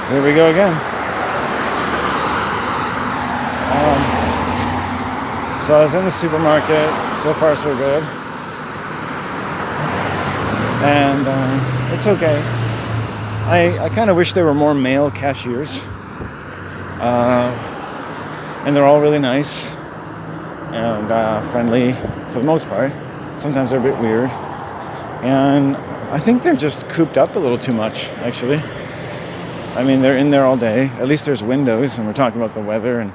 Here we go again. So I was in the supermarket. So far, so good. And it's okay. I kind of wish there were more male cashiers. And they're all really nice and friendly for the most part. Sometimes they're a bit weird. And I think they're just cooped up a little too much, actually. I mean, they're in there all day. At least there's windows, and we're talking about the weather. And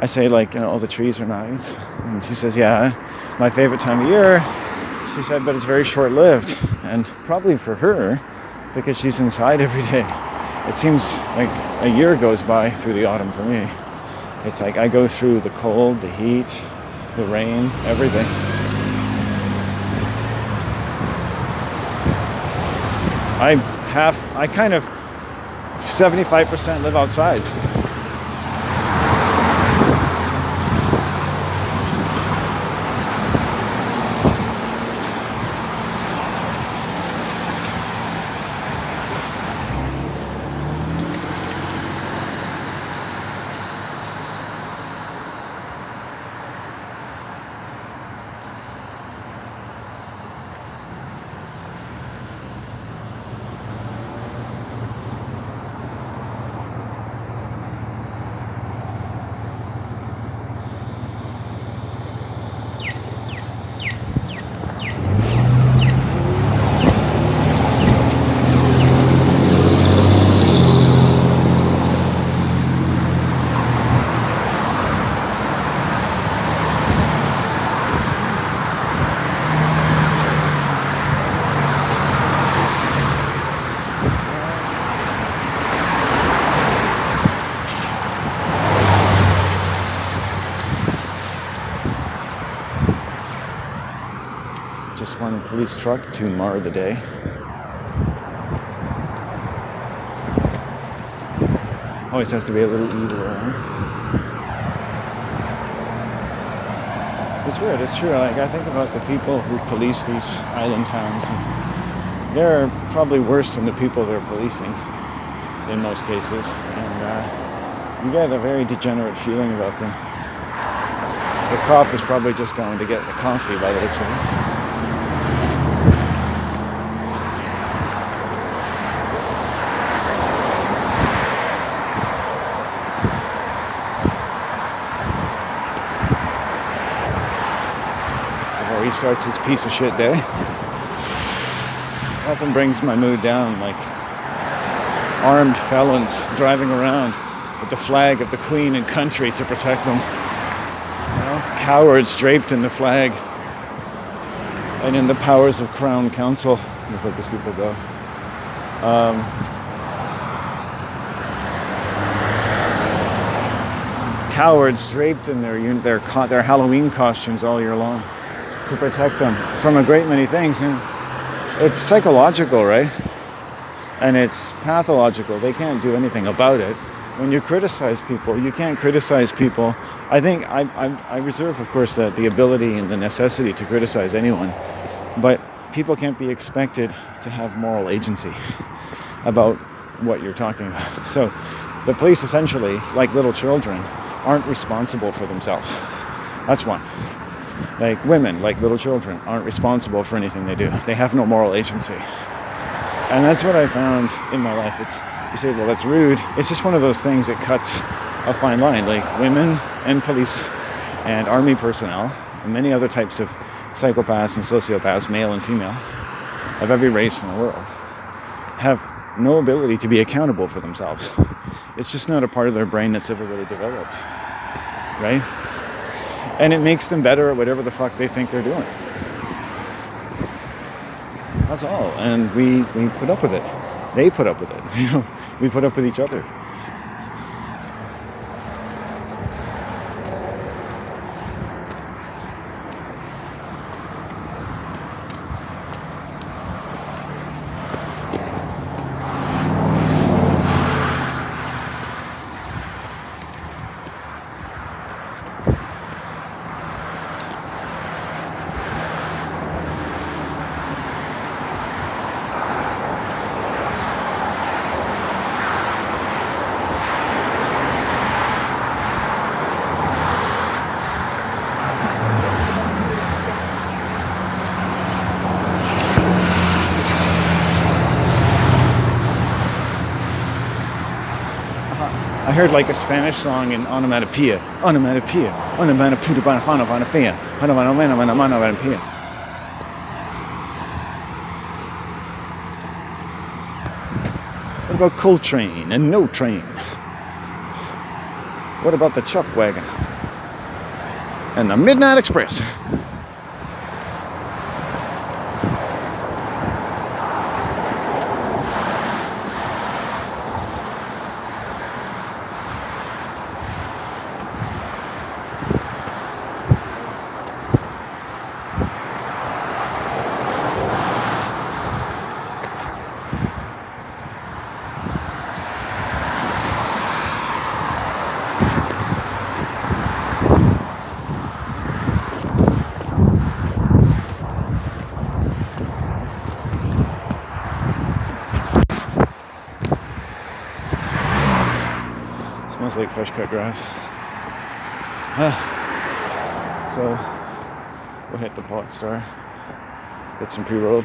I say, like, all the trees are nice. And she says, yeah, my favorite time of year. She said, but it's very short-lived. And probably for her, because she's inside every day. It seems like a year goes by through the autumn for me. It's like I go through the cold, the heat, the rain, everything. I kind of 75% live outside. Just one police truck to mar the day. Always has to be a little evil around. It's weird, it's true. Like, I think about the people who police these island towns, and they're probably worse than the people they're policing in most cases. And you get a very degenerate feeling about them. The cop is probably just going to get a coffee by the looks of it. He starts his piece of shit day. Nothing brings my mood down like armed felons driving around with the flag of the Queen and country to protect them. Cowards draped in the flag and in the powers of Crown Council. Just let these people go. Cowards draped in their Halloween costumes all year long to protect them from a great many things. And it's psychological, right? And it's pathological. They can't do anything about it. When you criticize people, you can't criticize people. I think I reserve, of course, the ability and the necessity to criticize anyone. But people can't be expected to have moral agency about what you're talking about. So the police essentially, like little children, aren't responsible for themselves. That's one. Like women, like little children, aren't responsible for anything they do. They have no moral agency. And that's what I found in my life. You say, well, that's rude. It's just one of those things that cuts a fine line. Like women and police and army personnel and many other types of psychopaths and sociopaths, male and female, of every race in the world, have no ability to be accountable for themselves. It's just not a part of their brain that's ever really developed, right? And it makes them better at whatever the fuck they think they're doing. That's all. And we put up with it. They put up with it. We put up with each other. I heard like a Spanish song in onomatopoeia. Onomatopoeia. Onomatopoeia. Onomatopoeia. What about Coltrane and No Train? What about the Chuck Wagon? And the Midnight Express? Smells like fresh cut grass. So we'll hit the Pot Star, get some pre-rolled.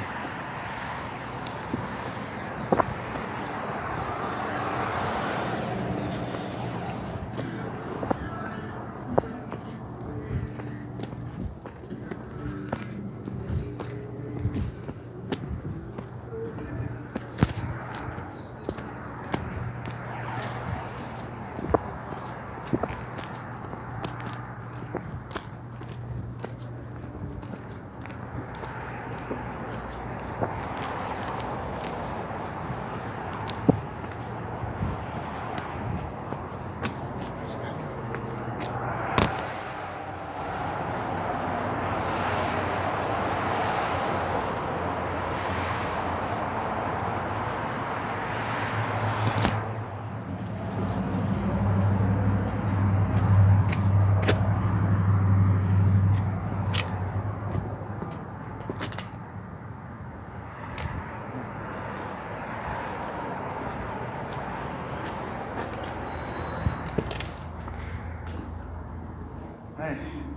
Hi.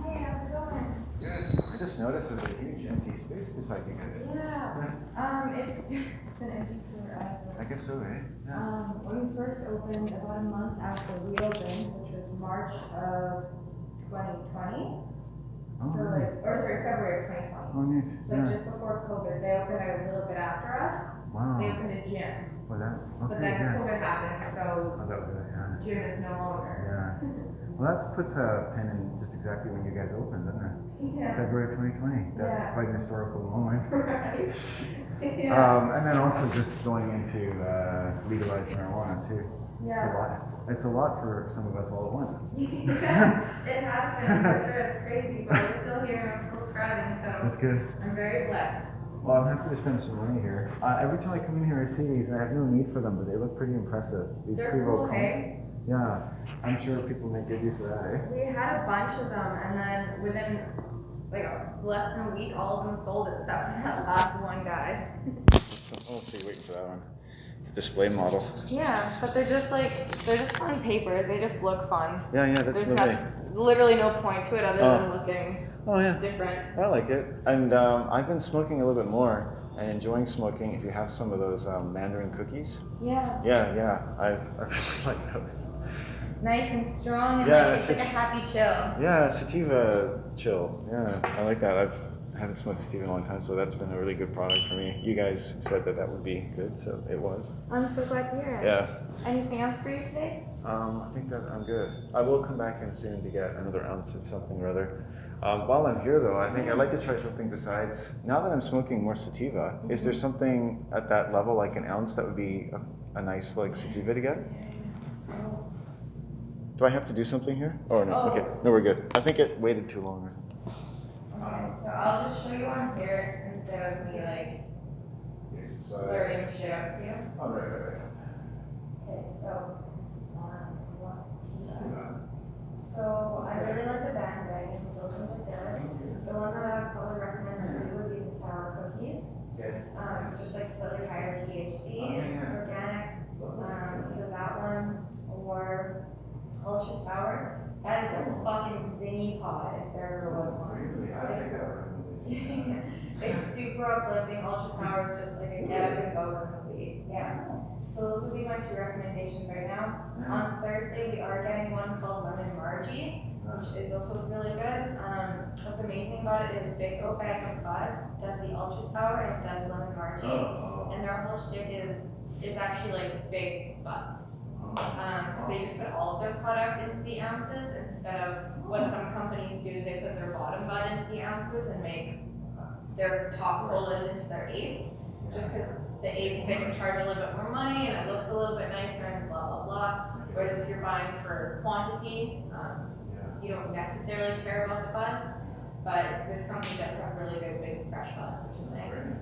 Hey, how's it going? Good. I just noticed there's a huge empty space beside you guys. Yeah. It's been empty forever. I guess so, eh? Yeah. When we first opened, about a month after we opened, which was March of 2020. Oh, So really? February of 2020. Oh, neat. So just before COVID, they opened a little bit after us. Wow. They opened a gym. Well, that, okay, But then yeah. COVID happened, so Oh, that was it, yeah. gym is no longer. Yeah. Well, that puts a pin in just exactly when you guys opened, doesn't it? Yeah. February 2020. That's Yeah. quite an historical moment. Right. Yeah. And then also just going into legalized marijuana too. Yeah. It's a lot for some of us all at once. Yeah, it has been for sure. It's crazy, but we're still here. I'm still thriving, so That's good. I'm very blessed. Well, I'm happy to spend some money here. Every time I come in here, I see these, and I have no need for them, but they look pretty impressive. These They're pre-roll cool, hey? Yeah, I'm sure people make good use of that, eh? We had a bunch of them, and then within like less than a week, all of them sold except for that last one guy. Oh, so you're waiting for that one. It's a display model. Yeah, but they're just fun papers. They just look fun. Yeah, that's There's literally no point to it other than looking different. I like it. And I've been smoking a little bit more and enjoying smoking if you have some of those Mandarin cookies. Yeah. Yeah, I really like those. Nice and strong, and it's like a happy chill. Yeah, sativa chill. Yeah, I like that. I haven't smoked sativa in a long time, so that's been a really good product for me. You guys said that would be good, so it was. I'm so glad to hear it. Yeah. Anything else for you today? I think that I'm good. I will come back in soon to get another ounce of something or other. While I'm here, though, I think I'd like to try something besides. Now that I'm smoking more sativa, is there something at that level, like an ounce, that would be a nice like sativa to get? Do I have to do something here? Oh no. Okay. No, we're good. I think it waited too long. Okay, so I'll just show you on here instead of me like blurring shit out to you. Oh, right. Okay, so what's sativa? So I really like the bandwagons. Those ones are good. The one that I would probably recommend for you would be the sour cookies. It's just like slightly higher THC. It's organic. So that one, or ultra sour. That is a fucking zingy pod if there ever was one. It's super uplifting. Ultra sour is just like a get up and go weed. Yeah. So those would be my 2 recommendations right now. On Thursday, we are getting one called Lemon Margie, which is also really good. What's amazing about it is Big O Bag of Buds does the Ultra Sour and does Lemon Margie. And their whole shtick is it's actually like big buds. Because they just put all of their product into the ounces instead of what some companies do is they put their bottom bud into the ounces and make their top colas into their 8s. Just because the 8s they can charge a little bit more money and it looks a little bit nicer and blah blah blah. Whereas if you're buying for quantity, you don't necessarily care about the buds. But this company does have really good big fresh buds, which is nice.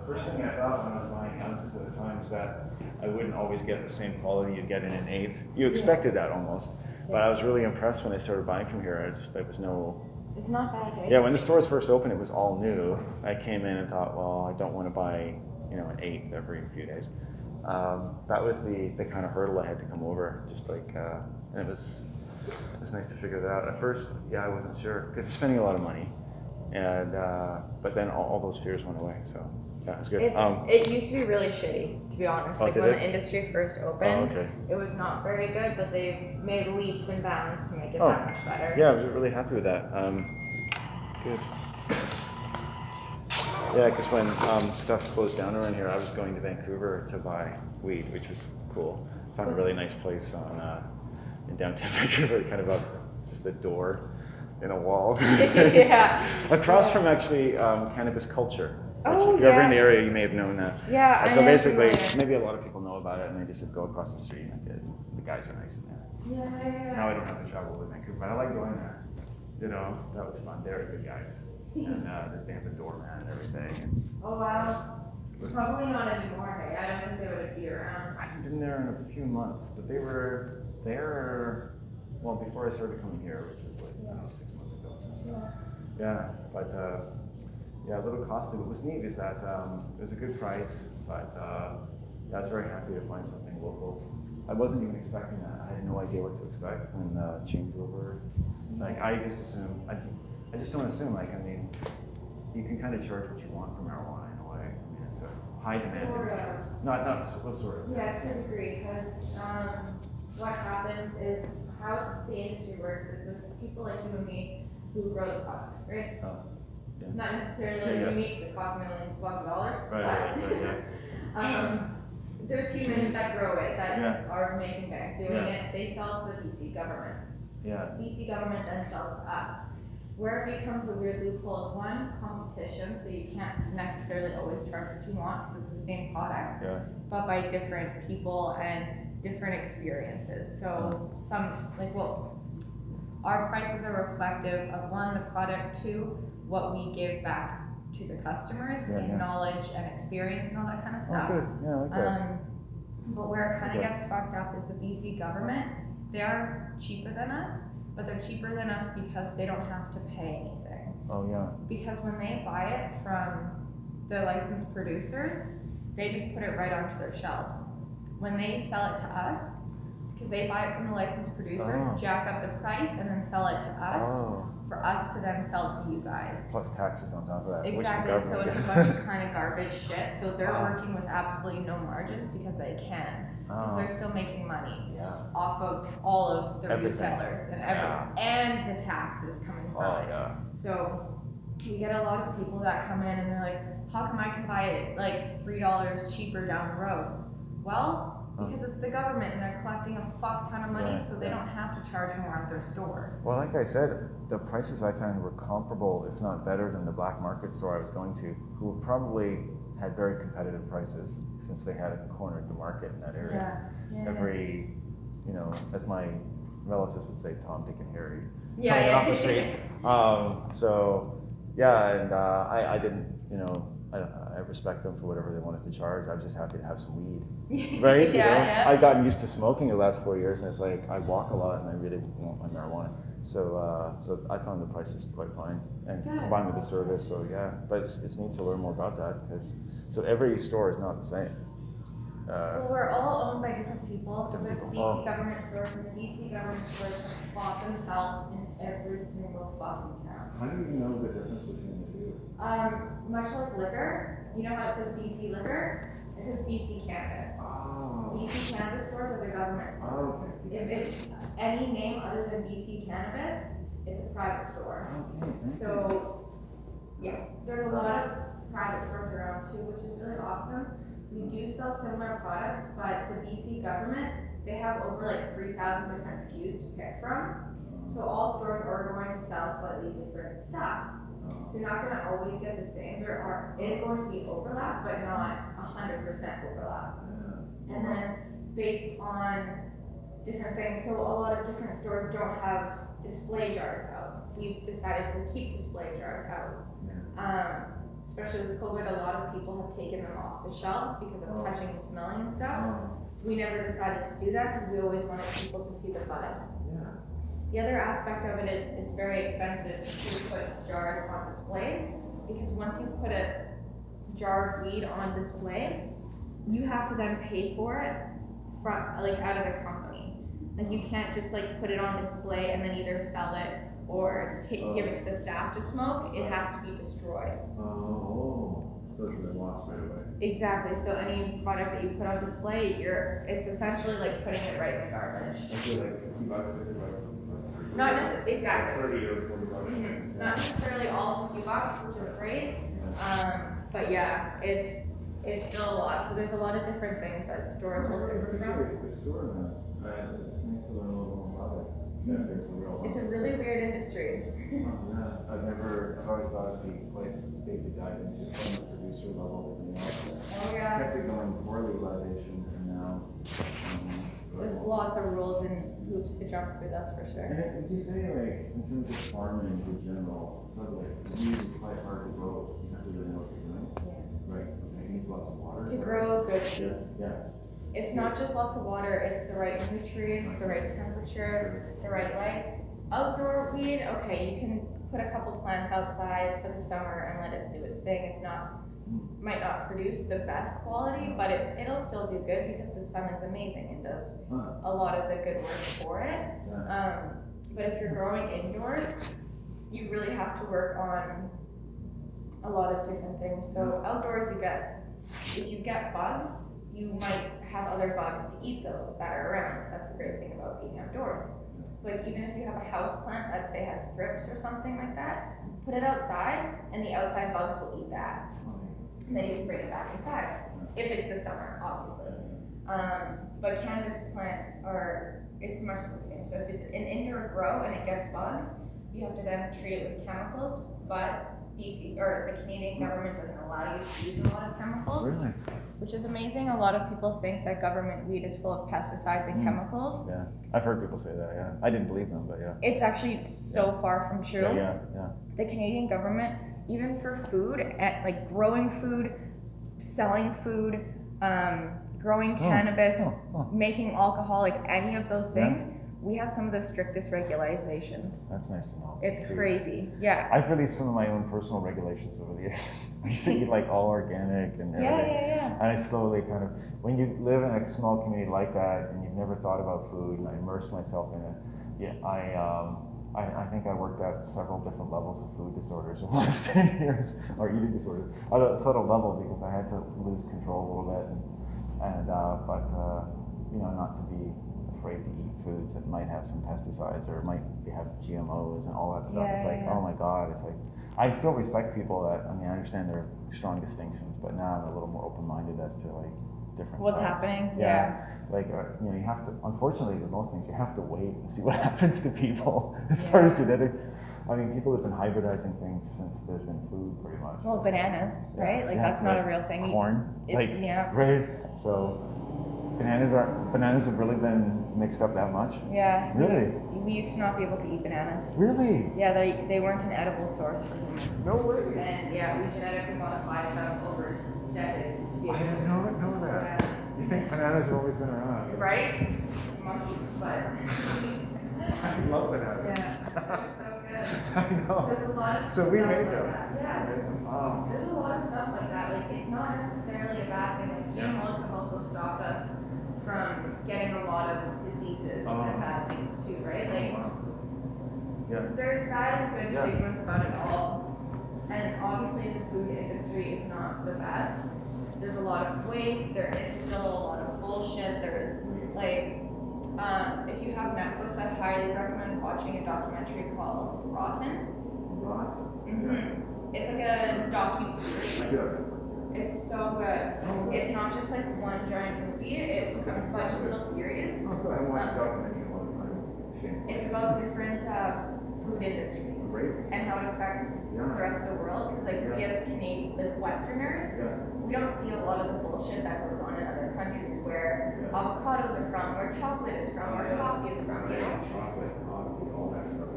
First thing I thought when I was buying ounces at the time was that I wouldn't always get the same quality you'd get in an 8th. You expected that almost, but I was really impressed when I started buying from here. There was no. It's not bad, eh? Yeah, when the stores first opened, it was all new. I came in and thought, well, I don't want to buy, an 8th every few days. That was the kind of hurdle I had to come over. Just like, and it was nice to figure that out. At first, I wasn't sure because you're spending a lot of money, and but then all those fears went away. So. Yeah, it's good. It used to be really shitty, to be honest. Like when the industry first opened, it was not very good, but they've made leaps and bounds to make it that much better. Yeah, I was really happy with that. Good. Yeah, because when stuff closed down around here, I was going to Vancouver to buy weed, which was cool. Found a really nice place in downtown Vancouver, kind of up just a door in a wall. Yeah. Across from actually Cannabis Culture. Which if you're ever in the area, you may have known that. Yeah, so basically, maybe a lot of people know about it, and they just go across the street, and I did. The guys are nice in there. Yeah. Now I don't have to travel with Vancouver, but I like going there. That was fun. They're good guys, and they have the doorman and everything. And oh wow. Probably not anymore. Hey, I don't think they would be around. I haven't been there in a few months, but they were there. Well, before I started coming here, which was like 6 months ago. Yeah, but. Yeah, a little costly. What was neat is that it was a good price, but I was very happy to find something local. I wasn't even expecting that. I had no idea what to expect when changed over. Like I just assume, I just don't assume. You can kind of charge what you want for marijuana in a way. I mean, it's a high demand industry. Not sort of. Yeah, to a degree, because what happens is how the industry works is there's people like you and me who grow the products, right? Yeah. Not necessarily unique, it costs millions of dollars, Right. There's humans that grow it, that are making bank doing it. They sell to the BC government. Yeah. BC government then sells to us. Where it becomes a weird loophole is one, competition, so you can't necessarily always charge what you want because it's the same product, but by different people and different experiences. So our prices are reflective of one, the product, two, what we give back to the customers in knowledge and experience and all that kind of stuff. Oh, good. Yeah, I like that. But where it kind of gets fucked up is the BC government. They are cheaper than us, but they're cheaper than us because they don't have to pay anything. Oh, yeah. Because when they buy it from the licensed producers, they just put it right onto their shelves. When they sell it to us, because they buy it from the licensed producers, jack up the price, and then sell it to us, for us to then sell to you guys. Plus taxes on top of that. Exactly, so it's a bunch of kind of garbage shit. So they're working with absolutely no margins because they can. Because they're still making money off of all of the retailers and and the taxes coming from it. So we get a lot of people that come in and they're like, how come I can buy it like $3 cheaper down the road? Well, because it's the government and they're collecting a fuck ton of money, so they don't have to charge more at their store. Well, like I said, the prices I found were comparable, if not better, than the black market store I was going to, who probably had very competitive prices since they had cornered the market in that area. Every, as my relatives would say, Tom, Dick, and Harry coming off the street. I didn't, I respect them for whatever they wanted to charge. I was just happy to have some weed, right? I've gotten used to smoking the last 4 years, and it's like I walk a lot, and I really want my marijuana. So I found the prices quite fine, and combined with the service. So but it's neat to learn more about that because every store is not the same. Well, we're all owned by different people. So there's the BC government stores, and the BC government stores spot themselves in every single fucking town. How do you know the difference between the two? Much like liquor, you know how it says BC liquor? It says BC Cannabis. Oh. BC Cannabis stores are the government stores. Oh, okay. If it's any name other than BC Cannabis, it's a private store. Okay. So, yeah, there's a lot of private stores around too, which is really awesome. We do sell similar products, but the BC government, they have over like 3,000 different SKUs to pick from. So all stores are going to sell slightly different stuff. So you're not going to always get the same. Is going to be overlap, but not 100% overlap. And then based on different things, so a lot of different stores don't have display jars out. We've decided to keep display jars out. Especially with COVID, a lot of people have taken them off the shelves because of touching and smelling and stuff. We never decided to do that because we always wanted people to see the bud. The other aspect of it is it's very expensive to put jars on display, because once you put a jar of weed on display, you have to then pay for it from like out of the company. Like you can't just like put it on display and then either sell it or give it to the staff to smoke. It has to be destroyed. So it's been lost right away. Exactly. So any product that you put on display, it's essentially like putting it right in the garbage. I feel like $50, $50. Not necessarily, exactly. 30 or 40 bucks. Mm-hmm. Not necessarily all $50, which is great. But yeah, it's still a lot. So there's a lot of different things that stores will differ from. The store, man. It's nice to learn a little more about it. Yeah, there's a real. It's a really weird industry. Yeah, I've always thought it'd be quite big to dive into from the producer level to the else. Oh yeah. Kept it going before legalization, and now. There's lots of rules and hoops to jump through, that's for sure. And would you say, like, in terms of farming in general, sort of like, weed is quite hard to grow. You have to really know what you're doing. Yeah. Right. It needs lots of water. To grow good weed. Yeah. It's not just lots of water, it's the right nutrients, the right temperature, the right lights. Outdoor weed, okay, you can put a couple plants outside for the summer and let it do its thing. Might not produce the best quality, but it'll still do good because the sun is amazing and does a lot of the good work for it. But if you're growing indoors, you really have to work on a lot of different things. So outdoors, if you get bugs, you might have other bugs to eat those that are around. That's the great thing about being outdoors. So like even if you have a house plant that say has thrips or something like that, put it outside and the outside bugs will eat that. And then you can bring it back inside, if it's the summer, obviously. But cannabis plants it's much the same. So if it's an indoor grow and it gets bugs, you have to then treat it with chemicals, but the Canadian government doesn't allow you to use a lot of chemicals. Really? Which is amazing. A lot of people think that government weed is full of pesticides and chemicals. Yeah, I've heard people say that, yeah. I didn't believe them, but yeah. It's actually so far from true. Yeah. The Canadian government, even for food, like growing food, selling food, growing cannabis, making alcohol, like any of those things, we have some of the strictest regulations. That's nice to know. It's crazy, yeah. I've released some of my own personal regulations over the years. I used to eat like all organic and everything. Yeah. And I slowly kind of, when you live in a small community like that and you've never thought about food, and I immersed myself in it, I think I worked at several different levels of food disorders over the last 10 years, or eating disorders, at a subtle level, because I had to lose control a little bit, but not to be afraid to eat foods that might have some pesticides or might have GMOs and all that stuff. It's like, oh my God, it's like, I still respect people I understand their strong distinctions, but now I'm a little more open-minded as to like different What's sides. happening? Like, you have to, unfortunately, with most things, you have to wait and see what happens to people as far as genetic. I mean, people have been hybridizing things since there's been food, pretty much. Well, bananas, right? Like that's not a real thing. Corn, yeah. Right? So, bananas have really been mixed up that much? Yeah. Really? We used to not be able to eat bananas. Really? Yeah, they weren't an edible source for humans. No way. And yeah, we genetically modified them over decades to be able I didn't know that. Yeah. You think bananas have always been around? Right? Monkeys, but I love bananas. yeah, they're so good. I know. There's a lot of So stuff we made like them. that. Yeah. Wow. There's a lot of stuff like that. Like it's not necessarily a bad thing. Like GMOs have also stopped us from getting a lot of diseases and bad things too, right? Like there's bad and good stigmas about it all. And obviously the food industry is not the best. there's a lot of waste, there is still a lot of bullshit, there's like, if you have Netflix, I highly recommend watching a documentary called Rotten. It's like a docu-series. It's so good. It's not just like one giant movie, it's a bunch of little series. I haven't watched a documentary in a long time. It's about different food industries and how it affects the rest of the world. Because like we as Canadian, like Westerners, we don't see a lot of the bullshit that goes on in other countries where avocados are from, where chocolate is from, where coffee is from, you know? Chocolate, coffee, all that stuff.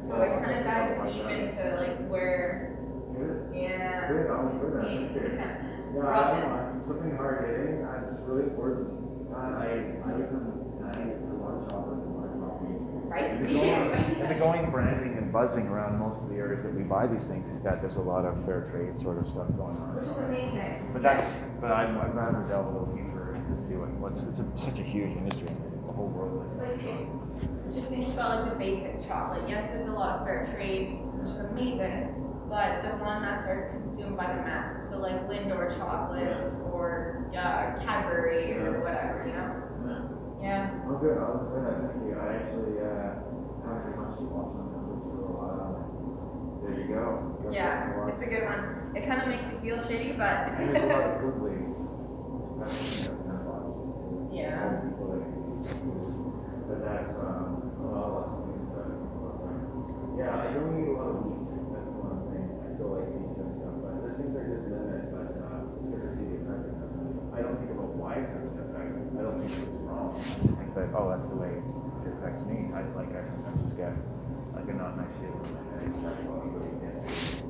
So it kind of dives deep into like where, Good, I'll enjoy that. Yeah, something hard hitting, that's really important. I eat a lot of chocolate and a lot of coffee. right? And the going branding and buzzing around most of the areas that we buy these things is that there's a lot of fair trade sort of stuff going on. Which is amazing. But I'd rather delve a little deeper and see what's such a huge industry. The whole world. Like, just think about like the basic chocolate. Yes, there's a lot of fair trade, which is amazing. But the one that's are consumed by the masses, so like Lindor chocolates or Cadbury or whatever, you know? Yeah. Oh, good. I'll enjoy that. Thank you. I actually haven't very much to watch on Netflix for a while. There you go. That's Yeah, it's a good one. It kind of makes you feel shitty, but. And there's a lot of food waste. That's something I've watched. Yeah. People that eat food. But that's lots of things that I think about that. Yeah, I don't eat a lot of meat. That's the one thing. I still like meats and stuff, but there's things I just limit. But it's because I see the effect it has on me. I don't think about why it's having an effect. I don't think it's wrong. I just think that that's the way it affects me. I sometimes just get like a not nice feeling in my head. That's why I really can't see.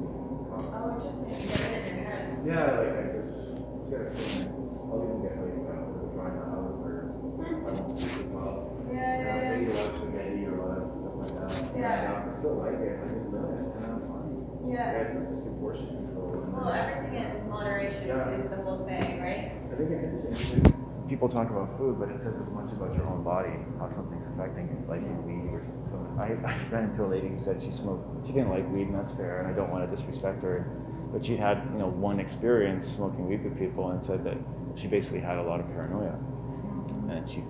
Oh, just get it in your head. Yeah, like I just get a feeling. I'll even get like with a dry mouth or I won't sleep as well. Yeah. Maybe less spaghetti or whatever, stuff like that. Yeah. I still like it. I just love it, and I'm fine. Yeah. It's not just a portion control. Well, everything in moderation is the whole saying, right? I think it's interesting. People talk about food, but it says as much about your own body, how something's affecting you, like weed or something. I ran into a lady who said she smoked. She didn't like weed, and that's fair. And I don't want to disrespect her, but she'd had one experience smoking weed with people, and said that she basically had a lot of paranoia, and she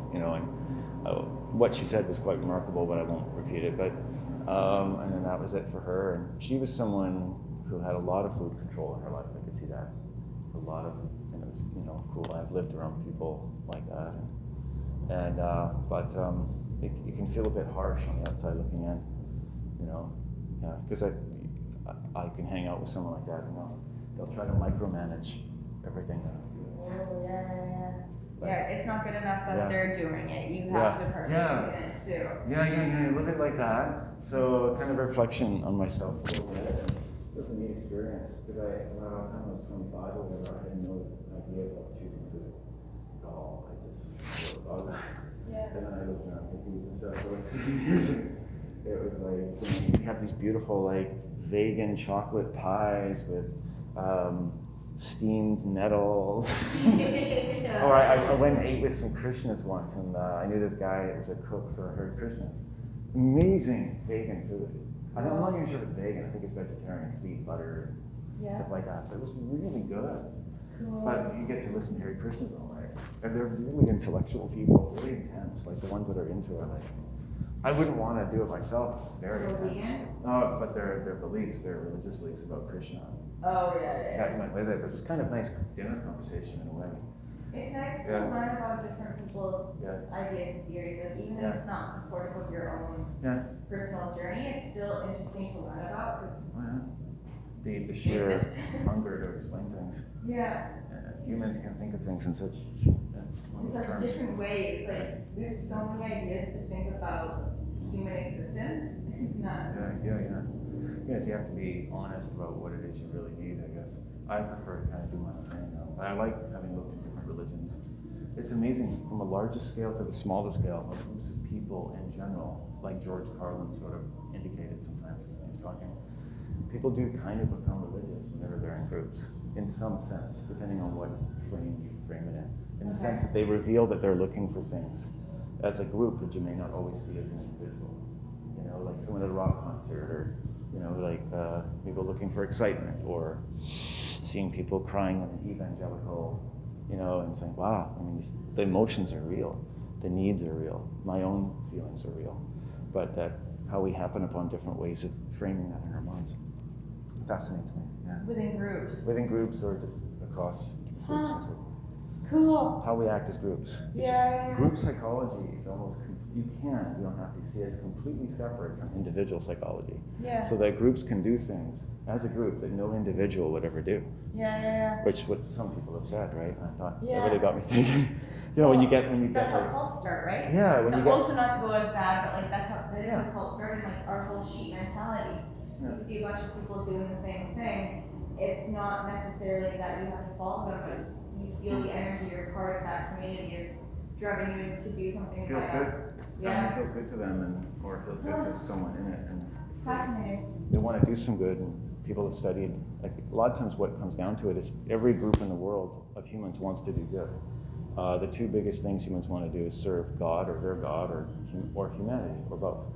what she said was quite remarkable, but I won't repeat it. But and then that was it for her. And she was someone who had a lot of food control in her life. I could see that. A lot of, and it was cool. I've lived around people like that, and it can feel a bit harsh on the outside looking in, because I can hang out with someone like that, they'll try to micromanage everything. Oh, yeah, it's not good enough that they're doing it. You have to participate in it too. Yeah, a little bit like that. So kind of reflection on myself a little bit. It was a neat experience because around the time I was 25 or whatever, I had no idea about choosing food at all. I just thought that. Yeah. And then I lived around hippies and stuff for like 7 years. And it was like, you have these beautiful vegan chocolate pies with steamed nettles. Or I went and ate with some Krishnas once, and I knew this guy that was a cook for Hare Krishnas. Amazing vegan food. I'm not even sure if it's vegan. I think it's vegetarian because they eat butter and stuff like that. But it was really good. Cool. But you get to listen to Hare Krishnas all night. And they're really intellectual people, really intense, like the ones that are into it. I wouldn't want to do it myself. It's very intense. No, but their beliefs, their religious beliefs about Krishna. Oh, yeah. That went with it. It was kind of nice dinner conversation in a way. It's nice to learn about different people's ideas and theories. Like even if it's not supportive of your own personal journey, it's still interesting to learn about because the sheer hunger to explain things. Yeah. Humans can think of things in such terms. Different ways. Like there's so many ideas to think about human existence. It's nuts. Yes, you have to be honest about what it is you really need, I guess. I prefer to kind of do my own thing now. But I like having looked at different religions. It's amazing, from the largest scale to the smallest scale, of groups of people in general, like George Carlin sort of indicated sometimes when he was talking. People do kind of become religious whenever they're in groups, in some sense, depending on what frame you frame it in the sense that they reveal that they're looking for things as a group that you may not always see as an individual. Like someone at a rock concert, or people looking for excitement, or seeing people crying in an evangelical, and saying, wow, I mean, the emotions are real, the needs are real, my own feelings are real, but that how we happen upon different ways of framing that in our minds fascinates me. Yeah. Within groups. Within groups or just across groups and so. Cool. How we act as groups. Yeah. Group psychology is almost, you don't have to see it, it's completely separate from individual psychology. Yeah. So that groups can do things as a group that no individual would ever do. Yeah. Which what some people have said, right? And I thought, Yeah. that really got me thinking. When you get that's how cults start, right? Yeah, when you get also not to go as bad, but like that's how the cult started, like our full sheet mentality. Yeah. You see a bunch of people doing the same thing. It's not necessarily that you have to follow them, but you feel the energy, you're part of that community is driving you to do something. It feels good. Yeah. It feels good to them, or it feels good to someone in it. And fascinating. They want to do some good, and people have studied. Like a lot of times, what comes down to it is every group in the world of humans wants to do good. The two biggest things humans want to do is serve God or their God or humanity or both.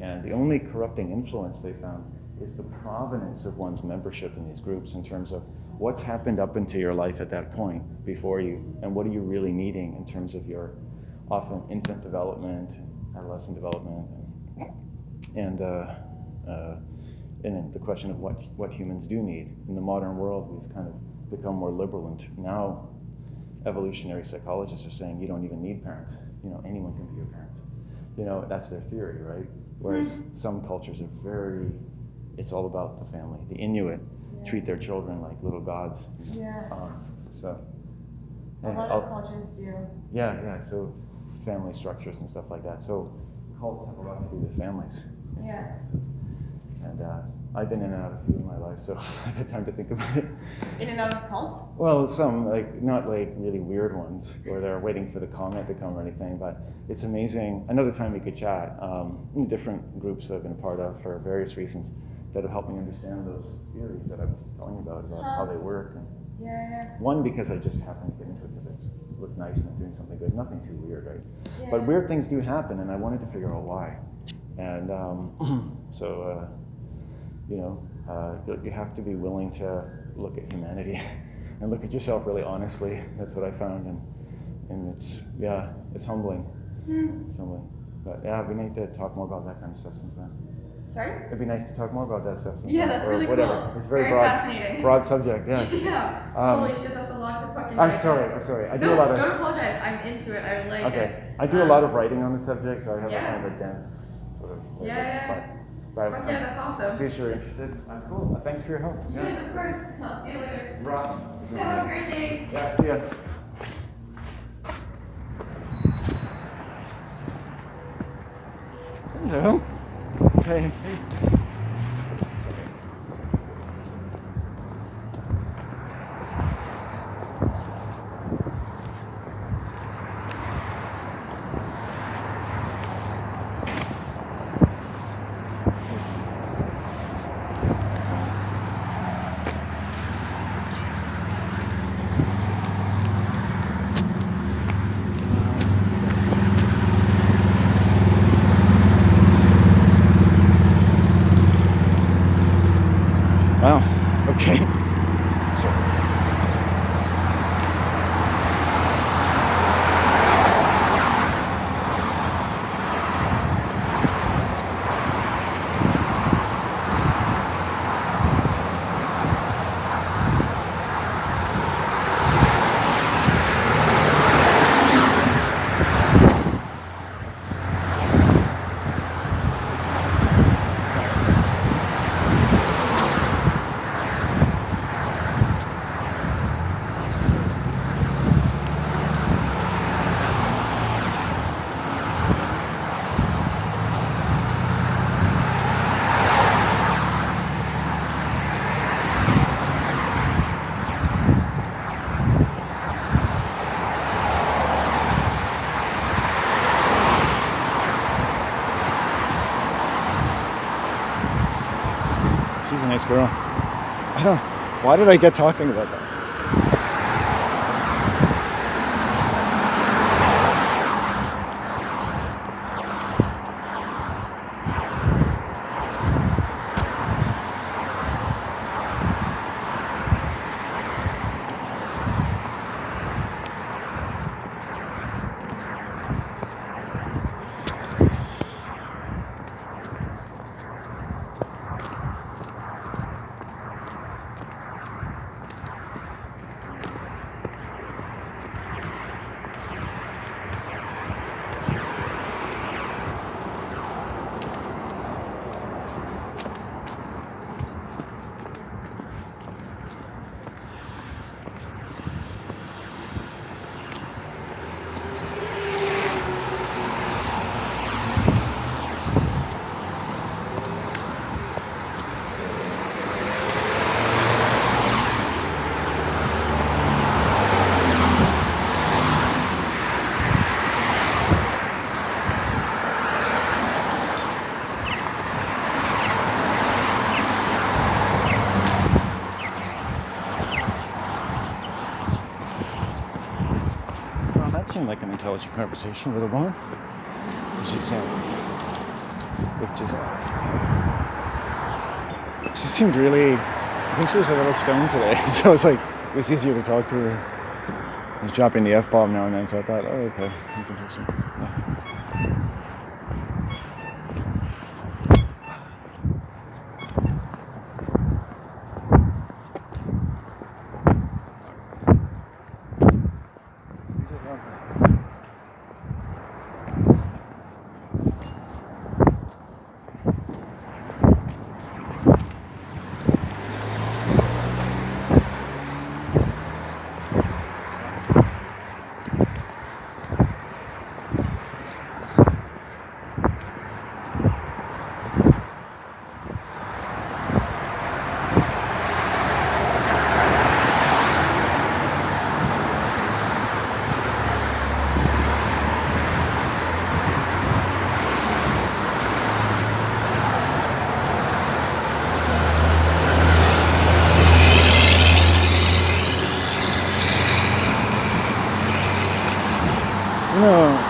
And the only corrupting influence they found is the provenance of one's membership in these groups in terms of what's happened up into your life at that point before you, and what are you really needing in terms of your often infant development, adolescent development, and then the question of what humans do need. In the modern world, we've kind of become more liberal, and now evolutionary psychologists are saying you don't even need parents. Anyone can be your parents. That's their theory, right? Whereas some cultures are it's all about the family. The Inuit treat their children like little gods. Yeah. A lot of cultures do. Yeah. So family structures and stuff like that. So cults have a lot to do with families. Yeah. And I've been in and out of a few in my life, so I've had time to think about it. In and out of cults? Well, some, not really weird ones, where they're waiting for the comment to come or anything, but it's amazing. Another time we could chat. Different groups that I've been a part of for various reasons that have helped me understand those theories that I was telling you about how they work. And one, because I just happened to get into it because it looked nice and I'm doing something good. Nothing too weird, right? Yeah. But weird things do happen, and I wanted to figure out why. And you have to be willing to look at humanity and look at yourself really honestly. That's what I found, and it's humbling. It's humbling. But we need to talk more about that kind of stuff sometime. Sorry? It'd be nice to talk more about that stuff sometime. Yeah, that's really whatever. Cool. It's very fascinating. Broad subject, yeah. Yeah. Holy shit, that's a lot to fucking I'm sorry. I do a lot of... Don't apologize. I'm into it. I like it. I do a lot of writing on the subject, so I have a kind of a dense sort of... But that's awesome. I'm pretty sure you're interested. That's cool. Thanks for your help. Yes, of course. I'll see you later. Right. Have a great day. Yeah, see ya. Hello. Hey. Wow. Okay. Sorry. She's a nice girl. Why did I get talking about that? sounded like an intelligent conversation with a woman. Giselle. With Giselle. She seemed really, I think she was a little stoned today, so it was easier to talk to her. I was dropping the F-bomb now and then, so I thought, oh, okay, you can talk some. Yeah.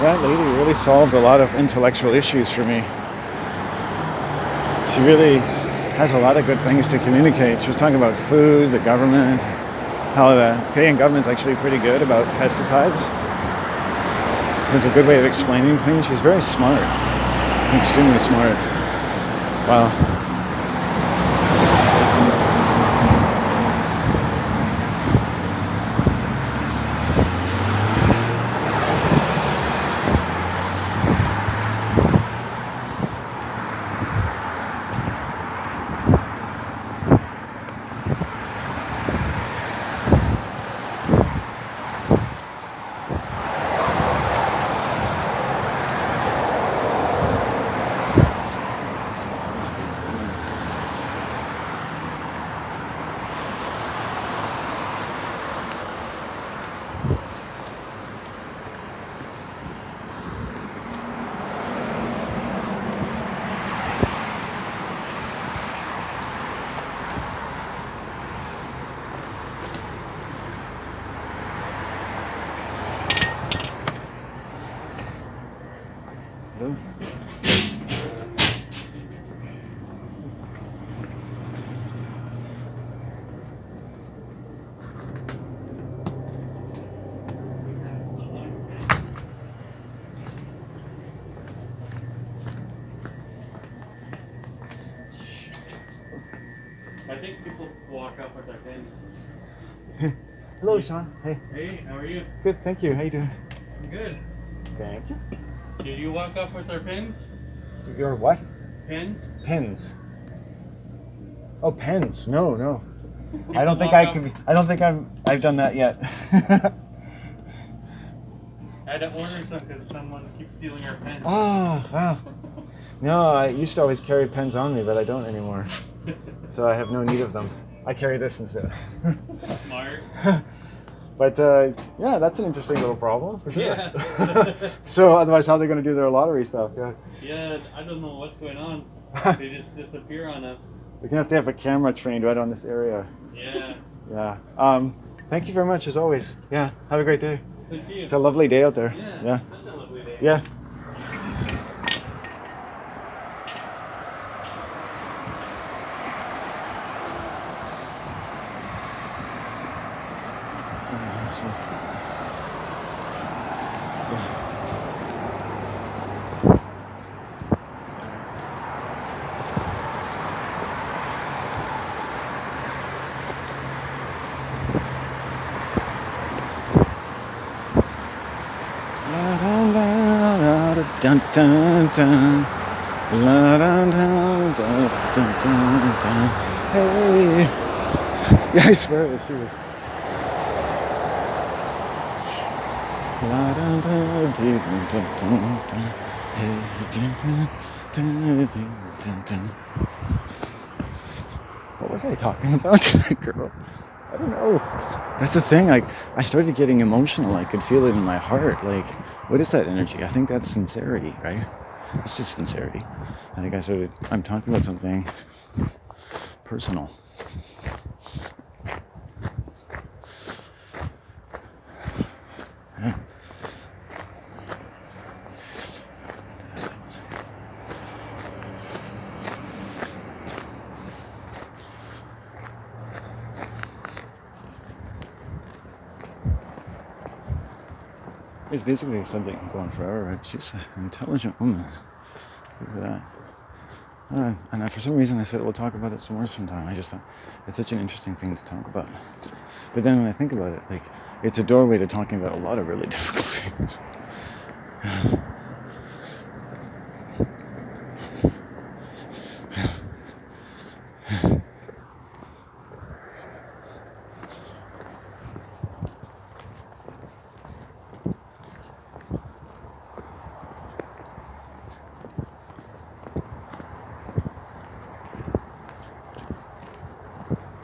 That lady really solved a lot of intellectual issues for me. She really has a lot of good things to communicate. She was talking about food, the government, how the Canadian government's actually pretty good about pesticides. It's a good way of explaining things. She's very smart, extremely smart. Wow. Hello. I think people walk up with their pins. Hello, Sean. Hey. Hey, how are you? Good, thank you. How you doing? I'm good. Thank you. Did you walk up with their pins? Your what? Pins? Pens. Oh, pens. No, no. I don't think Walk I up- could. I don't think I've done that yet. I had to order some because someone keeps stealing our pens. Oh, wow. No, I used to always carry pens on me, but I don't anymore. So I have no need of them. I carry this instead. Smart. But yeah, that's an interesting little problem for sure. Yeah. So otherwise, how are they going to do their lottery stuff? Yeah. Yeah, I don't know what's going on. They just disappear on us. We're going to have a camera trained right on this area. Yeah. Yeah. Thank you very much, as always. Yeah. Have a great day. So to you. It's a lovely day out there. Yeah. Yeah. Such a lovely day. Yeah. Dun, dun, dun. La, dun, dun, dun, dun, dun, dun. Hey. Yeah, I swear she was. La, dun, dun, dun, dun, dun, dun. Hey, dun, dun, dun, dun, dun, dun. What was I talking about to that girl? I don't know. That's the thing. Like, I started getting emotional. I could feel it in my heart. Like, what is that energy? I think that's sincerity, right? It's just sincerity. I think I'm talking about something personal. Yeah. It's basically a subject going forever, right? She's an intelligent woman. Look at that. And for some reason I said we'll talk about it some more sometime. I just thought it's such an interesting thing to talk about. But then when I think about it, like, it's a doorway to talking about a lot of really difficult things.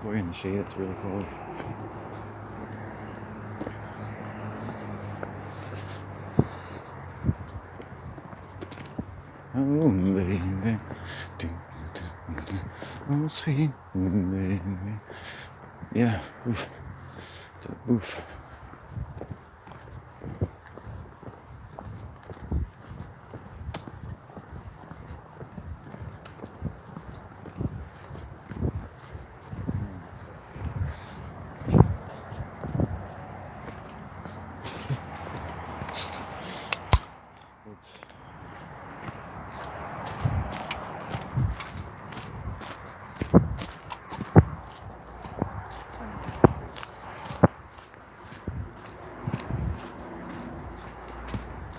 Boy, in the shade, it's really cold. Oh, baby. Oh, sweet baby. Yeah. Oof. Oof.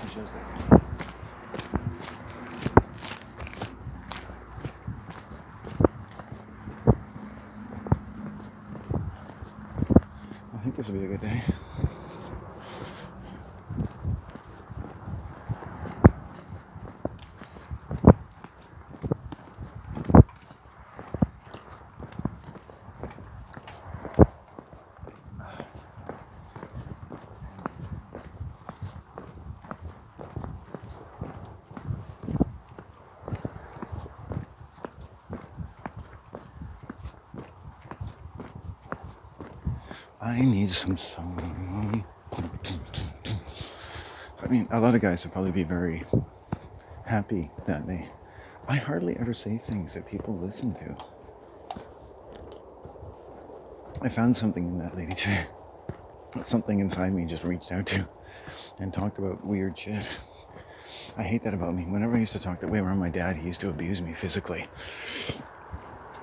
It's shows that. I think this will be a good day. I need some song. I mean, a lot of guys would probably be very happy that I hardly ever say things that people listen to. I found something in that lady today. Something inside me just reached out to and talked about weird shit. I hate that about me. Whenever I used to talk that way around my dad, he used to abuse me physically.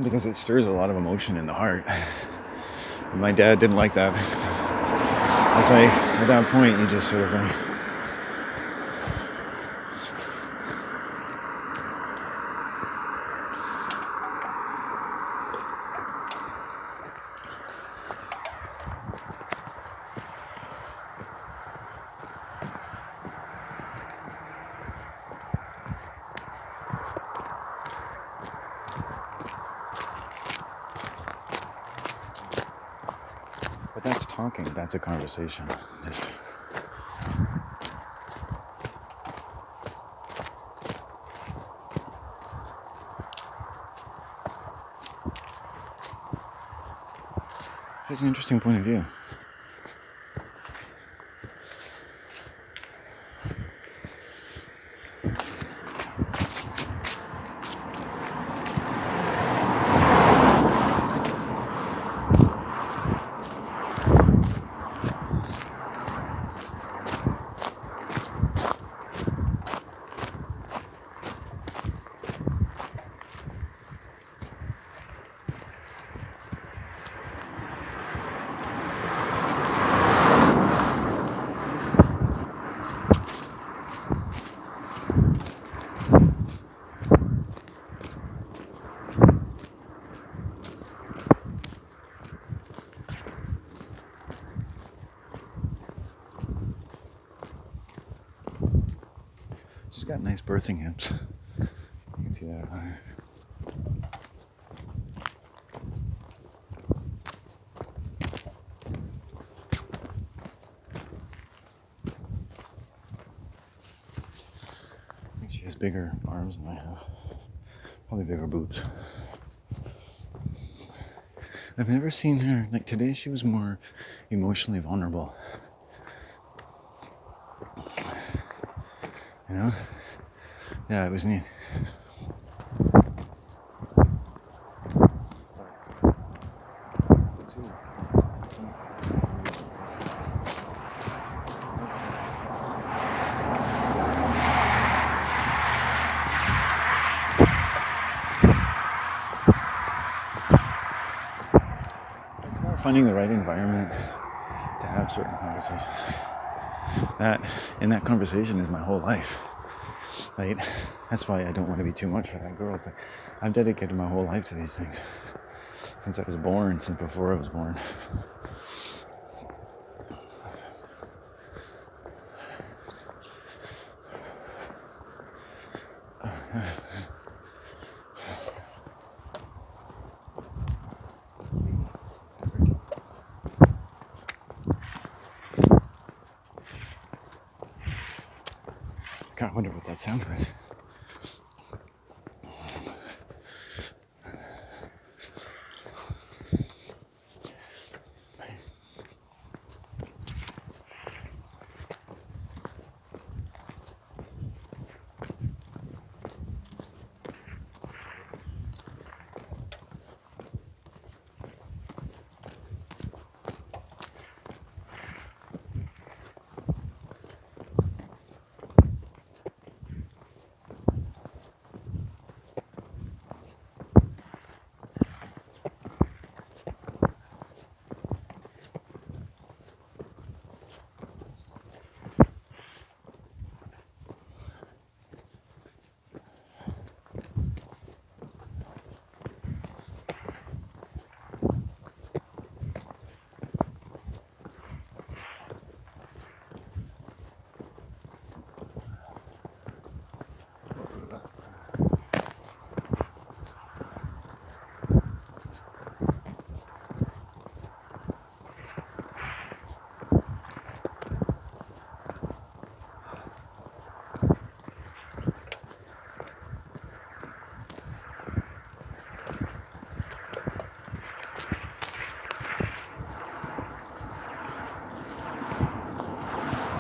Because it stirs a lot of emotion in the heart. My dad didn't like that. At that point, you just sort of like... But that's talking, that's a conversation. Just... It's an interesting point of view. She's got nice birthing hips. You can see that on her. I think she has bigger arms than I have. Probably bigger boobs. I've never seen her, like today she was more emotionally vulnerable. You know? Yeah, it was neat. finding the right environment to have certain conversations. That in that conversation is my whole life, right? That's why I don't want to be too much for that girl. It's like, I've dedicated my whole life to these things since I was born, since before I was born. God, I wonder what that sound was.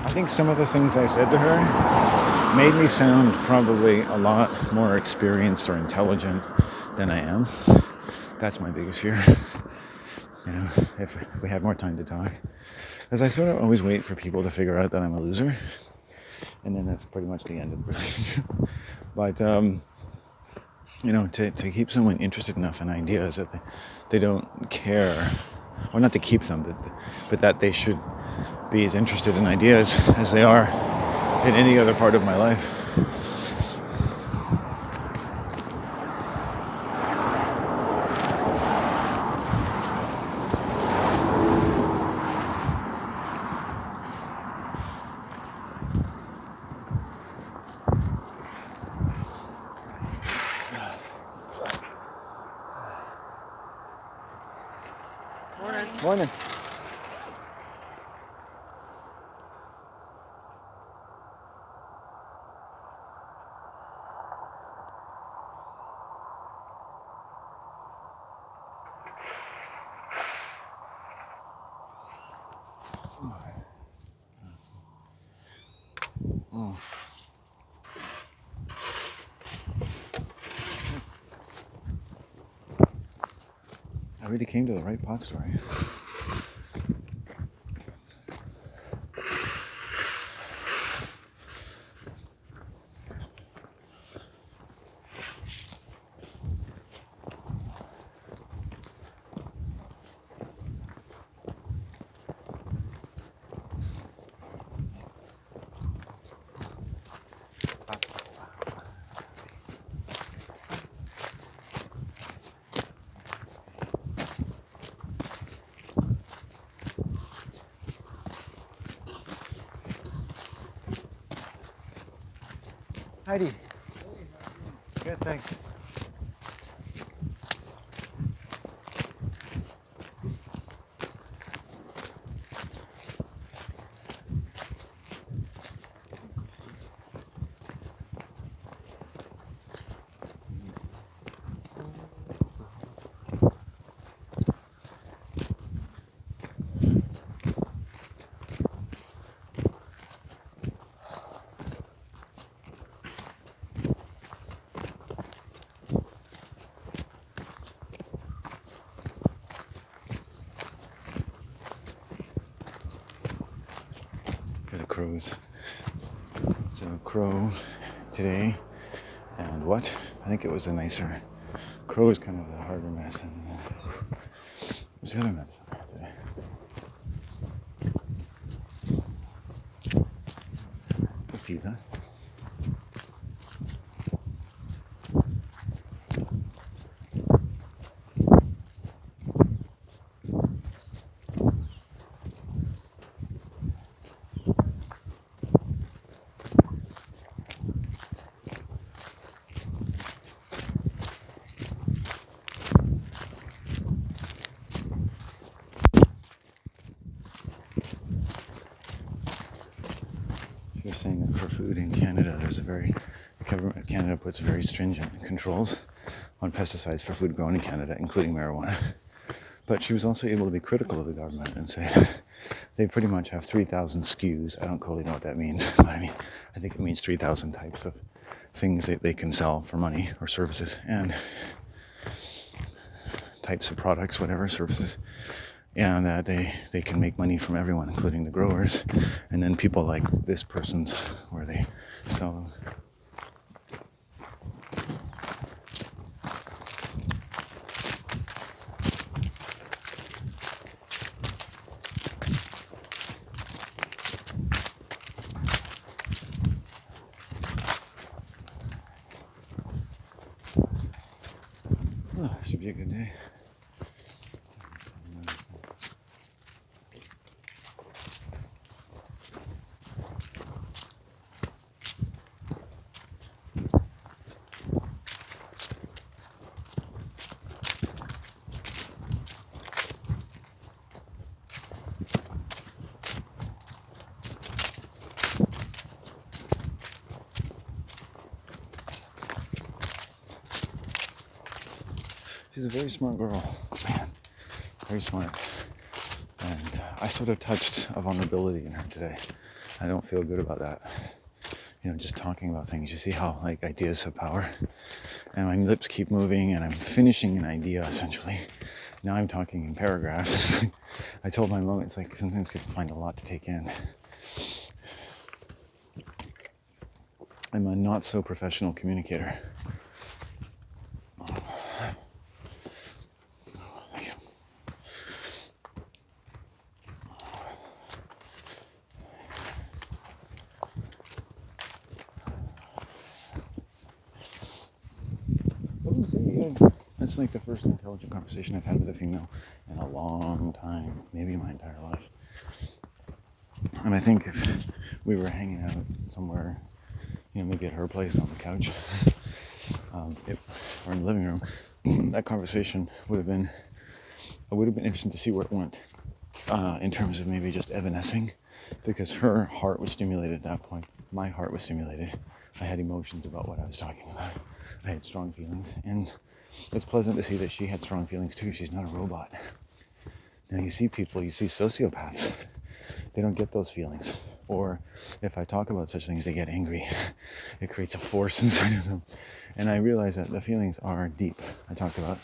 I think some of the things I said to her made me sound probably a lot more experienced or intelligent than I am. That's my biggest fear. You know, if we had more time to talk. Because I sort of always wait for people to figure out that I'm a loser. And then that's pretty much the end of the relationship. But, you know, to keep someone interested enough in ideas that they don't care, or not to keep them, but that they should be as interested in ideas as they are in any other part of my life. Morning. I really came to the right pot story. Heidi. Good, thanks. The crows. So crow today, and what? I think it was a nicer. Crow is kind of the harder medicine. What's the other medicine? food in Canada, Canada puts very stringent controls on pesticides for food grown in Canada, including marijuana. But she was also able to be critical of the government and say that they pretty much have 3,000 SKUs. I don't totally know what that means, but I think it means 3,000 types of things that they can sell for money or services, and types of products, whatever, services, and that they can make money from everyone, including the growers, and then people like this person's, where they sell. Oh, should be a good day. She's a very smart girl, man, very smart. And I sort of touched a vulnerability in her today. I don't feel good about that. Just talking about things. You see how like ideas have power? And my lips keep moving and I'm finishing an idea essentially. Now I'm talking in paragraphs. I told my mom, it's like sometimes people find a lot to take in. I'm a not so professional communicator. That's like the first intelligent conversation I've had with a female in a long time, maybe my entire life. And I think if we were hanging out somewhere, maybe at her place on the couch, or in the living room, that conversation would have been interesting to see where it went, in terms of maybe just evanescing, because her heart was stimulated at that point. My heart was stimulated. I had emotions about what I was talking about. I had strong feelings, and it's pleasant to see that she had strong feelings too. She's not a robot. Now you see sociopaths, they don't get those feelings. Or if I talk about such things, they get angry. It creates a force inside of them. And I realize that the feelings are deep. I talked about,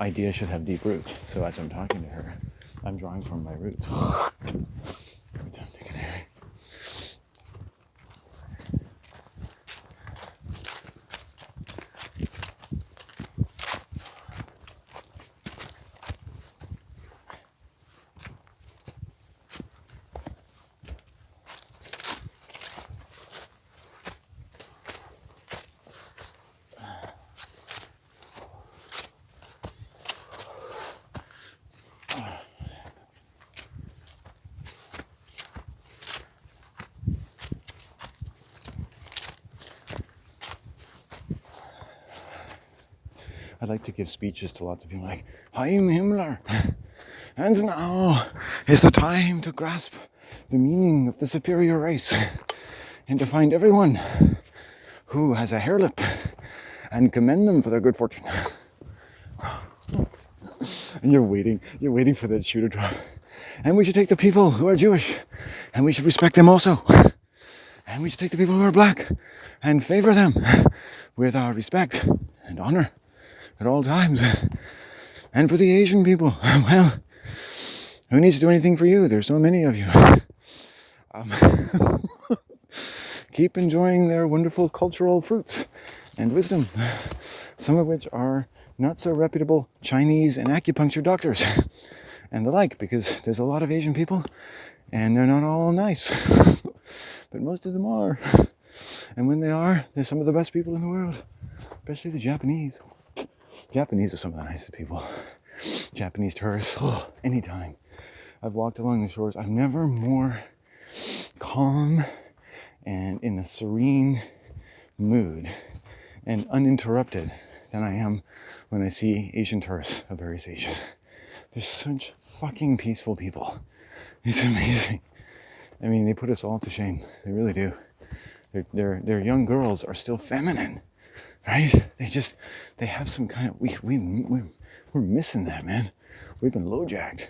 ideas should have deep roots. So as I'm talking to her, I'm drawing from my roots. Every time I take an air. I'd like to give speeches to lots of people like, I'm Himmler, and now is the time to grasp the meaning of the superior race and to find everyone who has a hair lip and commend them for their good fortune. And you're waiting for that shoe to drop. And we should take the people who are Jewish, and we should respect them also. And we should take the people who are black and favor them with our respect and honor at all times. And for the Asian people, well, who needs to do anything for you? There's so many of you. Keep enjoying their wonderful cultural fruits and wisdom, some of which are not so reputable Chinese and acupuncture doctors and the like, because there's a lot of Asian people and they're not all nice, but most of them are. And when they are, they're some of the best people in the world, especially the Japanese. Japanese are some of the nicest people. Japanese tourists, anytime. I've walked along the shores. I'm never more calm and in a serene mood and uninterrupted than I am when I see Asian tourists of various ages. They're such fucking peaceful people. It's amazing. I mean, they put us all to shame. They really do. Their young girls are still feminine, right? They have some kind of, we're missing that, man. We've been low-jacked.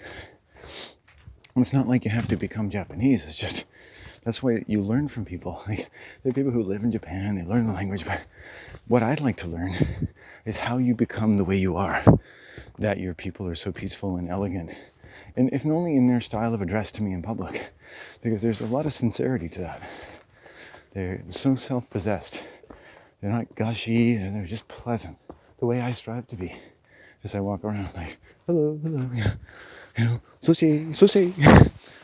And it's not like you have to become Japanese. It's just, that's why you learn from people. Like, there are people who live in Japan, they learn the language, but what I'd like to learn is how you become the way you are. That your people are so peaceful and elegant. And if only in their style of address to me in public. Because there's a lot of sincerity to that. They're so self-possessed. They're not gushy, they're just pleasant. The way I strive to be. As I walk around like, hello, hello, you know, sushi, sushi,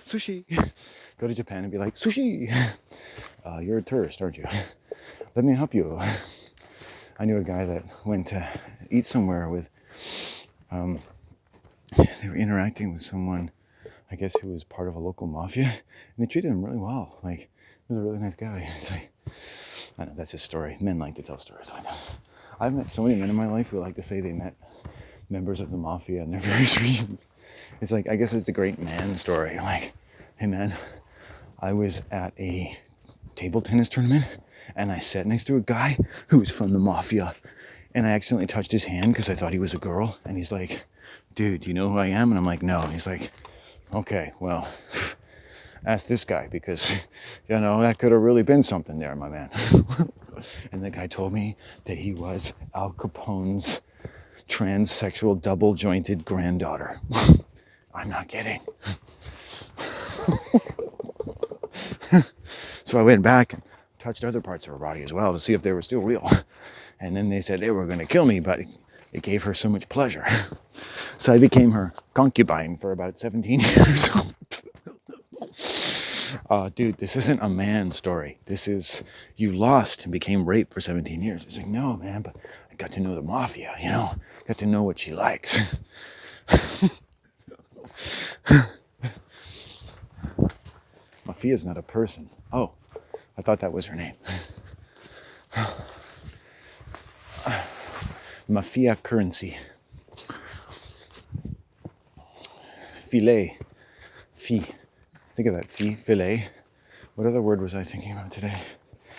sushi. Go to Japan and be like, sushi. You're a tourist, aren't you? Let me help you. I knew a guy that went to eat somewhere with, they were interacting with someone, I guess, who was part of a local mafia, and they treated him really well. Like, he was a really nice guy. It's like, I know, that's his story. Men like to tell stories like that. I've met so many men in my life who like to say they met members of the mafia in their various regions. It's like, I guess it's a great man story. Like, hey man, I was at a table tennis tournament and I sat next to a guy who was from the mafia, and I accidentally touched his hand because I thought he was a girl, and he's like, dude, do you know who I am? And I'm like, no. And he's like, okay, well, ask this guy, because, you know, that could have really been something there, my man. And the guy told me that he was Al Capone's transsexual double-jointed granddaughter. I'm not kidding. So I went back and touched other parts of her body as well to see if they were still real. And then they said they were going to kill me, but it gave her so much pleasure. So I became her concubine for about 17 years. Dude, this isn't a man story. This is, you lost and became raped for 17 years. It's like, no, man, but I got to know the mafia, you know? Got to know what she likes. Mafia's not a person. Oh, I thought that was her name. Mafia currency. Filet. Fee. Think of that. Fee. Filet. What other word was I thinking about today?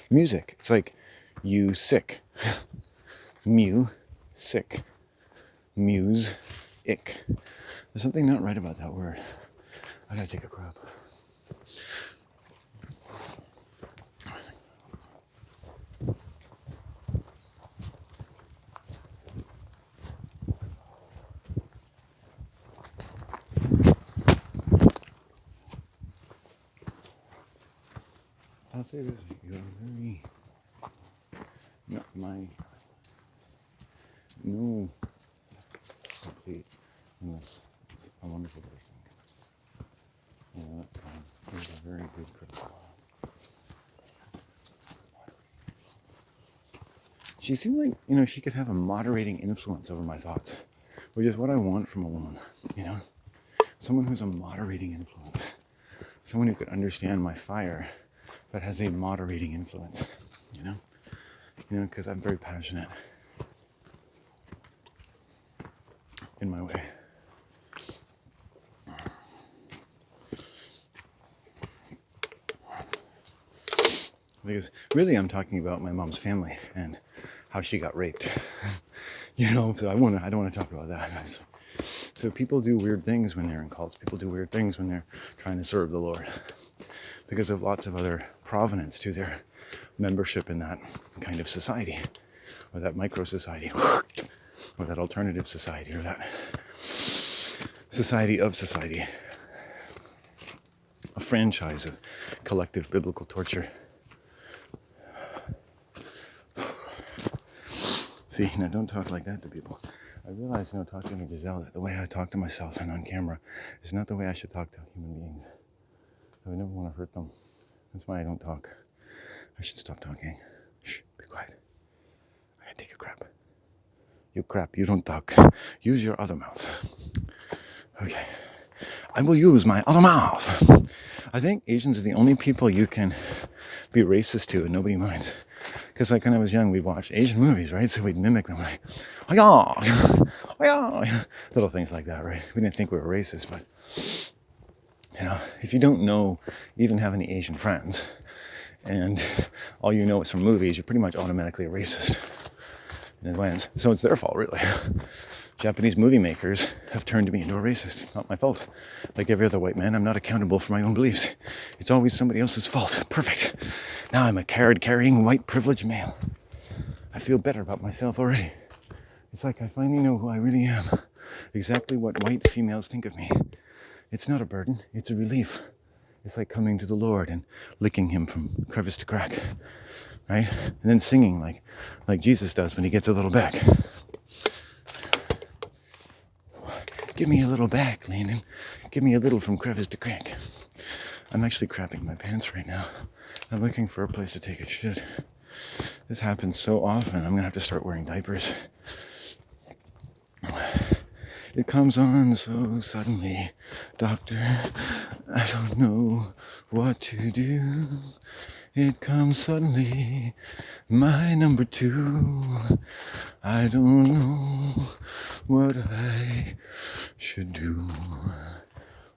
Music. It's like you sick. Mew. Sick. Muse. Ick. There's something not right about that word. I gotta take a crap. I'll say this, you're very, not my, no, it's complete, unless a wonderful person. You know, there's a very good critical. She seemed like, you know, she could have a moderating influence over my thoughts, which is what I want from a woman, you know? Someone who's a moderating influence. Someone who could understand my fire, but has a moderating influence, you know? You know, because I'm very passionate in my way. Because really I'm talking about my mom's family and how she got raped. You know, so I don't want to talk about that. So people do weird things when they're in cults. People do weird things when they're trying to serve the Lord, because of lots of other provenance to their membership in that kind of society, or that micro society, or that alternative society, or that society of society, a franchise of collective biblical torture. See, now don't talk like that to people. I realize, you know, talking to Giselle, that the way I talk to myself and on camera is not the way I should talk to human beings. I would never want to hurt them. That's why I don't talk. I should stop talking. Shh, be quiet. I gotta take a crap. You crap, you don't talk. Use your other mouth. Okay. I will use my other mouth. I think Asians are the only people you can be racist to and nobody minds. Because like when I was young, we'd watch Asian movies, right? So we'd mimic them like, oh yeah, little things like that, right? We didn't think we were racist, but you know, if you don't know, even have any Asian friends, and all you know is from movies, you're pretty much automatically a racist in advance. So it's their fault, really. Japanese movie makers have turned me into a racist. It's not my fault. Like every other white man, I'm not accountable for my own beliefs. It's always somebody else's fault. Perfect. Now I'm a card-carrying white privileged male. I feel better about myself already. It's like I finally know who I really am. Exactly what white females think of me. It's not a burden, it's a relief. It's like coming to the Lord and licking him from crevice to crack. Right? And then singing like Jesus does when he gets a little back. Give me a little back, Landon. Give me a little from crevice to crack. I'm actually crapping my pants right now. I'm looking for a place to take a shit. This happens so often, I'm gonna have to start wearing diapers. It comes on so suddenly, doctor, I don't know what to do. It comes suddenly, my number 2. I don't know what I should do.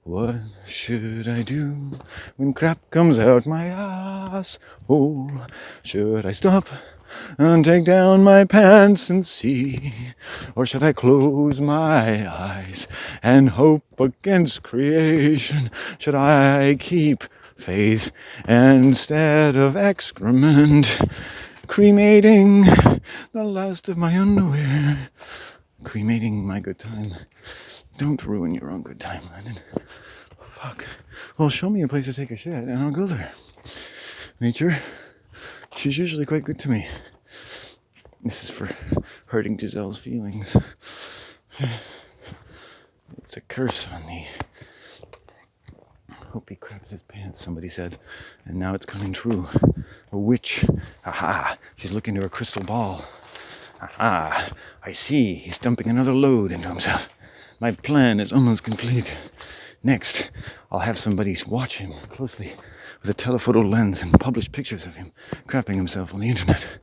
What should I do when crap comes out my asshole? Should I stop and take down my pants and see? Or should I close my eyes and hope against creation? Should I keep faith instead of excrement? Cremating the last of my underwear. Cremating my good time. Don't ruin your own good time, Lennon. Fuck. Well, show me a place to take a shit and I'll go there. Nature, she's usually quite good to me. This is for hurting Giselle's feelings. It's a curse on me. Hope he craps his pants, somebody said. And now it's coming true. A witch. Aha. She's looking to her crystal ball. Aha. I see. He's dumping another load into himself. My plan is almost complete. Next, I'll have somebody watch him closely with a telephoto lens and publish pictures of him crapping himself on the internet,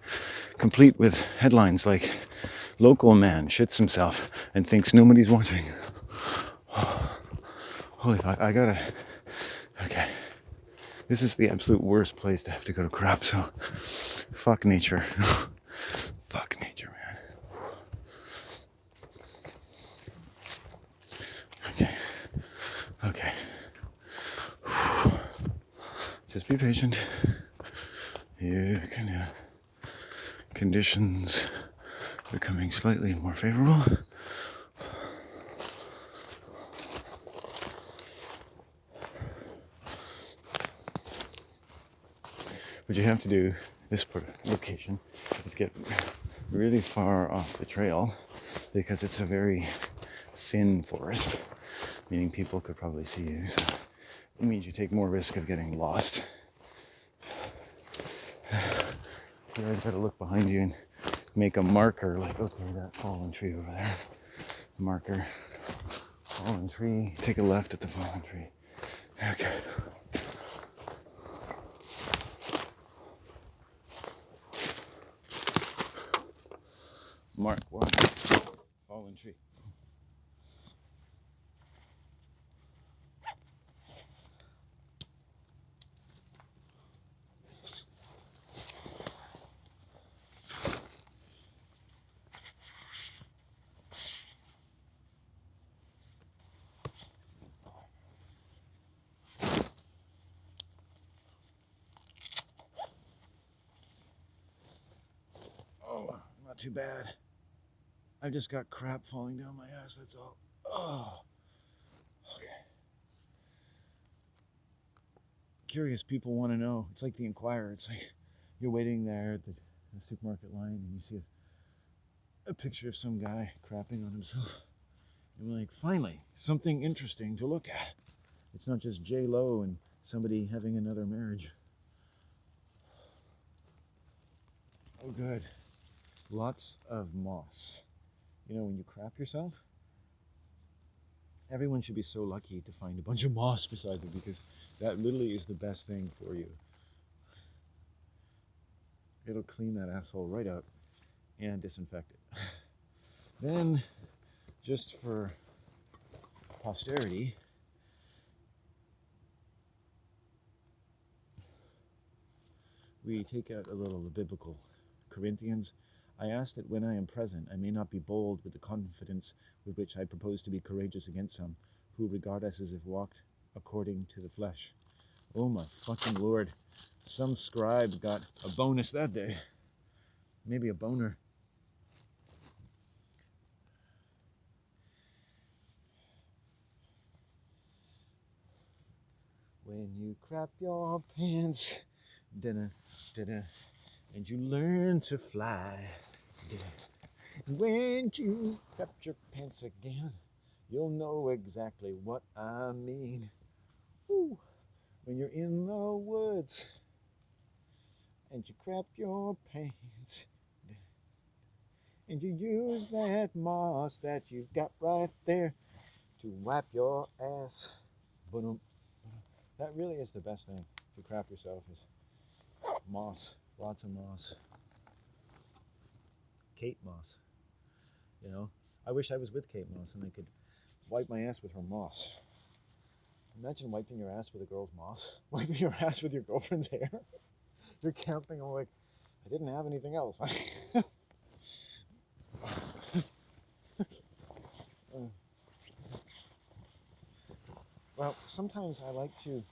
complete with headlines like, "Local man shits himself and thinks nobody's watching." Holy fuck, I gotta... Okay. This is the absolute worst place to have to go to crap, so... Fuck nature. Fuck nature, man. Okay. Just be patient. You can conditions becoming slightly more favorable. What you have to do this location is get really far off the trail because it's a very thin forest, meaning people could probably see you. So it means you take more risk of getting lost. You always got to look behind you and make a marker, like, okay, that fallen tree over there. Marker, fallen tree, take a left at the fallen tree. Okay. Mark 1, fallen tree. Oh, not too bad. I just got crap falling down my ass, that's all. Oh. Okay. Curious people want to know. It's like the Inquirer. It's like you're waiting there at the supermarket line and you see a picture of some guy crapping on himself. And we're like, finally, something interesting to look at. It's not just J-Lo and somebody having another marriage. Oh, good. Lots of moss. You know, when you crap yourself, everyone should be so lucky to find a bunch of moss beside them because that literally is the best thing for you. It'll clean that asshole right up and disinfect it. Then, just for posterity, we take out a little of the biblical Corinthians. I ask that when I am present, I may not be bold with the confidence with which I propose to be courageous against some who regard us as if walked according to the flesh. Oh my fucking Lord. Some scribe got a bonus that day. Maybe a boner. When you crap your pants, dinner, and you learn to fly, when you crap your pants again, you'll know exactly what I mean. Woo. When you're in the woods and you crap your pants and you use that moss that you've got right there to wipe your ass. That really is the best thing to crap yourself is moss, lots of moss. Kate Moss, you know. I wish I was with Kate Moss and I could wipe my ass with her moss. Imagine wiping your ass with a girl's moss. Wiping your ass with your girlfriend's hair. You're camping, I'm like, I didn't have anything else. Well, sometimes I like to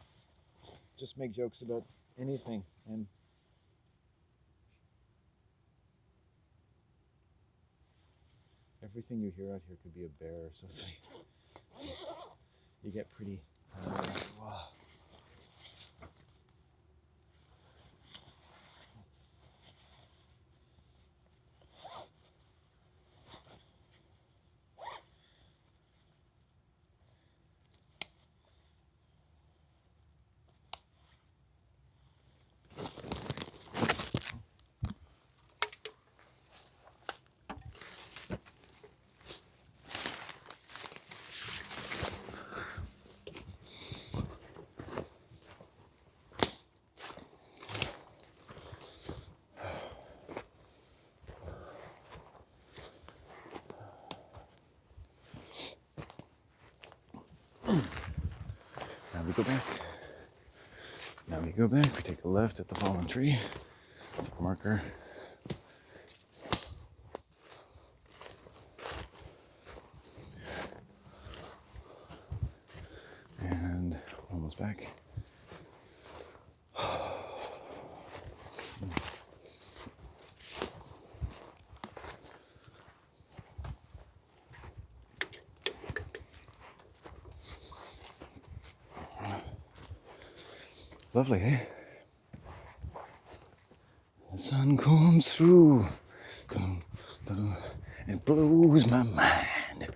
just make jokes about anything, and everything you hear out here could be a bear, so it's like, you get pretty, wow. Now we go back, we take a left at the fallen tree. It's a marker. And almost back. Lovely, eh? The sun comes through, dun, dun, and it blows my mind.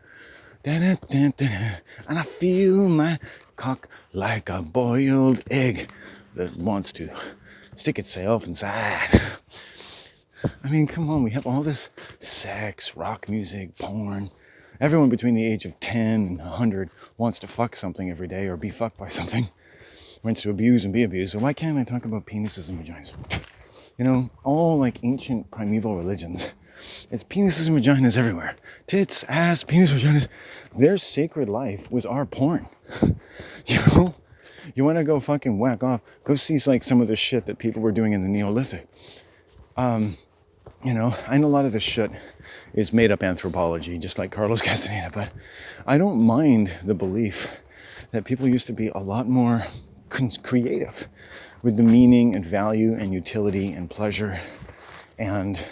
Dun, dun, dun, and I feel my cock like a boiled egg that wants to stick itself inside. I mean, come on, we have all this sex, rock music, porn. Everyone between the age of 10 and 100 wants to fuck something every day or be fucked by something. Wants to abuse and be abused. So why can't I talk about penises and vaginas? You know, all like ancient primeval religions, it's penises and vaginas everywhere. Tits, ass, penis, vaginas. Their sacred life was our porn. You know? You want to go fucking whack off, go see like some of the shit that people were doing in the Neolithic. You know, I know a lot of this shit is made up anthropology, just like Carlos Castaneda, but I don't mind the belief that people used to be a lot more creative with the meaning and value and utility and pleasure and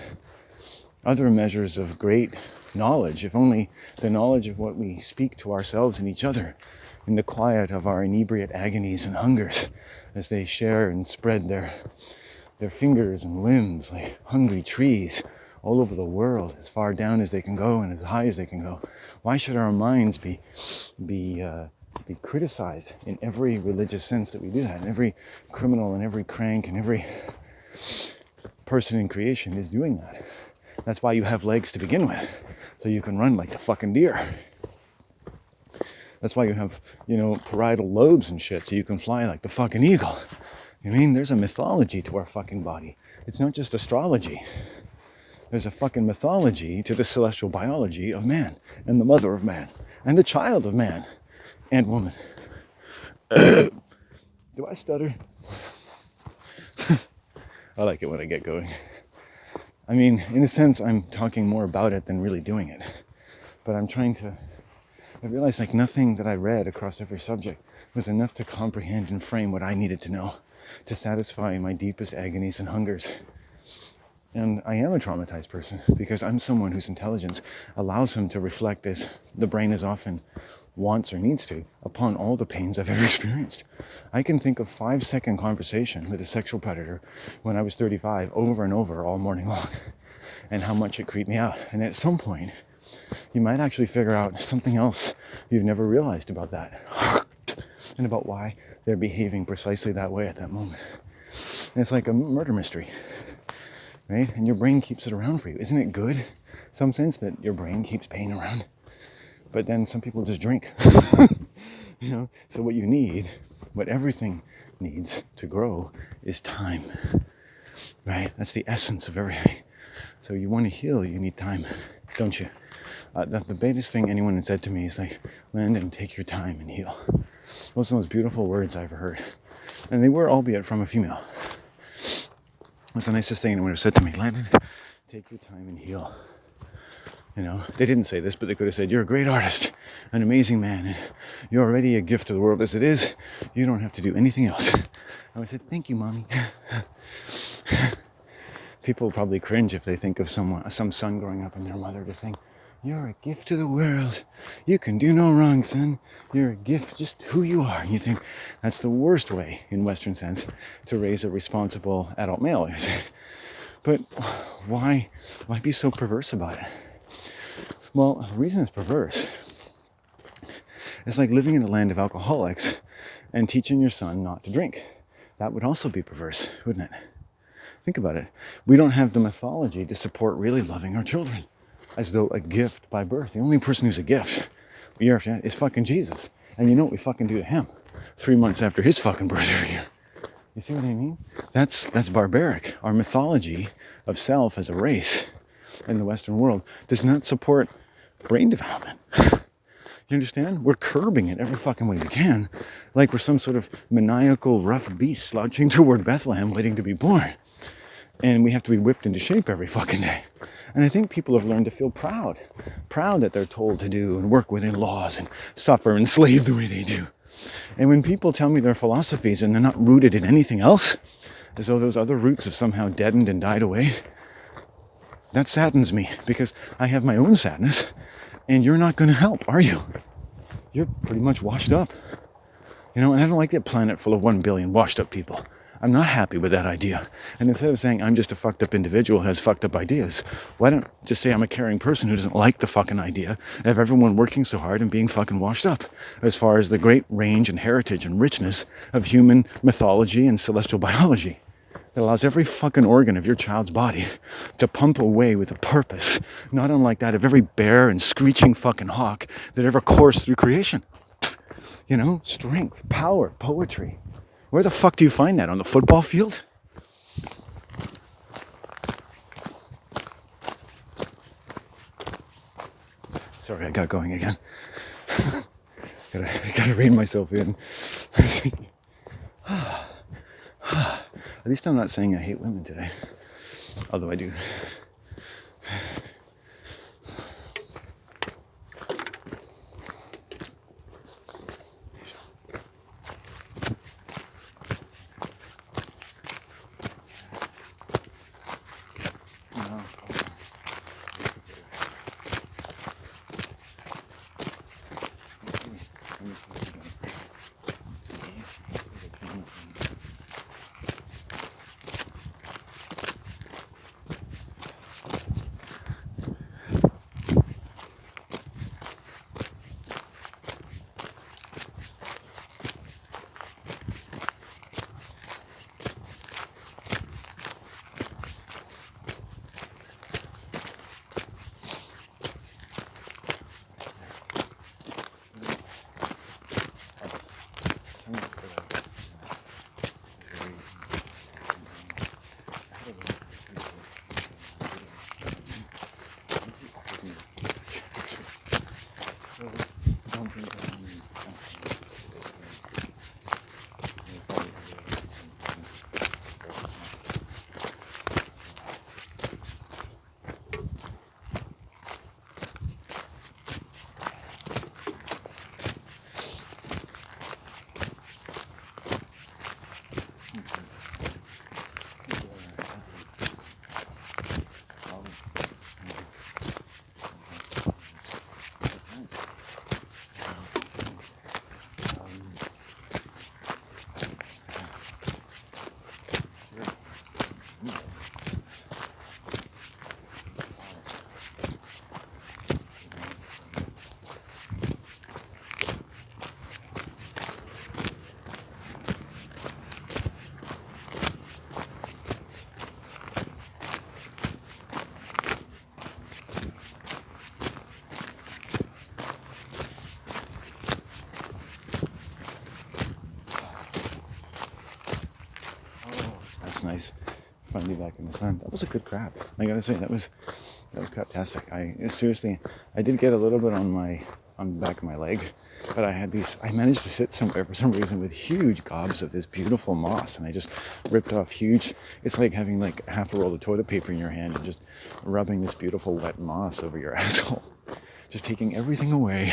other measures of great knowledge, if only the knowledge of what we speak to ourselves and each other in the quiet of our inebriate agonies and hungers as they share and spread their fingers and limbs like hungry trees all over the world, as far down as they can go and as high as they can go. Why should our minds be criticized in every religious sense that we do that? And every criminal and every crank and every person in creation is doing that. That's why you have legs to begin with, so you can run like the fucking deer. That's why you have, you know, parietal lobes and shit, so you can fly like the fucking eagle. I mean, there's a mythology to our fucking body. It's not just astrology. There's a fucking mythology to the celestial biology of man, and the mother of man, and the child of man and woman. Do I stutter? I like it when I get going. I mean, in a sense, I'm talking more about it than really doing it. But I realized like nothing that I read across every subject was enough to comprehend and frame what I needed to know to satisfy my deepest agonies and hungers. And I am a traumatized person because I'm someone whose intelligence allows him to reflect as the brain as often wants or needs to upon all the pains I've ever experienced. I can think of 5-second conversation with a sexual predator when I was 35 over and over all morning long and how much it creeped me out. And at some point, you might actually figure out something else you've never realized about that and about why they're behaving precisely that way at that moment. And it's like a murder mystery, right? And your brain keeps it around for you. Isn't it good? Some sense that your brain keeps pain around. But then some people just drink. You know? So what you need, what everything needs to grow is time. Right? That's the essence of everything. So you want to heal, you need time, don't you? The biggest thing anyone had said to me is like, Landon, take your time and heal. Those are the most beautiful words I've ever heard. And they were, albeit from a female. It was the nicest thing anyone ever said to me. Landon, take your time and heal. You know, they didn't say this, but they could have said, you're a great artist, an amazing man, and you're already a gift to the world as it is. You don't have to do anything else. I would say, thank you, mommy. People will probably cringe if they think of some son growing up and their mother just saying, you're a gift to the world. You can do no wrong, son. You're a gift, just who you are. And you think that's the worst way, in Western sense, to raise a responsible adult male. But why be so perverse about it? Well, the reason it's perverse is like living in a land of alcoholics and teaching your son not to drink. That would also be perverse, wouldn't it? Think about it. We don't have the mythology to support really loving our children as though a gift by birth. The only person who's a gift year after year is fucking Jesus. And you know what we fucking do to him 3 months after his fucking birth every year. You see what I mean? That's barbaric. Our mythology of self as a race in the Western world does not support brain development. You understand? We're curbing it every fucking way we can, like we're some sort of maniacal rough beast slouching toward Bethlehem waiting to be born. And we have to be whipped into shape every fucking day. And I think people have learned to feel proud that they're told to do and work within laws and suffer and slave the way they do. And when people tell me their philosophies and they're not rooted in anything else, as though those other roots have somehow deadened and died away, that saddens me because I have my own sadness. And you're not going to help, are you? You're pretty much washed up. You know, and I don't like that planet full of 1 billion washed up people. I'm not happy with that idea. And instead of saying I'm just a fucked up individual who has fucked up ideas, why don't just say I'm a caring person who doesn't like the fucking idea of everyone working so hard and being fucking washed up as far as the great range and heritage and richness of human mythology and celestial biology. That allows every fucking organ of your child's body to pump away with a purpose, not unlike that of every bear and screeching fucking hawk that ever coursed through creation. You know, strength, power, poetry. Where the fuck do you find that? On the football field? Sorry, I got going again. gotta rein myself in. At least I'm not saying I hate women today. Although I do. finally back in the sun. That was a good crap. I gotta say, that was craptastic. I did get a little bit on the back of my leg, but I managed to sit somewhere for some reason with huge gobs of this beautiful moss, and I just ripped off huge. It's like having like half a roll of toilet paper in your hand and just rubbing this beautiful wet moss over your asshole, just taking everything away.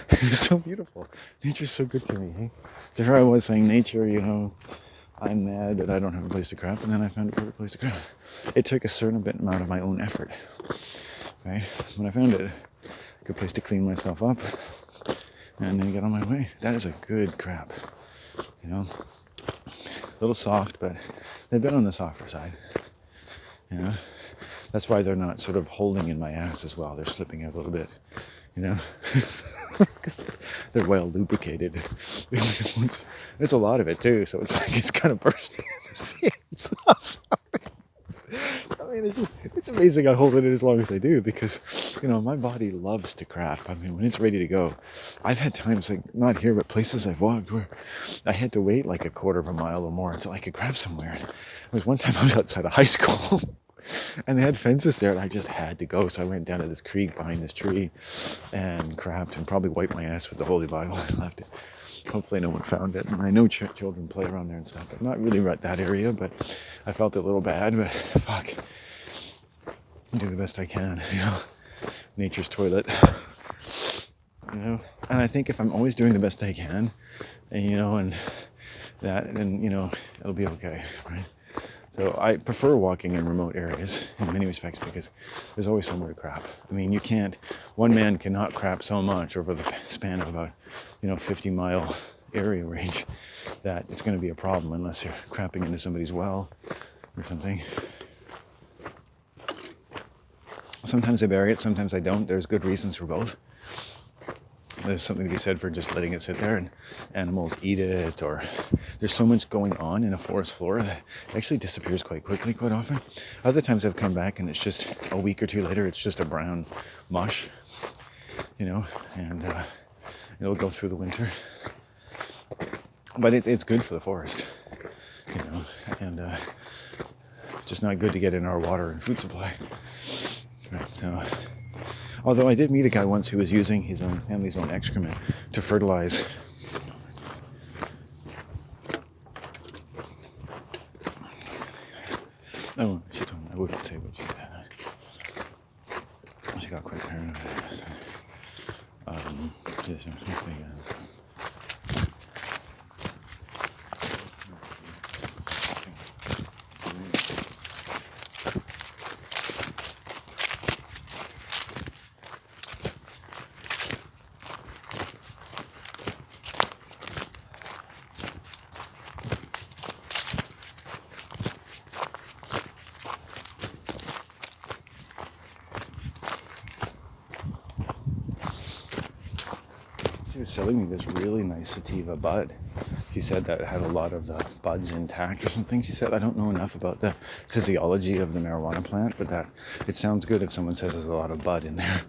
It was so beautiful. Nature's so good to me. Hey? So here I was saying, nature, I'm mad that I don't have a place to crap, and then I found a perfect place to crap. It took a certain bit amount of my own effort, right? When I found it, a good place to clean myself up, and then get on my way. That is a good crap, A little soft, but they've been on the softer side, That's why they're not sort of holding in my ass as well. They're slipping out a little bit, Because they're well lubricated. There's a lot of it too, so it's like it's kind of bursting at the seams. I'm sorry. I mean, it's amazing I hold it as long as I do because, my body loves to crap. I mean, when it's ready to go, I've had times, like not here, but places I've walked where I had to wait like a quarter of a mile or more until I could crap somewhere. There was one time I was outside of high school. And they had fences there, and I just had to go. So I went down to this creek behind this tree and crapped and probably wiped my ass with the Holy Bible and left it. Hopefully no one found it. And I know children play around there and stuff, but not really right that area. But I felt a little bad, but fuck. I do the best I can, Nature's toilet. And I think if I'm always doing the best I can, and that, then, it'll be okay, right? So I prefer walking in remote areas in many respects because there's always somewhere to crap. I mean, one man cannot crap so much over the span of about, 50-mile area range that it's going to be a problem unless you're crapping into somebody's well or something. Sometimes I bury it, sometimes I don't. There's good reasons for both. There's something to be said for just letting it sit there and animals eat it, or there's so much going on in a forest floor that it actually disappears quite quickly quite often. Other times I've come back and it's just a week or two later, it's just a brown mush, and it'll go through the winter. But it's good for the forest, and it's just not good to get in our water and food supply. Right, so... Although I did meet a guy once who was using his own family's own excrement to fertilize. Oh, she told me I wouldn't say what she said. She got quite paranoid. She was selling me this really nice sativa bud. She said that it had a lot of the buds intact or something. She said, I don't know enough about the physiology of the marijuana plant, but that it sounds good if someone says there's a lot of bud in there.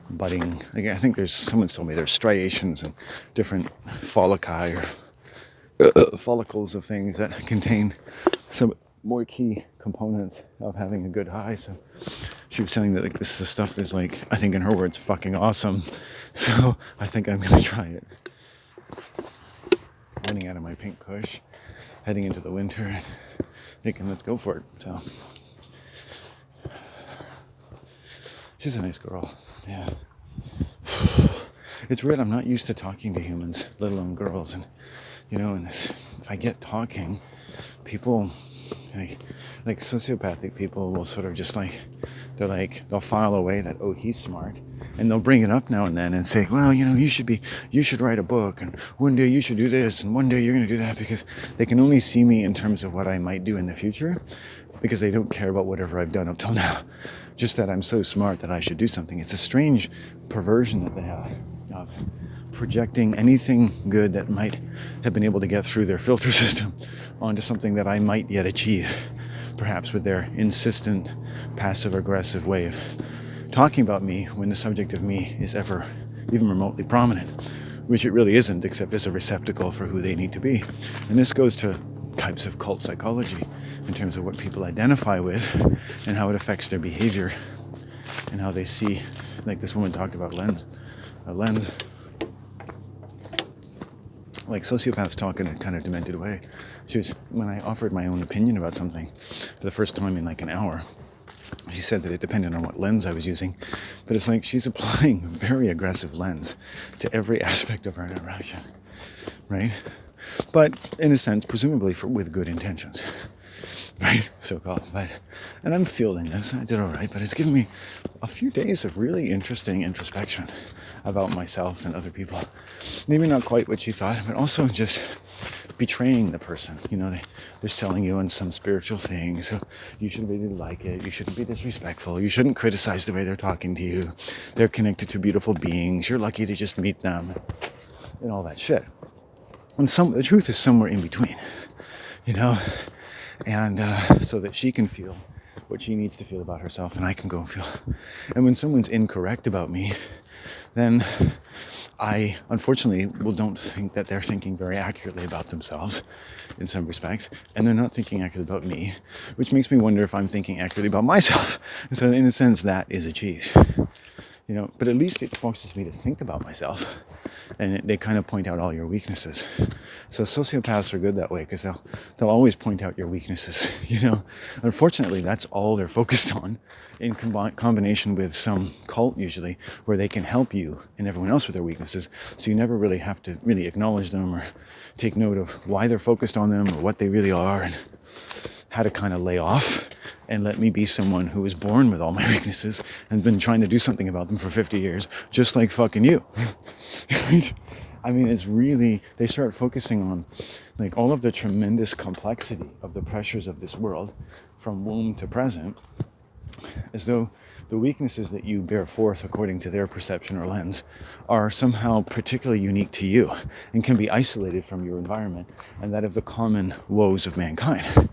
Budding. I think someone's told me there's striations and different follici or follicles of things that contain some more key components of having a good high. So she was saying that this is the stuff that's I think in her words, fucking awesome. So I think I'm going to try it. Running out of my pink kush, heading into the winter, and thinking let's go for it. So she's a nice girl. Yeah. It's weird. I'm not used to talking to humans, let alone girls. And, if I get talking, people, like sociopathic people will sort of just they'll file away that, oh, he's smart. And they'll bring it up now and then and say, well, you should write a book, and one day you should do this, and one day you're going to do that, because they can only see me in terms of what I might do in the future, because they don't care about whatever I've done up till now. Just that I'm so smart that I should do something. It's a strange perversion that they have of projecting anything good that might have been able to get through their filter system onto something that I might yet achieve, perhaps with their insistent, passive-aggressive way of talking about me when the subject of me is ever even remotely prominent, which it really isn't, except as a receptacle for who they need to be. And this goes to types of cult psychology, in terms of what people identify with and how it affects their behavior and how they see. Like this woman talked about a lens. Like sociopaths talk in a kind of demented way. When I offered my own opinion about something for the first time in like an hour, she said that it depended on what lens I was using. But it's like she's applying a very aggressive lens to every aspect of our interaction, right? But in a sense, presumably with good intentions, right? So-called. And I'm fielding this. I did all right, but it's given me a few days of really interesting introspection about myself and other people. Maybe not quite what she thought, but also just betraying the person. You know, they're selling you on some spiritual thing, so you should really like it. You shouldn't be disrespectful. You shouldn't criticize the way they're talking to you. They're connected to beautiful beings. You're lucky to just meet them, and all that shit. And the truth is somewhere in between, you know, and so that she can feel what she needs to feel about herself, and I can go and feel. And when someone's incorrect about me, then I, unfortunately, don't think that they're thinking very accurately about themselves in some respects, and they're not thinking accurately about me, which makes me wonder if I'm thinking accurately about myself. And so in a sense, that is achieved. You know, but at least it forces me to think about myself, and they kind of point out all your weaknesses. So sociopaths are good that way because they'll always point out your weaknesses. You know, unfortunately, that's all they're focused on, in combination with some cult usually, where they can help you and everyone else with their weaknesses. So you never really have to really acknowledge them or take note of why they're focused on them or what they really are, and how to kind of lay off and let me be someone who was born with all my weaknesses and been trying to do something about them for 50 years, just like fucking you. Right? I mean, it's really, they start focusing on like all of the tremendous complexity of the pressures of this world from womb to present, as though the weaknesses that you bear forth according to their perception or lens are somehow particularly unique to you and can be isolated from your environment and that of the common woes of mankind,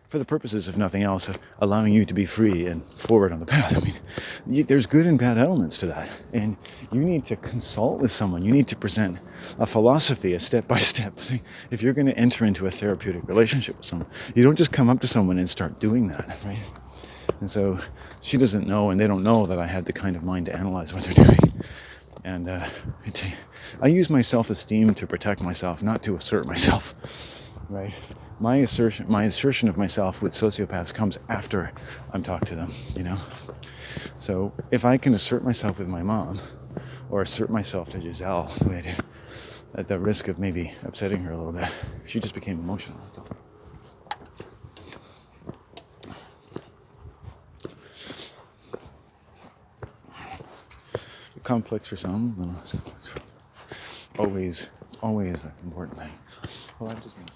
for the purposes, if nothing else, of allowing you to be free and forward on the path. I mean, there's good and bad elements to that. And you need to consult with someone. You need to present a philosophy, a step-by-step thing. If you're going to enter into a therapeutic relationship with someone, you don't just come up to someone and start doing that, right? And so she doesn't know, and they don't know that I had the kind of mind to analyze what they're doing. And I use my self-esteem to protect myself, not to assert myself, right? My assertion of myself with sociopaths comes after I'm talked to them, you know? So if I can assert myself with my mom, or assert myself to Giselle, the way I did, at the risk of maybe upsetting her a little bit, she just became emotional, that's all. Complex for some, then it's complex for others. It's always an important thing. Well, I'm just being...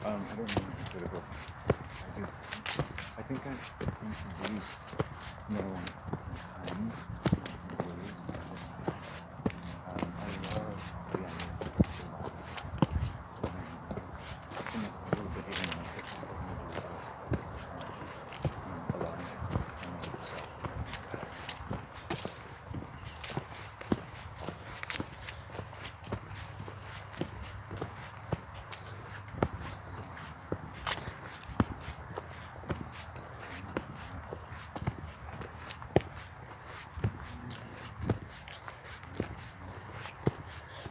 I don't know what it was. I do. I think I've introduced more times. I love the idea of a little bit even in my pictures of allowing it to itself.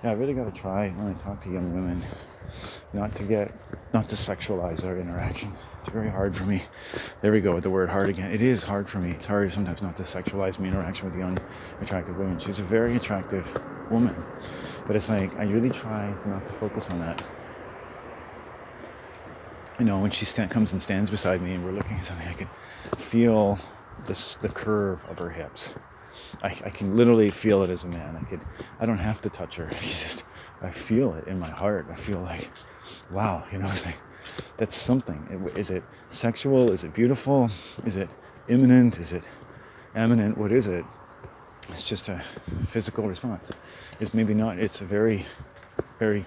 Yeah, I really got to try when I talk to young women not to sexualize our interaction. It's very hard for me. There we go with the word hard again. It is hard for me. It's hard sometimes not to sexualize my interaction with young, attractive women. She's a very attractive woman. But it's like, I really try not to focus on that. You know, when she comes and stands beside me and we're looking at something, I can feel the curve of her hips. I can literally feel it as a man. I don't have to touch her. I feel it in my heart. I feel like, wow, you know, it's like, that's something. Is it sexual? Is it beautiful? Is it imminent? Is it eminent? What is it? It's just a physical response. It's maybe not. It's a very, very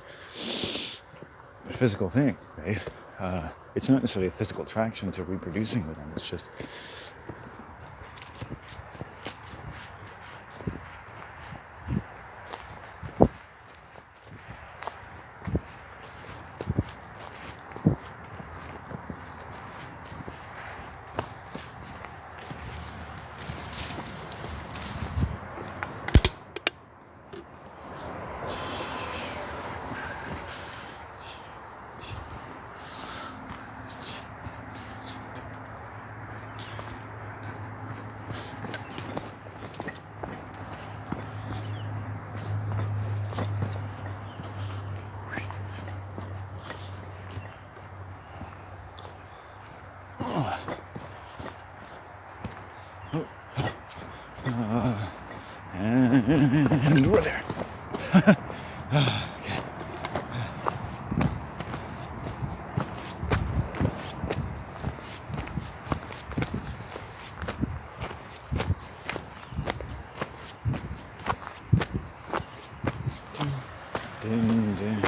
physical thing, right? It's not necessarily a physical attraction to reproducing with them. It's just and we're there. Okay. Dun, dun, dun.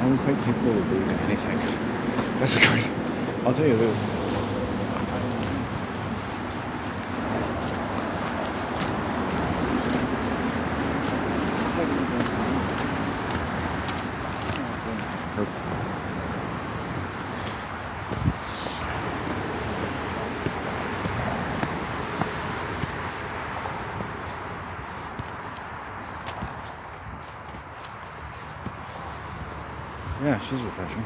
I'm quite capable of believing anything. That's the great. I'll tell you this. It's like yeah, she's refreshing.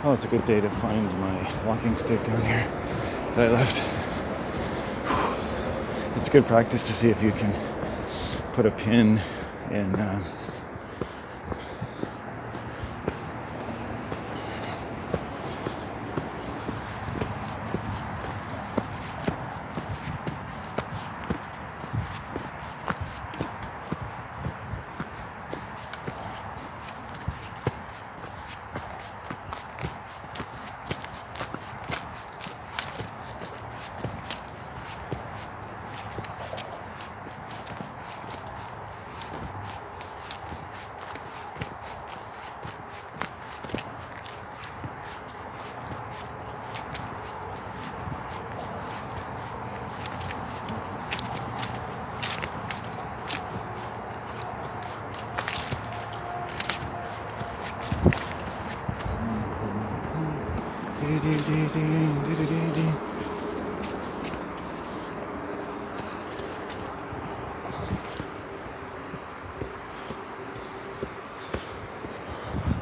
Oh, it's a good day to find my walking stick down here that I left. It's good practice to see if you can put a pin in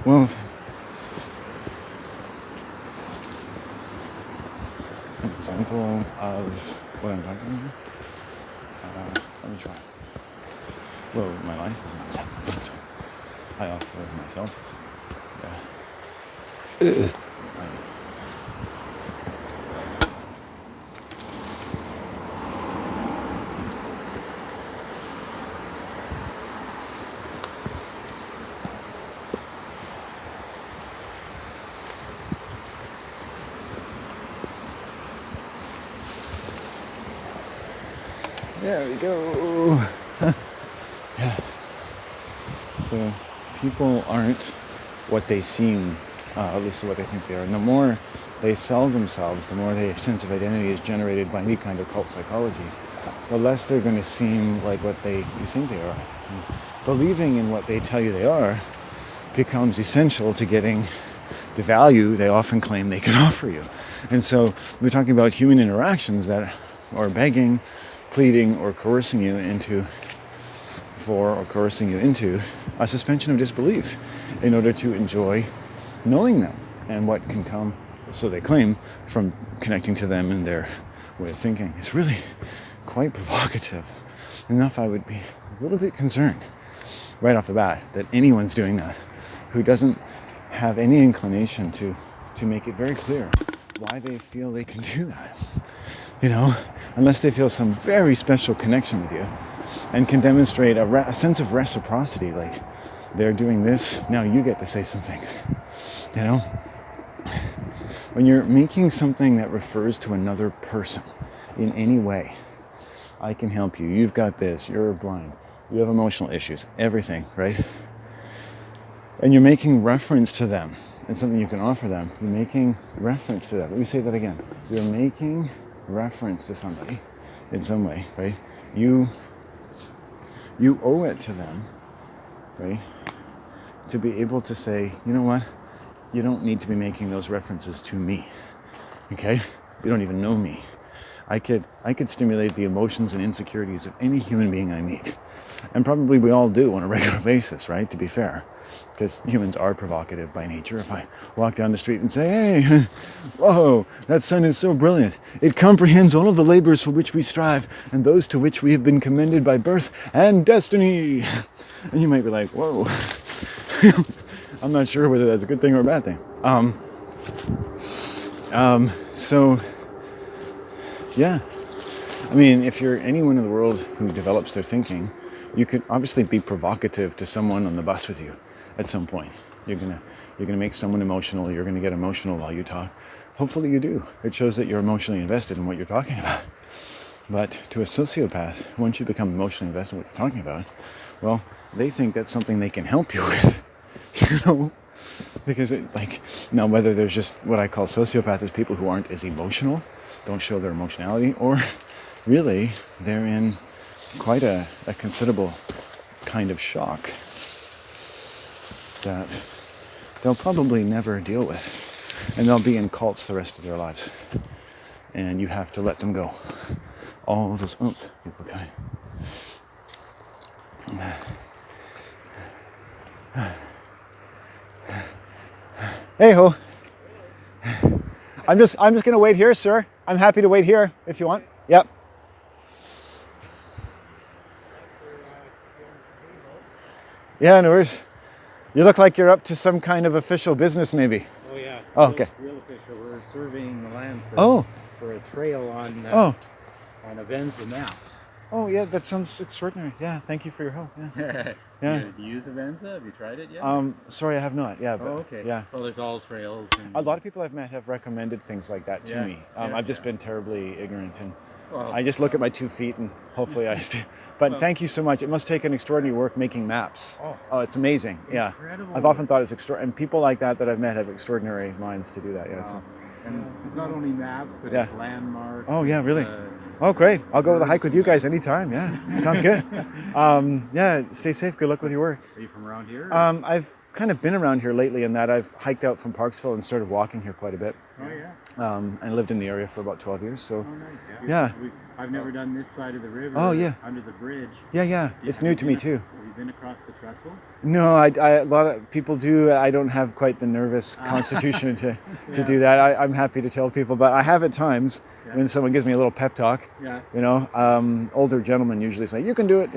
well, an example of what I'm talking about? Let me try. Well, my life is an example. I offer myself as an example. Yeah. There we go. Yeah. So people aren't what they seem, at least what they think they are. And the more they sell themselves, the more their sense of identity is generated by any kind of cult psychology, the less they're going to seem like what you think they are. And believing in what they tell you they are becomes essential to getting the value they often claim they can offer you. And so we're talking about human interactions that are begging, pleading, or coercing you into a suspension of disbelief in order to enjoy knowing them and what can come, so they claim, from connecting to them and their way of thinking. It's really quite provocative. Enough I would be a little bit concerned right off the bat that anyone's doing that who doesn't have any inclination to make it very clear why they feel they can do that. Unless they feel some very special connection with you and can demonstrate a sense of reciprocity, like they're doing this, now you get to say some things. When you're making something that refers to another person in any way, I can help you, you've got this, you're blind, you have emotional issues, everything, right? And you're making reference to them and something you can offer them. You're making reference to that. Let me say that again. You're making reference to somebody in some way, right? You owe it to them, right? To be able to say, you know what? You don't need to be making those references to me, okay? You don't even know me. I could stimulate the emotions and insecurities of any human being I meet. And probably we all do on a regular basis, right? To be fair. Because humans are provocative by nature. If I walk down the street and say, hey, whoa, that sun is so brilliant. It comprehends all of the labors for which we strive and those to which we have been commended by birth and destiny. And you might be like, whoa. I'm not sure whether that's a good thing or a bad thing. So, yeah. I mean, if you're anyone in the world who develops their thinking, you could obviously be provocative to someone on the bus with you at some point. You're gonna make someone emotional. You're gonna get emotional while you talk. Hopefully you do. It shows that you're emotionally invested in what you're talking about. But to a sociopath, once you become emotionally invested in what you're talking about, well, they think that's something they can help you with. Because now whether there's just what I call sociopaths is people who aren't as emotional, don't show their emotionality, or really they're in quite a considerable kind of shock that they'll probably never deal with. And they'll be in cults the rest of their lives. And you have to let them go. All of those people kind. Hey ho. I'm just gonna wait here, sir. I'm happy to wait here if you want. Yep. Yeah, no worries. You look like you're up to some kind of official business, maybe. Oh yeah. Oh, okay. Real official. We're surveying the land for a trail on Avenza maps. Oh yeah, that sounds extraordinary. Yeah, thank you for your help. Yeah. Yeah. Do you use Avenza? Have you tried it yet? Sorry, I have not. Yeah. But, okay. Yeah. Well, there's all trails. And a lot of people I've met have recommended things like that to me. I've just been terribly ignorant, and I just look at my 2 feet and hopefully I stay. But thank you so much. It must take an extraordinary work making maps. Oh, it's amazing. Yeah. Incredible. I've often thought it's extraordinary, and people like that I've met have extraordinary minds to do that. Yeah. So. And it's not only maps, but it's landmarks. Oh yeah, really. Oh great. I'll go with a hike with you guys anytime. Yeah. Sounds good. Yeah. Stay safe. Good luck with your work. Are you from around here? I've kind of been around here lately in that I've hiked out from Parksville and started walking here quite a bit. Oh yeah. and lived in the area for about 12 years. So, Oh, nice. yeah. I've never done this side of the river. Oh, yeah. Under the bridge. Yeah. It's new to me too. Have you been across the trestle? No, a lot of people do. I don't have quite the nervous constitution to do that. I'm happy to tell people, but I have at times when someone gives me a little pep talk. Yeah. You know, older gentlemen usually say, "You can do it."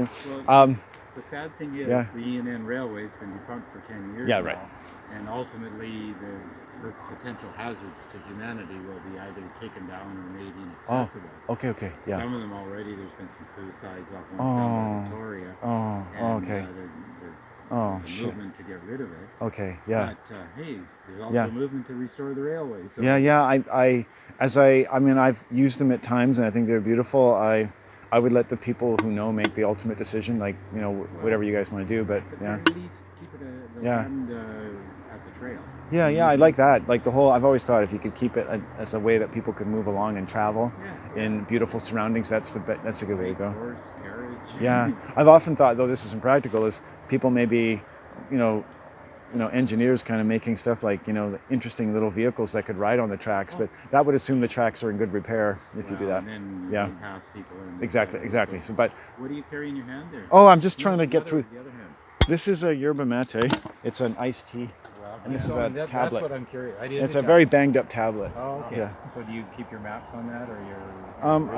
Well, the sad thing is, yeah. the E&N Railway's been defunct for 10 years Yeah, now, right. and ultimately the potential hazards to humanity will be either taken down or made inaccessible. Okay, yeah. Some of them already, there's been some suicides off one down by Victoria. And, okay. there's a movement to get rid of it. Okay, yeah. But hey, there's also a movement to restore the railway. So. Yeah. I mean, I've used them at times, and I think they're beautiful. I would let the people who know make the ultimate decision, like, you know, whatever you guys want to do. But At the yeah, very least, keep it the land as a trail. yeah, I like that. Like the whole, I've always thought if you could keep it as a way that people could move along and travel in beautiful surroundings, that's a good way to go. Horse, carriage. Yeah, I've often thought, though this isn't practical, is people maybe, you know, engineers kind of making stuff like, you know, interesting little vehicles that could ride on the tracks, but that would assume the tracks are in good repair if you do that. And then Yeah. you pass people. And Exactly. So, but what do you carry in your hand there? oh, I'm just trying to get through. The other hand. This is a yerba mate. It's an iced tea, and this is a That's tablet. what I'm curious. It's a very banged up tablet. Oh, okay. Yeah. So do you keep your maps on that, or your?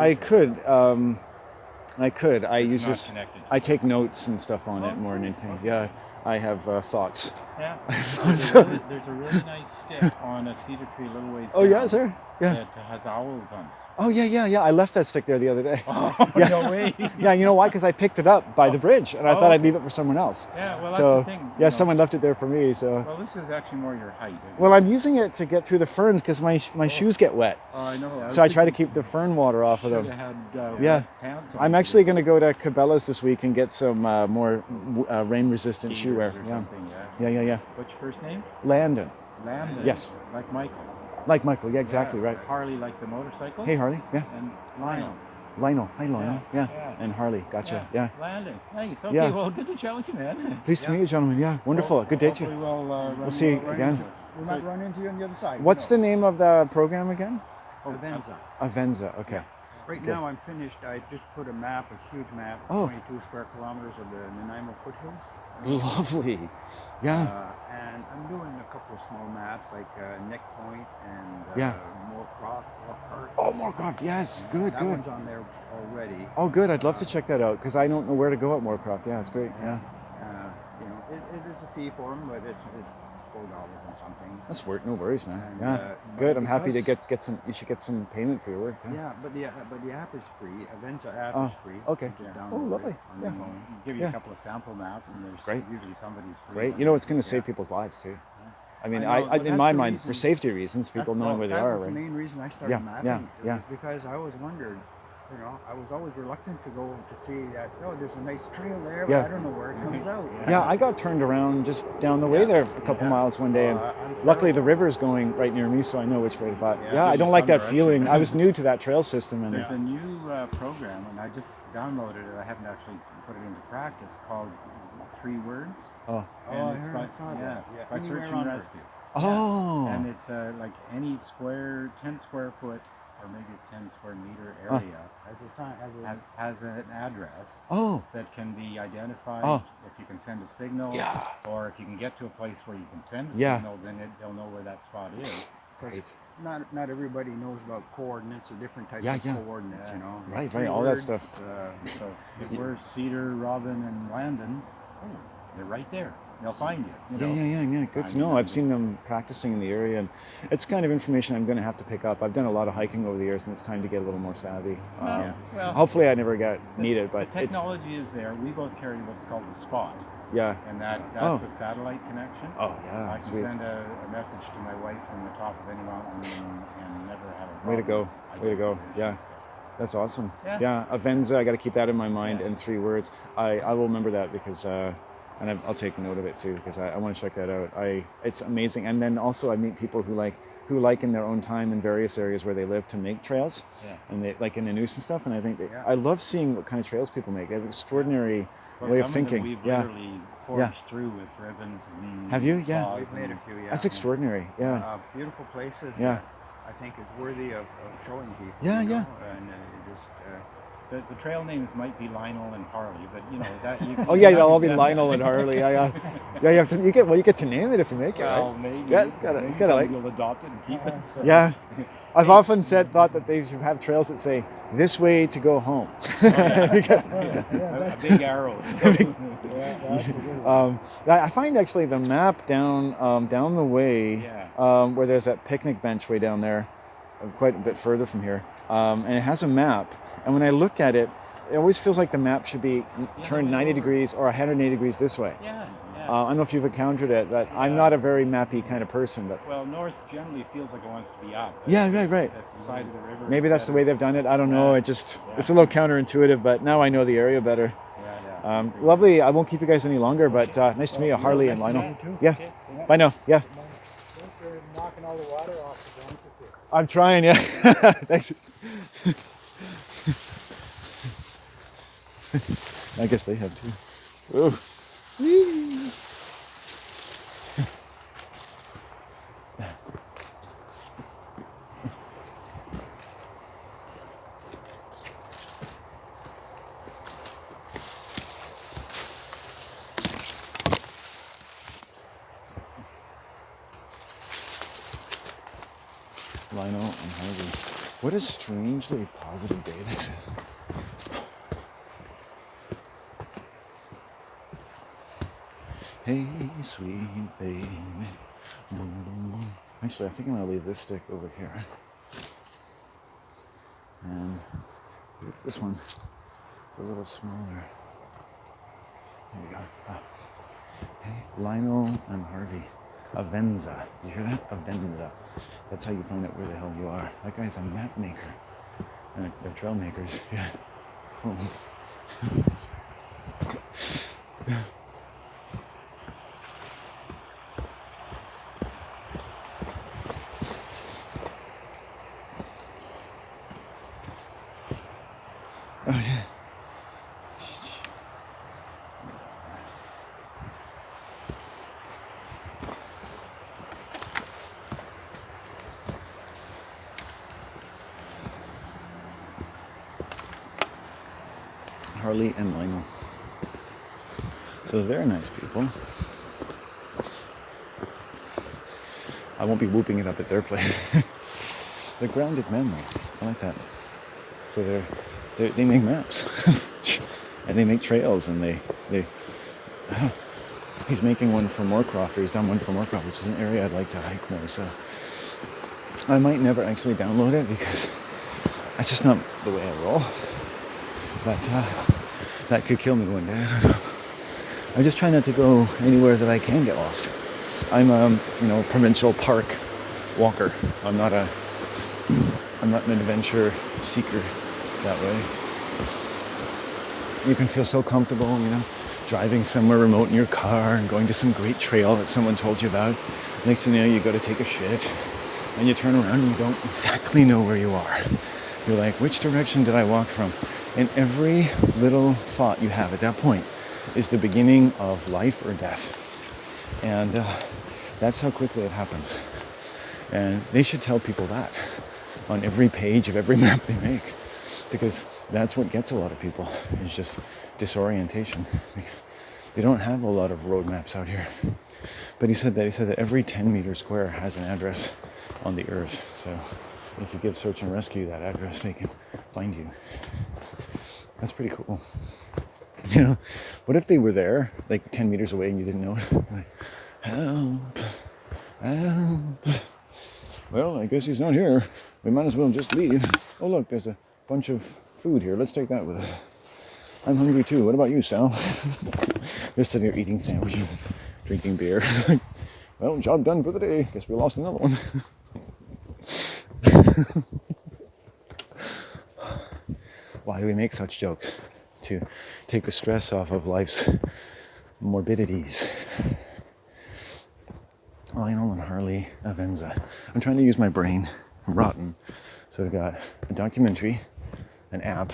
I could. I It's use not this. connected to I take notes and stuff on it Oh, more than nice. anything. Yeah, I have thoughts. Yeah. There's a really nice stick on a cedar tree a little ways Oh yeah, down is there? Yeah. that has owls on it. Oh yeah. I left that stick there the other day. Oh, Yeah. no way. Yeah, you know why? Because I picked it up by the bridge, and I thought I'd leave it for someone else. Yeah, well, that's So the thing. yeah, someone left it there for me. So Well, this is actually more your height. Isn't well, it? I'm using it to get through the ferns because my shoes get wet. Oh, I know. So I try to keep the fern water off of Should them. have had Yeah. wet pants on. I'm actually going to go to Cabela's this week and get some more rain-resistant shoe wear. Or Yeah. something, yeah. Yeah. What's your first name? Landon. Landon. Yes. Like Michael. Like Michael. Yeah, exactly right. Harley, like the motorcycle. Hey, Harley. Yeah. And Lionel. Lionel. Hi, Lionel. Yeah. Yeah. And Harley. Gotcha. Yeah. Landon. Nice. Okay. Yeah. Well, good to chat with you, man. Pleased to meet you, gentlemen. Yeah. Wonderful. Good day to Hopefully you. we'll see you again. We might run into you on the other side. What's the name of the program again? Avenza. Avenza. Okay. Right now I'm finished. I just put a map, a huge map, Oh. 22 square kilometers of the Nanaimo foothills. Lovely. Yeah. And I'm doing a couple of small maps like Neck Point and Yeah. Moorcroft, Lockhart. Oh, Moorcroft. Yes. Good. That Good. one's on there already. Oh, good. I'd love to check that out because I don't know where to go at Moorcroft. Yeah, it's great. Yeah. You know, it is a fee for them, but it's $4 and something. That's work. No worries, man. And, Yeah. but Good. I'm happy to because- get some. You should get some payment for your work. Yeah. Yeah, but the app is free. Avenza app Oh, is free. okay. You just Oh, download lovely. it on Yeah. your phone. Give you Yeah. a couple of sample maps, and there's Great. usually somebody's free. Great. You know, it's going to save people's lives too. I mean, I know, but in that's my the mind, for reason- safety reasons, people knowing where they that are, was the right? main reason I started Yeah, mapping. yeah. Was because I always wondered, you know, I was always reluctant to go to see that. Oh, there's a nice trail there, but Yeah. I don't know where it comes out. Yeah, I got turned around just down the way there a couple miles one day, and luckily the river's going right near me, so I know which way to buy. Yeah, I gives don't you like some that direction. feeling. I was new to that trail system, and There's a new program, and I just downloaded it. I haven't actually put it into practice. Called 3 Words. oh, And I it's heard by, I saw that. Yeah. by Anywhere search on and Earth. rescue. oh, And it's like any 10 square foot, or maybe it's 10 square meter area, As a sign, has an address oh, that can be identified. Oh. If you can send a signal, Yeah. or if you can get to a place where you can send a Yeah. signal, then they'll know where that spot is. great. not everybody knows about coordinates or different types Yeah, of yeah. coordinates. You know, Right, Three all that words, stuff. So if we're Cedar, Robin, and Landon, they're right there. They'll find you. You know? Yeah. Good to know. I've seen them practicing in the area, and it's kind of information I'm going to have to pick up. I've done a lot of hiking over the years, and it's time to get a little more savvy. Well, Hopefully, I never get needed, but the it's technology is there. We both carry what's called the spot, yeah. and that's a satellite connection. Oh yeah, I can sweet. send a message to my wife from the top of any mountain and never have a problem. Way to go. with Way to go. identification, Yeah. so. That's awesome. Yeah. Avenza. I got to keep that in my mind. And 3 words. I will remember that because, and I'll take note of it too because I want to check that out. It's amazing. And then also I meet people who like in their own time in various areas where they live to make trails, and they like in the news and stuff. And I think I love seeing what kind of trails people make. They have extraordinary Well, way some of thinking. them we've literally forged through with ribbons and Have you? Yeah. saws We've made a and- few. Yeah. That's extraordinary. Yeah. Beautiful places. Yeah. I think is worthy of showing people. Yeah, you yeah. know, and just The trail names might be Lionel and Harley, but you know that. Oh yeah, they'll all be Lionel and Harley. Yeah. Yeah, you get to name it if you make it, Well, right? maybe. Yeah, Maybe it's gotta like. somebody will adopt it and keep it. So. Yeah. I've often thought that they should have trails that say "this way to go home." A big arrow. So. I find actually the map down the way, where there's that picnic bench way down there, quite a bit further from here, and it has a map. And when I look at it, it always feels like the map should be turned 90 degrees or 180 degrees this way. Yeah. I don't know if you've encountered it, but I'm not a very mappy kind of person. But Well, north generally feels like it wants to be up. Yeah, right. At the side of the river. Maybe that's the way they've done it. I don't know. It's a little counterintuitive, but now I know the area better. Lovely. I won't keep you guys any longer, but nice to meet you, Harley and Lionel. Yeah. Bye now. Yeah. thanks for knocking all the water off the guns with you. I'm trying. Yeah. Thanks. I guess they have too. Ooh. Lionel and Harvey. What a strangely positive day this is. Hey, sweet baby. Boom, boom, boom. Actually, I think I'm going to leave this stick over here. And this one is a little smaller. There we go. Hey, Lionel and Harvey. Avenza. You hear that? Avenza. That's how you find out where the hell you are. That guy's a map maker. And they're trail makers. Yeah. Oh. Oh yeah. Harley and Lionel. So they're nice people. I won't be whooping it up at their place. They're grounded men though. I like that. So they make maps. And they make trails, and he's making one for Moorcroft, or he's done one for Moorcroft, which is an area I'd like to hike more, so I might never actually download it because that's just not the way I roll. But that could kill me one day. I don't know. I just try not to go anywhere that I can get lost. I'm a provincial park walker. I'm not an adventure seeker that way. You can feel so comfortable, driving somewhere remote in your car and going to some great trail that someone told you about. Next thing you know, you go to take a shit and you turn around and you don't exactly know where you are. You're like, which direction did I walk from? And every little thought you have at that point is the beginning of life or death. And that's how quickly it happens. And they should tell people that on every page of every map they make, because that's what gets a lot of people, is just disorientation. They don't have a lot of road maps out here. But he said that every 10 meter square has an address on the earth. So if you give search and rescue that address, they can find you. That's pretty cool. What if they were there, like 10 meters away, and you didn't know it? Like, help, help. Well, I guess he's not here. We might as well just leave. Oh, look, there's a bunch of food here. Let's take that with us. I'm hungry too. What about you, Sal? They're sitting here eating sandwiches, drinking beer. Well, job done for the day. Guess we lost another one. Why do we make such jokes? To take the stress off of life's morbidities. Lionel and Harley Avenza. I'm trying to use my brain. I'm rotten. So I've got a documentary, an app.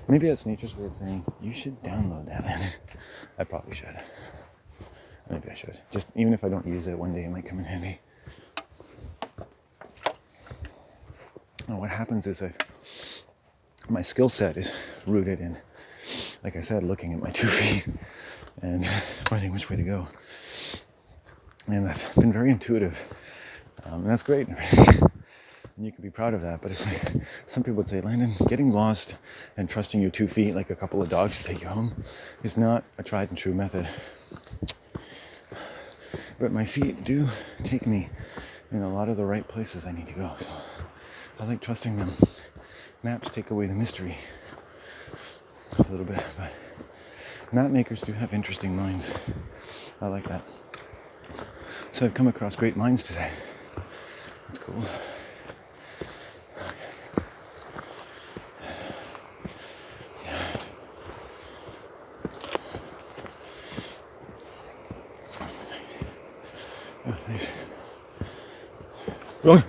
Maybe that's nature's way of saying, you should download that. I probably should. Maybe I should. Just even if I don't use it, one day it might come in handy. what happens is my skill set is rooted in, like I said, looking at my 2 feet and finding which way to go. And I've been very intuitive. And that's great. And you can be proud of that. But it's like, some people would say, Landon, getting lost and trusting your 2 feet like a couple of dogs to take you home is not a tried and true method. But my feet do take me in a lot of the right places I need to go. So I like trusting them. Maps take away the mystery a little bit, but map makers do have interesting minds. I like that. So I've come across great minds today. That's cool. Oh, thanks. Really?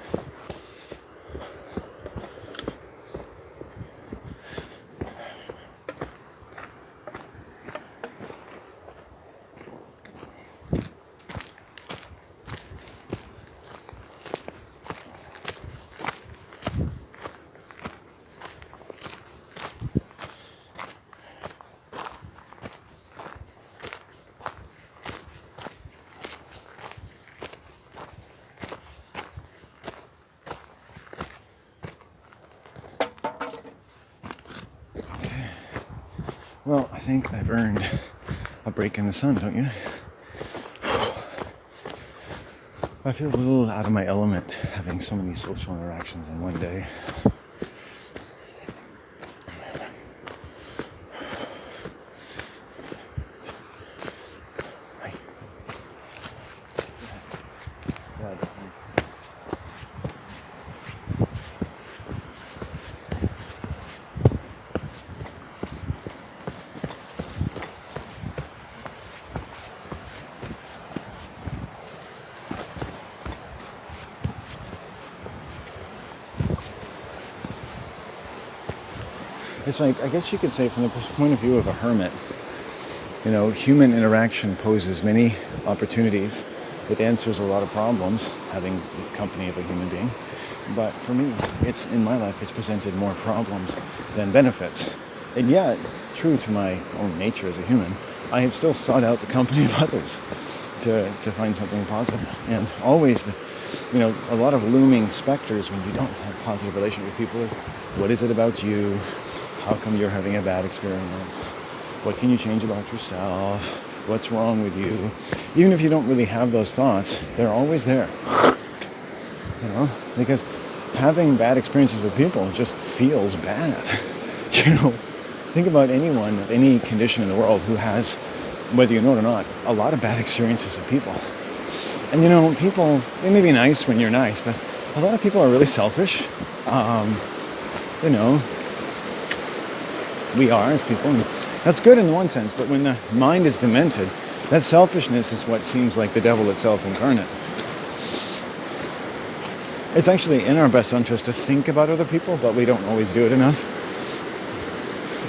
Well, I think I've earned a break in the sun, don't you? I feel a little out of my element having so many social interactions in one day. It's like, I guess you could say from the point of view of a hermit, you know, human interaction poses many opportunities. It answers a lot of problems, having the company of a human being. But for me, it's in my life, it's presented more problems than benefits. And yet, true to my own nature as a human, I have still sought out the company of others to find something positive. And always, a lot of looming specters when you don't have a positive relationship with people is, what is it about you? How come you're having a bad experience? What can you change about yourself? What's wrong with you? Even if you don't really have those thoughts, they're always there. Because having bad experiences with people just feels bad. Think about anyone of any condition in the world who has, whether you know it or not, a lot of bad experiences with people. And people, they may be nice when you're nice, but a lot of people are really selfish. We are as people, and that's good in one sense, but when the mind is demented, that selfishness is what seems like the devil itself incarnate. It's actually in our best interest to think about other people, but we don't always do it enough.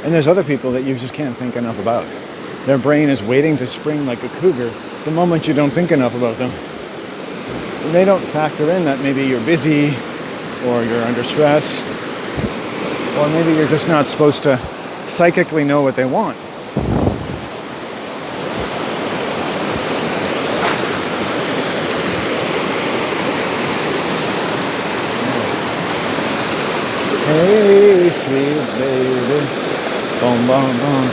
And there's other people that you just can't think enough about. Their brain is waiting to spring like a cougar the moment you don't think enough about them. And they don't factor in that maybe you're busy, or you're under stress, or maybe you're just not supposed to psychically know what they want. Hey, sweet baby, boom, boom, boom.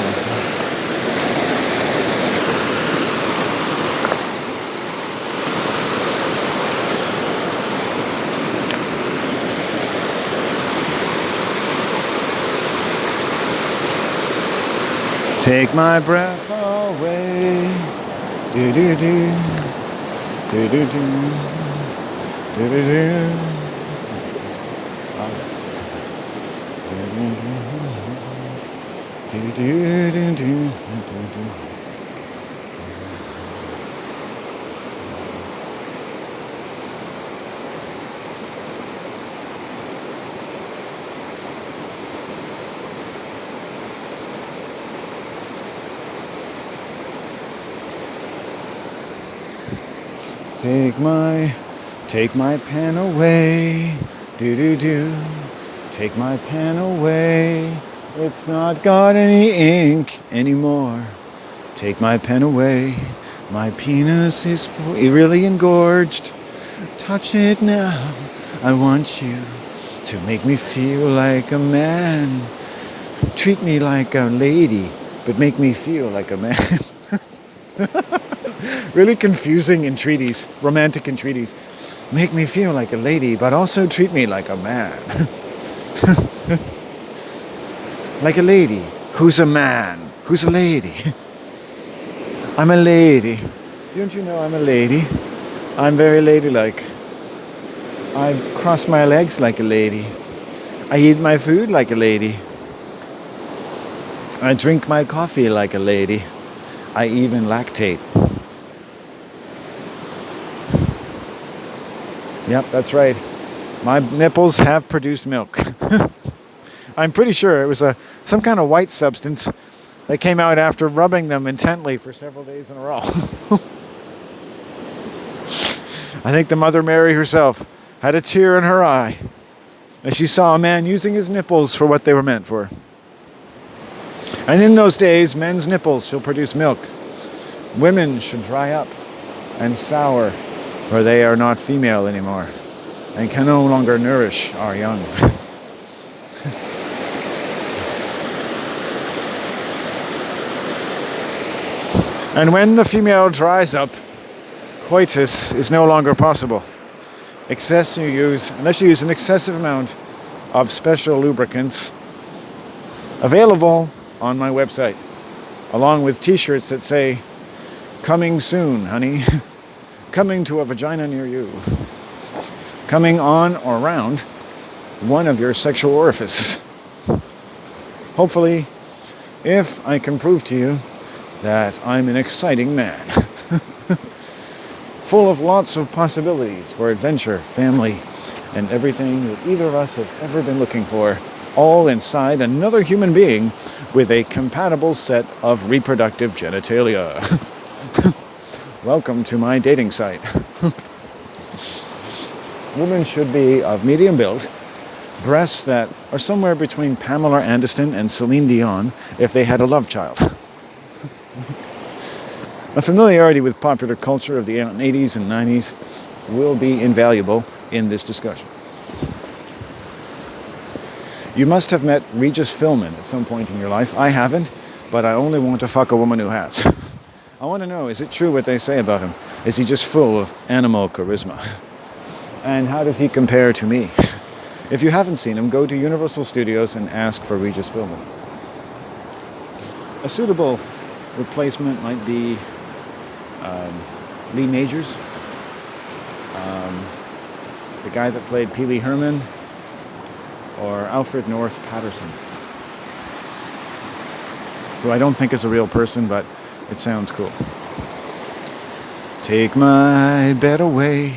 Take my breath away, do do do, do do do, do do do. Do do do do do. Take my pen away, Do do do. Take my pen away. It's not got any ink anymore. Take my pen away. My penis is really engorged. Touch it now. I want you to make me feel like a man. Treat me like a lady, but make me feel like a man. Really confusing entreaties, romantic entreaties. Make me feel like a lady, but also treat me like a man. Like a lady. Who's a man? Who's a lady? I'm a lady. Don't you know I'm a lady? I'm very ladylike. I cross my legs like a lady. I eat my food like a lady. I drink my coffee like a lady. I even lactate. Yep, that's right. My nipples have produced milk. I'm pretty sure it was some kind of white substance that came out after rubbing them intently for several days in a row. I think the Mother Mary herself had a tear in her eye as she saw a man using his nipples for what they were meant for. And in those days, men's nipples shall produce milk. Women should dry up and sour, for they are not female anymore and can no longer nourish our young. And when the female dries up, coitus is no longer possible. Unless you use an excessive amount of special lubricants available on my website, along with t-shirts that say, "Coming soon, honey." Coming to a vagina near you. Coming on or around one of your sexual orifices. Hopefully, if I can prove to you that I'm an exciting man. Full of lots of possibilities for adventure, family, and everything that either of us have ever been looking for, all inside another human being with a compatible set of reproductive genitalia. Welcome to my dating site. Women should be of medium build, breasts that are somewhere between Pamela Anderson and Celine Dion if they had a love child. A familiarity with popular culture of the 80s and 90s will be invaluable in this discussion. You must have met Regis Philbin at some point in your life. I haven't, but I only want to fuck a woman who has. I want to know, is it true what they say about him? Is he just full of animal charisma? And how does he compare to me? If you haven't seen him, go to Universal Studios and ask for Regis Philbin. A suitable replacement might be Lee Majors, the guy that played Pee Wee Herman, or Alfred North Patterson, who I don't think is a real person, but it sounds cool. Take my bed away.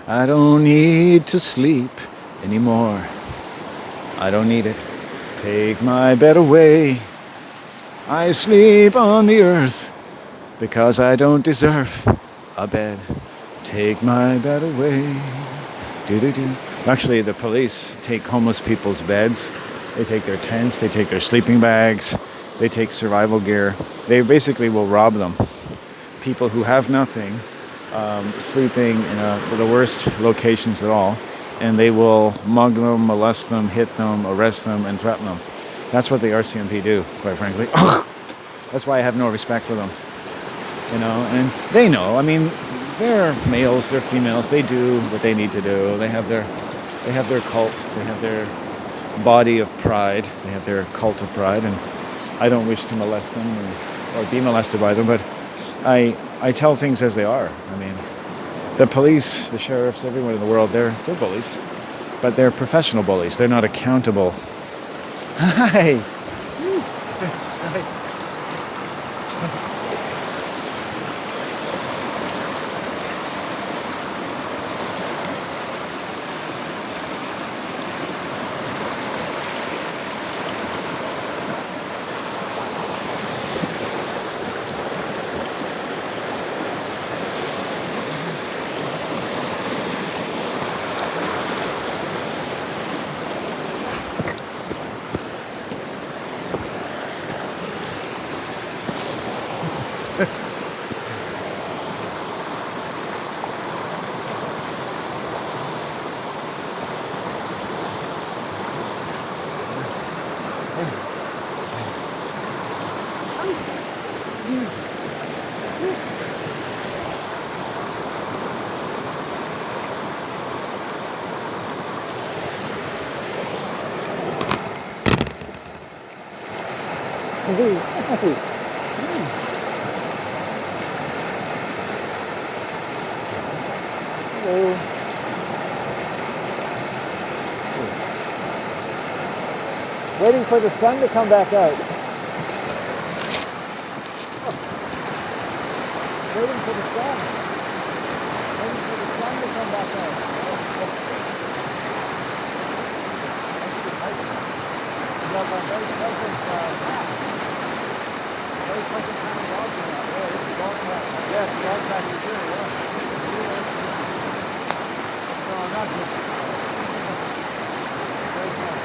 I don't need to sleep anymore. I don't need it. Take my bed away. I sleep on the earth because I don't deserve a bed. Take my bed away. Do-do-do. Actually, the police take homeless people's beds. They take their tents. They take their sleeping bags. They take survival gear. They basically will rob them. People who have nothing, sleeping in the worst locations at all, and they will mug them, molest them, hit them, arrest them, and threaten them. That's what the RCMP do, quite frankly. That's why I have no respect for them. You know, and they know. I mean, they're males, they're females. They do what they need to do. They have their cult. They have their body of pride. They have their cult of pride, and I don't wish to molest them or be molested by them, but I tell things as they are. I mean, the police, the sheriffs, everyone in the world, they're bullies, but they're professional bullies. They're not accountable. Hi. Hello. Waiting for the sun to come back out. Waiting for the sun. Waiting for the sun to come back out. You have a very pleasant path. Very pleasant kind of dog out there. It's a dog path. Yes, dog path is here, yeah. No, not good. Very fun.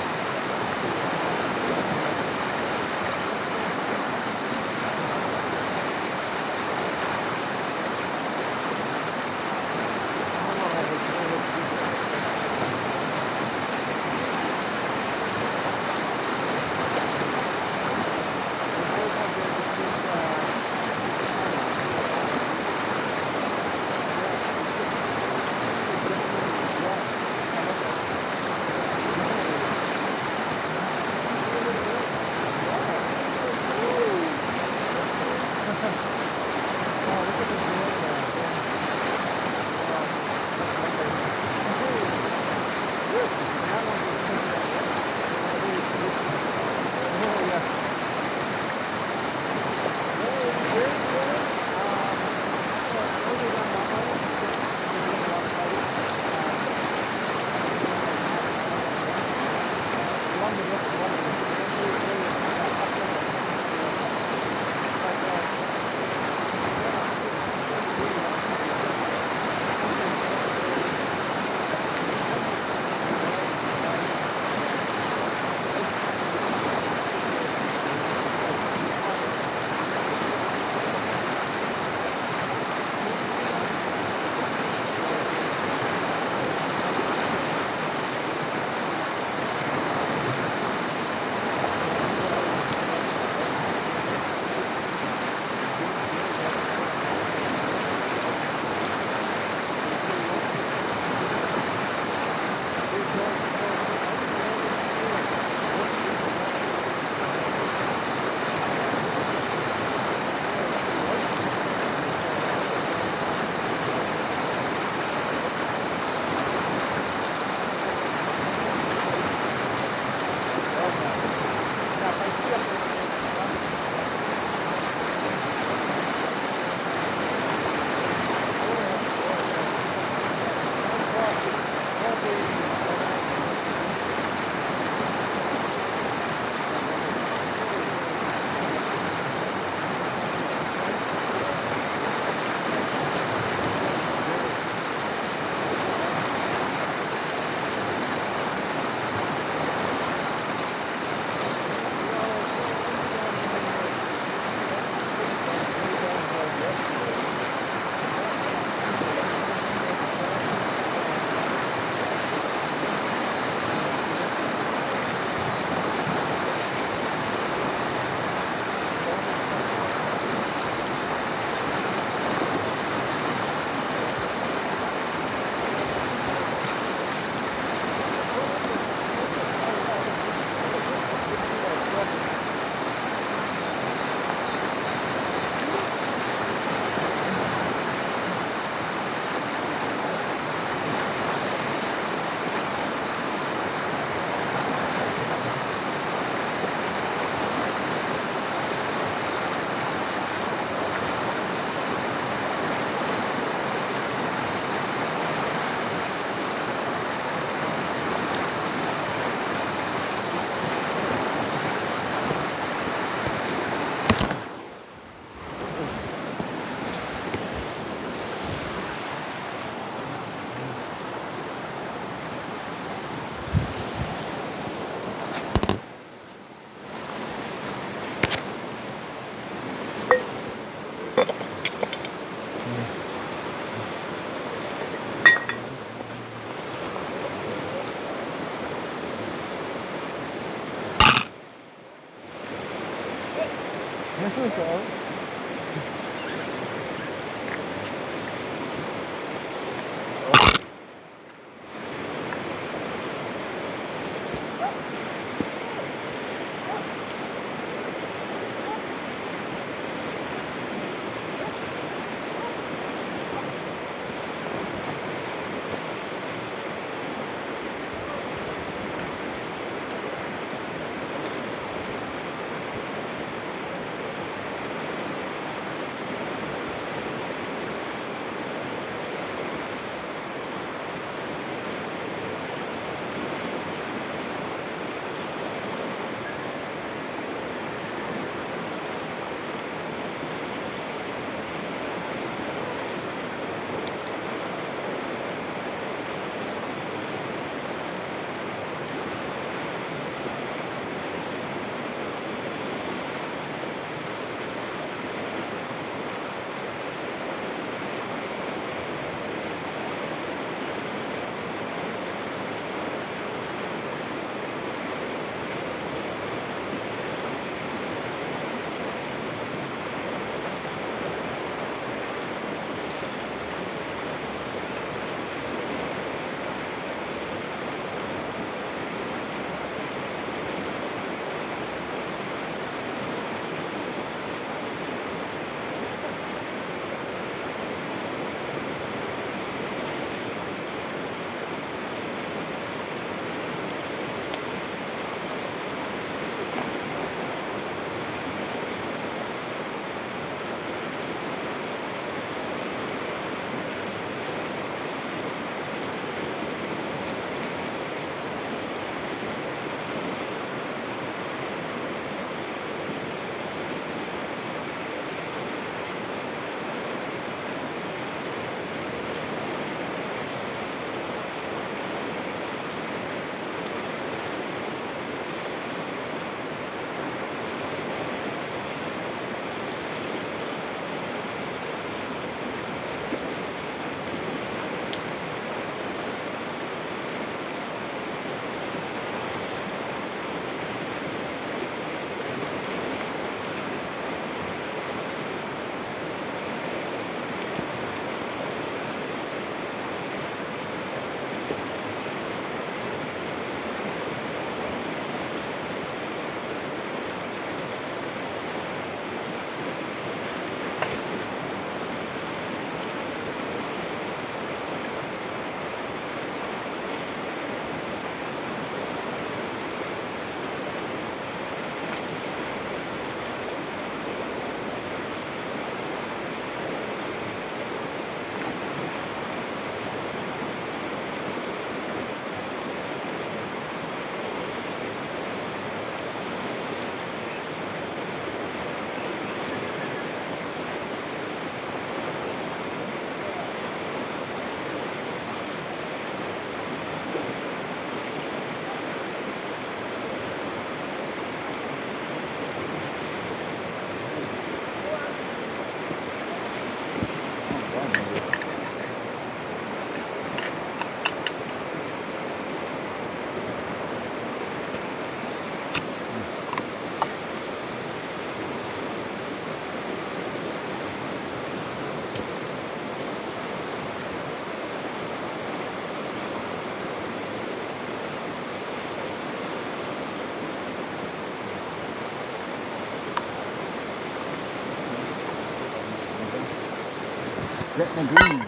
Gretna Green.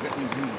Gretna Green.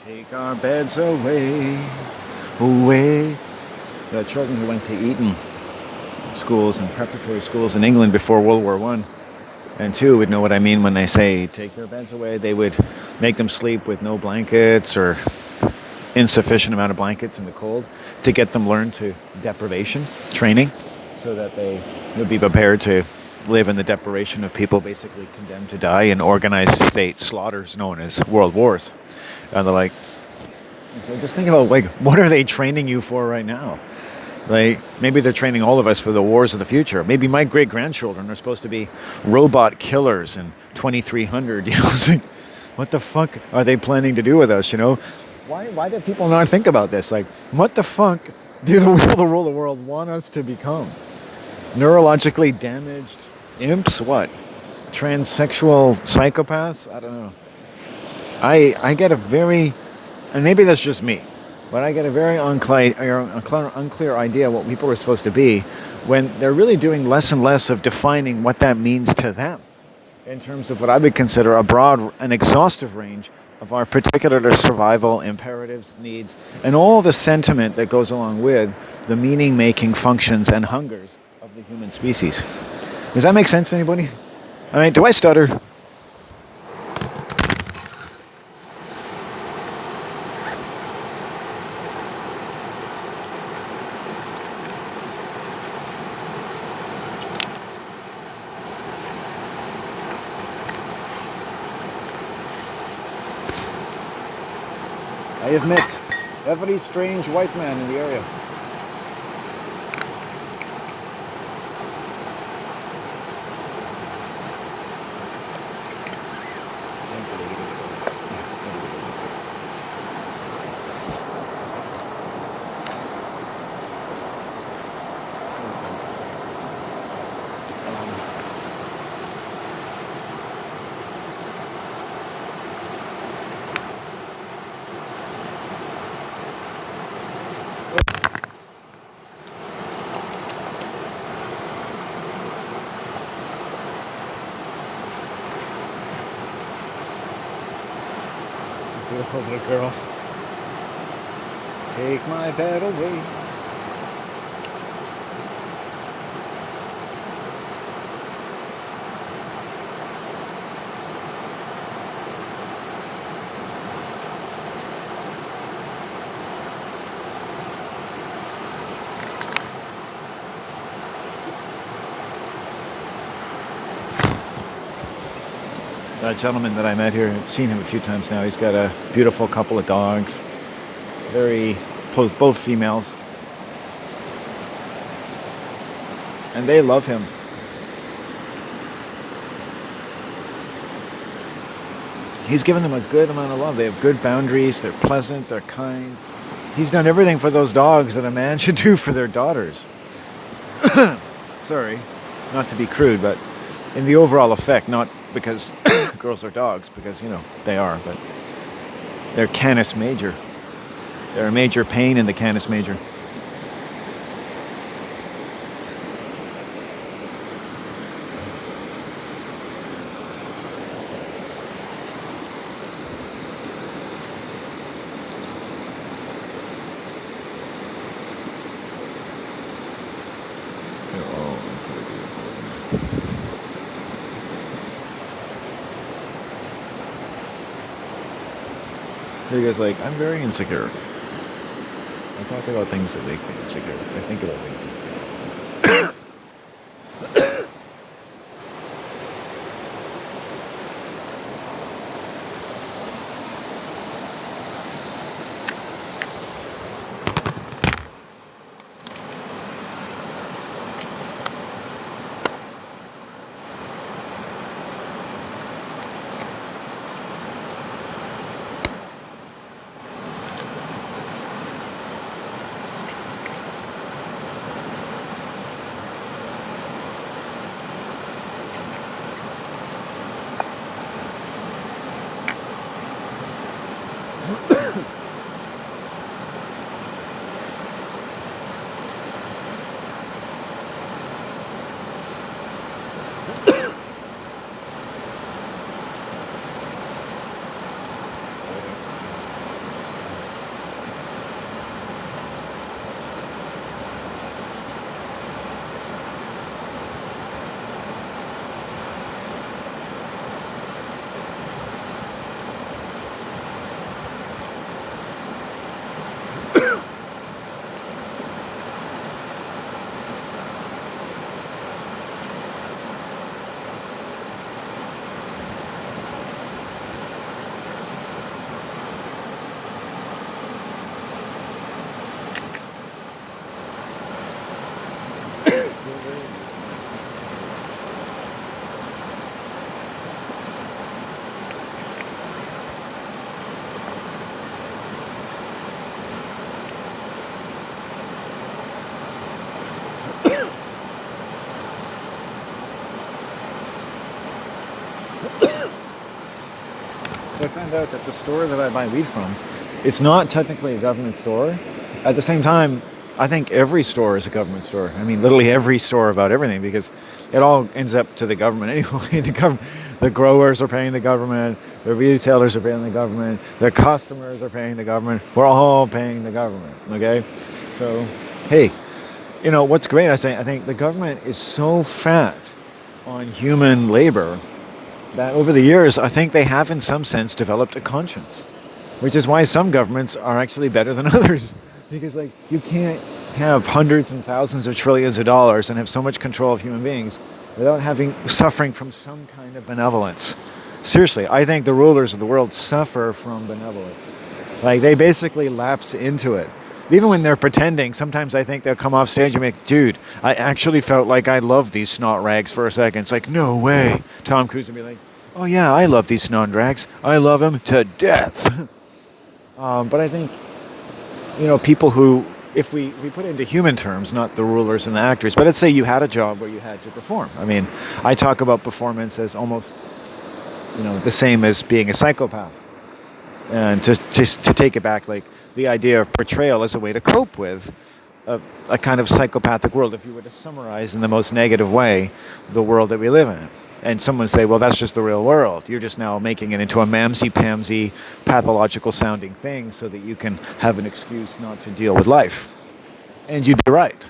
Take our beds away, away. The children who went to Eton schools and preparatory schools in England before World War I and II would know what I mean when they say take their beds away. They would make them sleep with no blankets or insufficient amount of blankets in the cold to get them learned to deprivation training so that they would be prepared to live in the deprivation of people basically condemned to die in organized state slaughters known as world wars. And they're like, so just think about, like, what are they training you for right now? Like, maybe they're training all of us for the wars of the future. Maybe my great-grandchildren are supposed to be robot killers in 2300. You know, it's like, what the fuck are they planning to do with us, you know? Why do people not think about this? Like, what the fuck do the people that rule the world want us to become? Neurologically damaged imps? What? Transsexual psychopaths? I don't know. I get a very, and maybe that's just me, but I get a very unclear idea what people are supposed to be when they're really doing less and less of defining what that means to them in terms of what I would consider a broad and exhaustive range of our particular survival imperatives, needs, and all the sentiment that goes along with the meaning-making functions and hungers of the human species. Does that make sense to anybody? I mean, do I stutter? I admit, every strange white man in the area. Beautiful little girl. Take my bed away. That gentleman that I met here, I've seen him a few times now. He's got a beautiful couple of dogs, both females, and they love him. He's given them a good amount of love. They have good boundaries. They're pleasant. They're kind. He's done everything for those dogs that a man should do for their daughters. Sorry, not to be crude, but in the overall effect, not because girls are dogs, because, you know, they are, but they're canis major. They're a major pain in the canis major. Because like I'm very insecure. I talk about things that make me insecure. I think about things. So I found out that the store that I buy weed from, it's not technically a government store. At the same time, I think every store is a government store. I mean, literally every store about everything, because it all ends up to the government anyway. The growers are paying the government, the retailers are paying the government, the customers are paying the government. We're all paying the government, okay? So, hey, you know, what's great, I think the government is so fat on human labor that over the years, I think they have in some sense developed a conscience, which is why some governments are actually better than others. Because like you can't have hundreds and thousands of trillions of dollars and have so much control of human beings without suffering from some kind of benevolence. Seriously, I think the rulers of the world suffer from benevolence. Like they basically lapse into it. Even when they're pretending, sometimes I think they'll come off stage and make, dude, I actually felt like I loved these snot rags for a second. It's like, no way. Tom Cruise would be like, oh yeah, I love these snot rags. I love them to death. But I think, you know, people who, if we put it into human terms, not the rulers and the actors, but let's say you had a job where you had to perform. I mean, I talk about performance as almost, you know, the same as being a psychopath. And to take it back, like the idea of portrayal as a way to cope with a kind of psychopathic world, if you were to summarize in the most negative way the world that we live in. And someone would say, well, that's just the real world. You're just now making it into a mamsy-pamsy, pathological-sounding thing so that you can have an excuse not to deal with life. And you'd be right.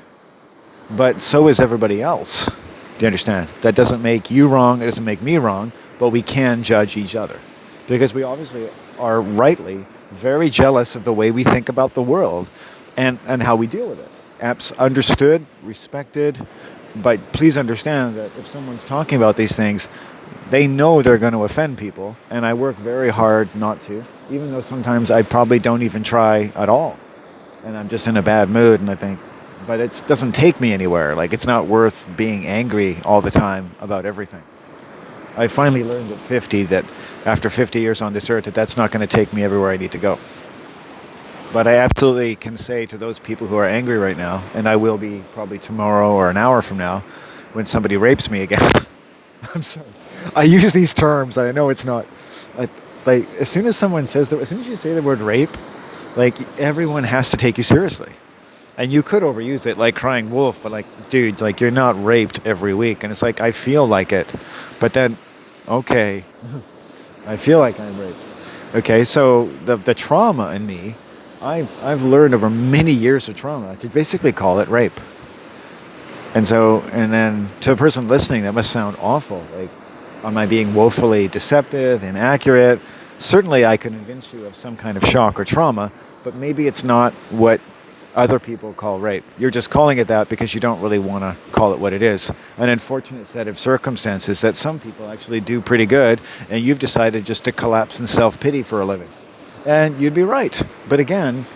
But so is everybody else. Do you understand? That doesn't make you wrong, it doesn't make me wrong, but we can judge each other. Because we obviously are rightly very jealous of the way we think about the world and how we deal with it. Understood, respected, but please understand that if someone's talking about these things, they know they're going to offend people, and I work very hard not to, even though sometimes I probably don't even try at all. And I'm just in a bad mood, and I think, but it doesn't take me anywhere. Like, it's not worth being angry all the time about everything. I finally learned at 50 that after 50 years on this earth that that's not going to take me everywhere I need to go. But I absolutely can say to those people who are angry right now, and I will be probably tomorrow or an hour from now, when somebody rapes me again. I'm sorry. I use these terms. I know it's not. Like as soon as someone says that, as soon as you say the word rape, like everyone has to take you seriously. And you could overuse it, like crying wolf, but like, dude, like you're not raped every week. And it's like, I feel like it. But then, okay, I feel like I'm raped. Okay, so the trauma in me, I've learned over many years of trauma to basically call it rape. And so, and then to a person listening, that must sound awful. Like, am I being woefully deceptive, inaccurate? Certainly, I can convince you of some kind of shock or trauma, but maybe it's not what other people call rape. You're just calling it that because you don't really want to call it what it is. An unfortunate set of circumstances that some people actually do pretty good, and you've decided just to collapse in self-pity for a living. And you'd be right. But again,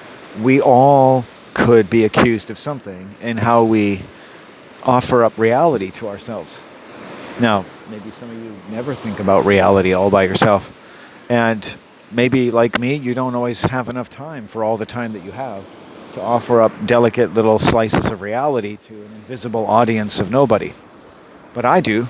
we all could be accused of something in how we offer up reality to ourselves. Now, maybe some of you never think about reality all by yourself. And maybe, like me, you don't always have enough time for all the time that you have to offer up delicate little slices of reality to an invisible audience of nobody. But I do.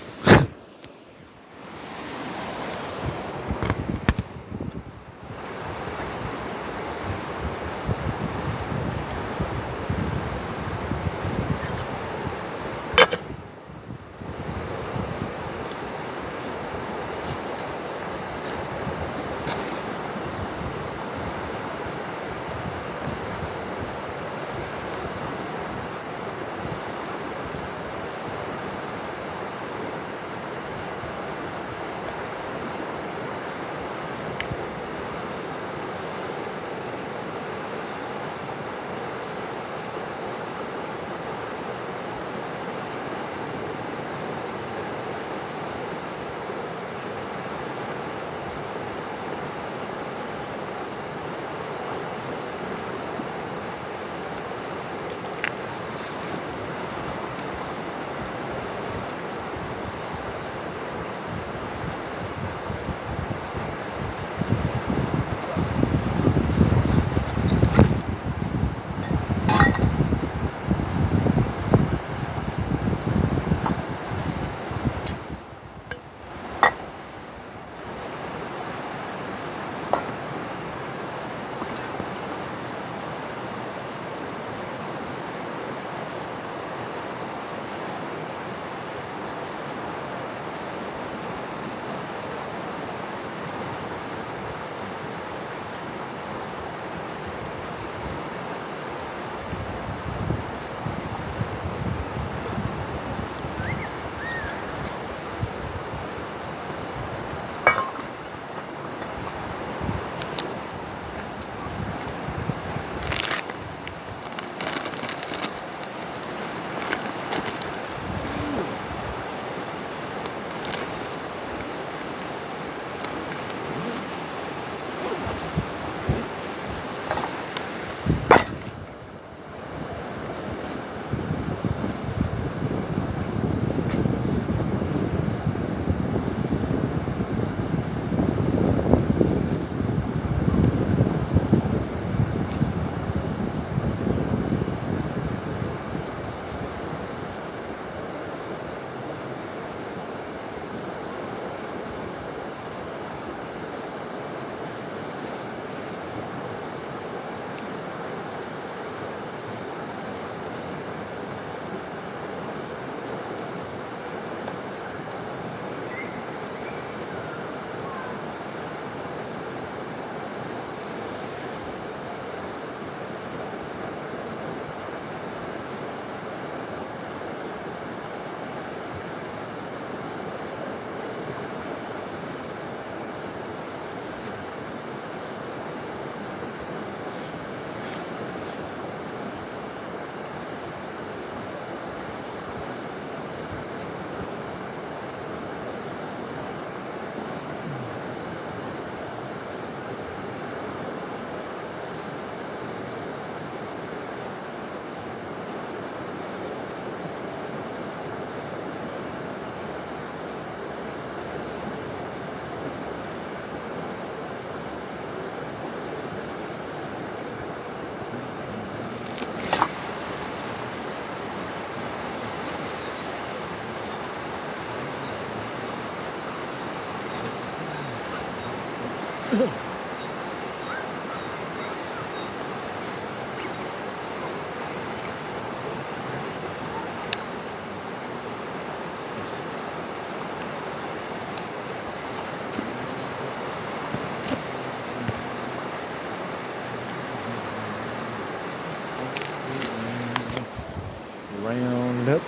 Round up.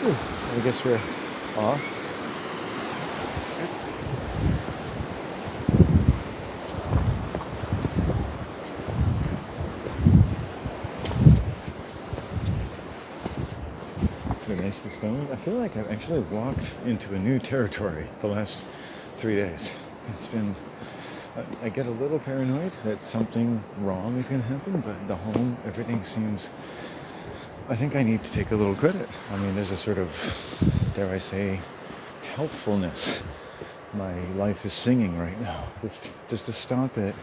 Ooh, I guess we're off. to stone. I feel like I've actually walked into a new territory the last 3 days. It's been, I get a little paranoid that something wrong is going to happen, but the home, everything seems, I think I need to take a little credit. I mean, there's a sort of, dare I say, healthfulness my life is singing right now. Just to stop it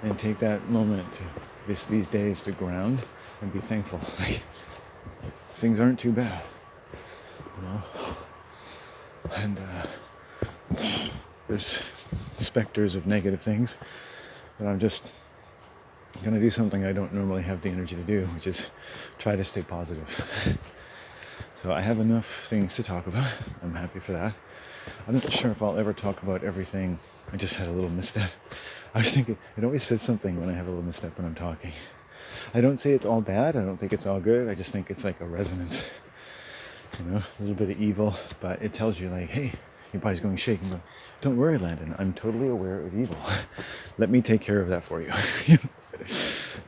and take that moment to these days to ground and be thankful. Like, things aren't too bad, you know. And there's specters of negative things, but I'm just gonna do something I don't normally have the energy to do, which is try to stay positive. So I have enough things to talk about. I'm happy for that. I'm not sure if I'll ever talk about everything. I just had a little misstep. I was thinking, it always says something when I have a little misstep when I'm talking. I don't say it's all bad. I don't think it's all good. I just think it's like a resonance. You know, a little bit of evil, but it tells you like, hey, your body's going shaking. But don't worry, Landon. I'm totally aware of evil. Let me take care of that for you.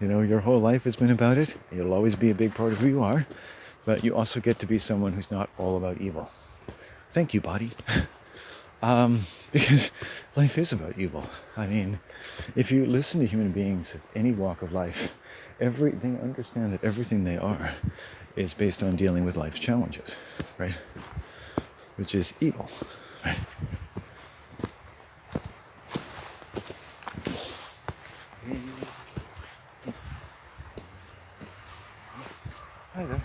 You know, your whole life has been about it. It'll always be a big part of who you are. But you also get to be someone who's not all about evil. Thank you, body. Because life is about evil. I mean, if you listen to human beings of any walk of life, understand that everything they are is based on dealing with life's challenges, right? Which is evil, right? Hi there.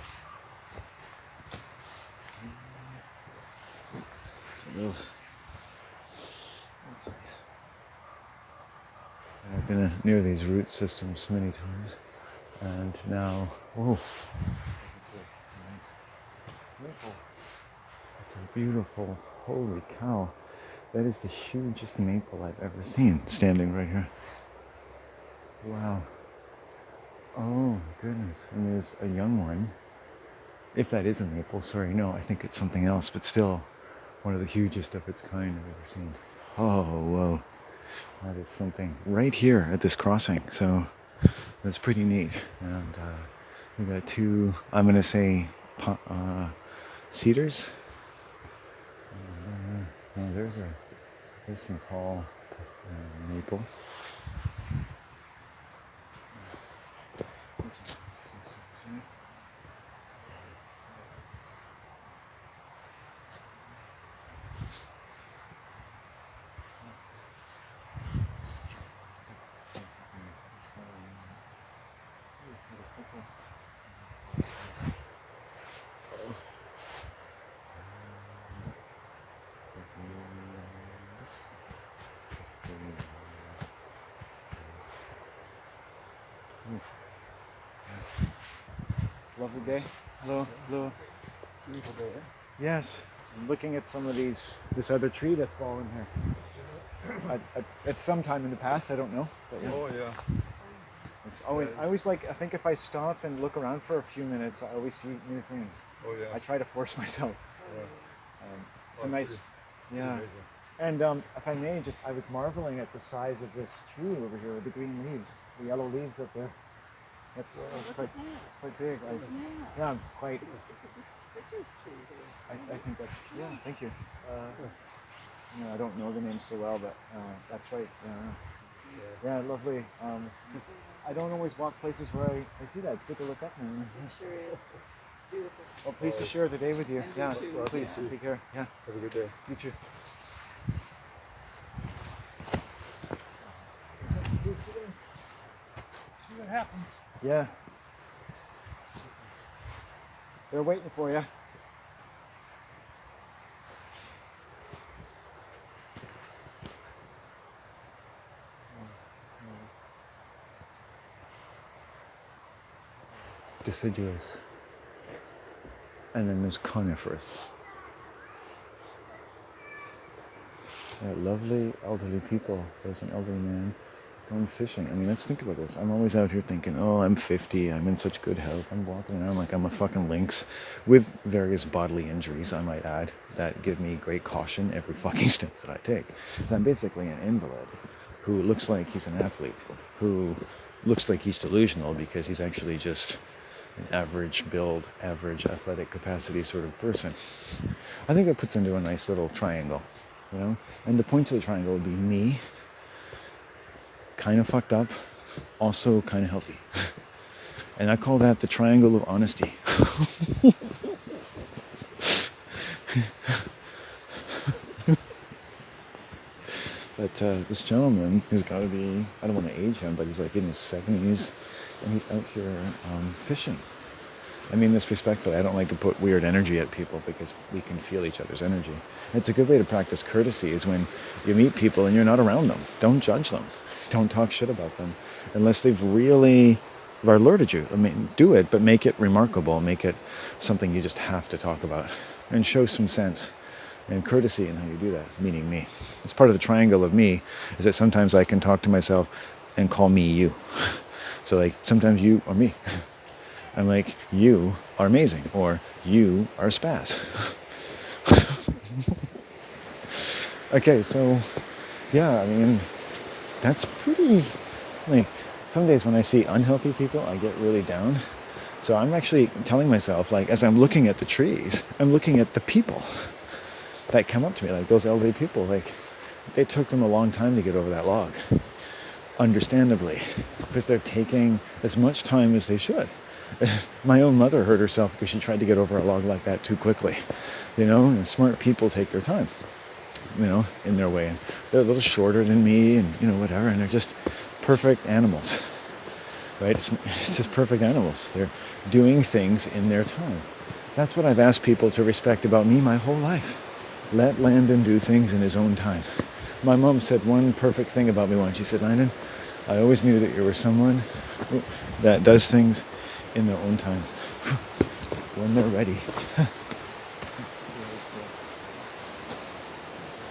That's nice. I've been near these root systems many times, and now, whoa, nice. It's a beautiful, holy cow. That is the hugest maple I've ever seen, standing right here. Wow. Oh, goodness. And there's a young one. If that is a maple, sorry, no, I think it's something else, but still one of the hugest of its kind I've ever seen. Oh, whoa. That is something right here at this crossing. So that's pretty neat. And we got two, I'm going to say, cedars. There's some tall maple. Lovely day. Hello, hello. Beautiful day, eh? Yes. I'm looking at some of this other tree that's fallen here. At some time in the past, I don't know. But yes. Oh yeah. It's always, I think if I stop and look around for a few minutes, I always see new things. Oh yeah. I try to force myself. Yeah. It's a nice, yeah. Amazing. And if I may, I was marveling at the size of this tree over here with the green leaves, the yellow leaves up there. It's quite big. Yeah, I'm quite. It's a deciduous tree here. I think that's, yeah, thank you. I don't know the name so well, but that's right. Yeah, lovely. Just, I don't always walk places where I see that. It's good to look up now. It sure is. It's beautiful. Well, pleased to share the day with you. And you Yeah, too. please, take care. Yeah, Have a good day. you too. See what happens. Yeah. They're waiting for you. Deciduous. And then there's coniferous. They're lovely elderly people. There's an elderly man. Going fishing. I mean, let's think about this. I'm always out here thinking, oh, I'm 50, I'm in such good health. I'm walking around like I'm a fucking lynx with various bodily injuries, I might add, that give me great caution every fucking step that I take. And I'm basically an invalid who looks like he's an athlete, who looks like he's delusional because he's actually just an average build, average athletic capacity sort of person. I think that puts into a nice little triangle, you know? And the point of the triangle would be me, kind of fucked up, also kind of healthy. And I call that the triangle of honesty. But this gentleman, he's got to be, I don't want to age him, but he's like in his 70s, and he's out here fishing. I mean this respectfully. I don't like to put weird energy at people because we can feel each other's energy. And it's a good way to practice courtesy is when you meet people and you're not around them. Don't judge them. Don't talk shit about them unless they've really alerted you. I mean, do it, but make it remarkable. Make it something you just have to talk about and show some sense and courtesy in how you do that, meaning me. It's part of the triangle of me, is that sometimes I can talk to myself and call me you. So like, sometimes you are me. I'm like, you are amazing, or you are spaz. Okay, so, yeah, I mean, that's pretty, like, some days when I see unhealthy people, I get really down. So I'm actually telling myself, like, as I'm looking at the trees, I'm looking at the people that come up to me, like those elderly people, like they took them a long time to get over that log, understandably, because they're taking as much time as they should. My own mother hurt herself because she tried to get over a log like that too quickly, you know, and smart people take their time, you know, in their way, and they're a little shorter than me and, you know, whatever, and they're just perfect animals, right? It's just perfect animals. They're doing things in their time. That's what I've asked people to respect about me my whole life. Let Landon do things in his own time. My mom said one perfect thing about me once. She said, Landon, I always knew that you were someone that does things in their own time, when they're ready.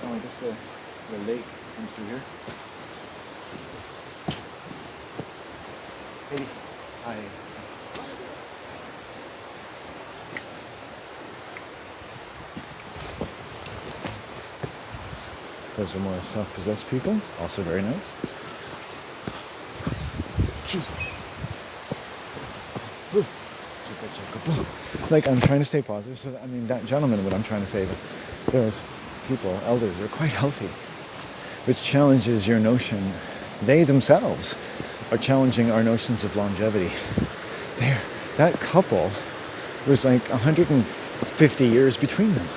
Oh, I guess the lake comes through here. Hey, hi. Those are more self-possessed people, also very nice. Like, I'm trying to stay positive, so that, I mean, that gentleman, what I'm trying to say, that those people, elders, are quite healthy, which challenges your notion. They themselves are challenging our notions of longevity. That couple, was like 150 years between them,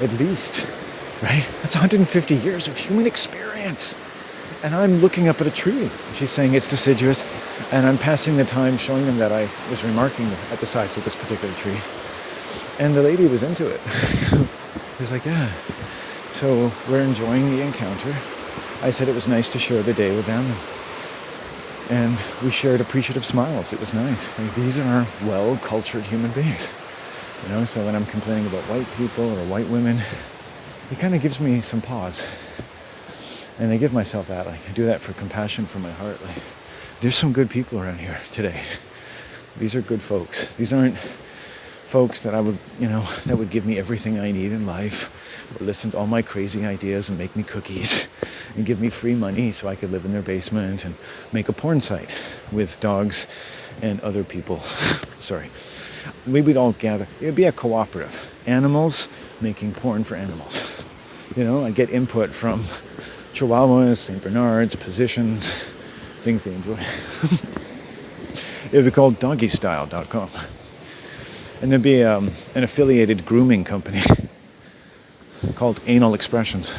at least. Right? That's 150 years of human experience. And I'm looking up at a tree. She's saying it's deciduous. And I'm passing the time showing them that I was remarking at the size of this particular tree. And the lady was into it. She's like, yeah. So we're enjoying the encounter. I said it was nice to share the day with them. And we shared appreciative smiles. It was nice. Like, these are well-cultured human beings. You know, so when I'm complaining about white people or white women, it kind of gives me some pause. And I give myself that, like, I do that for compassion from my heart. Like, there's some good people around here today. These are good folks. These aren't folks that I would, you know, that would give me everything I need in life, or listen to all my crazy ideas and make me cookies, and give me free money so I could live in their basement and make a porn site with dogs and other people. Sorry. We would all gather. It would be a cooperative. Animals making porn for animals. You know, I get input from Chihuahuas, St. Bernards, positions, things they enjoy. It would be called doggystyle.com. And there'd be an affiliated grooming company called Anal Expressions.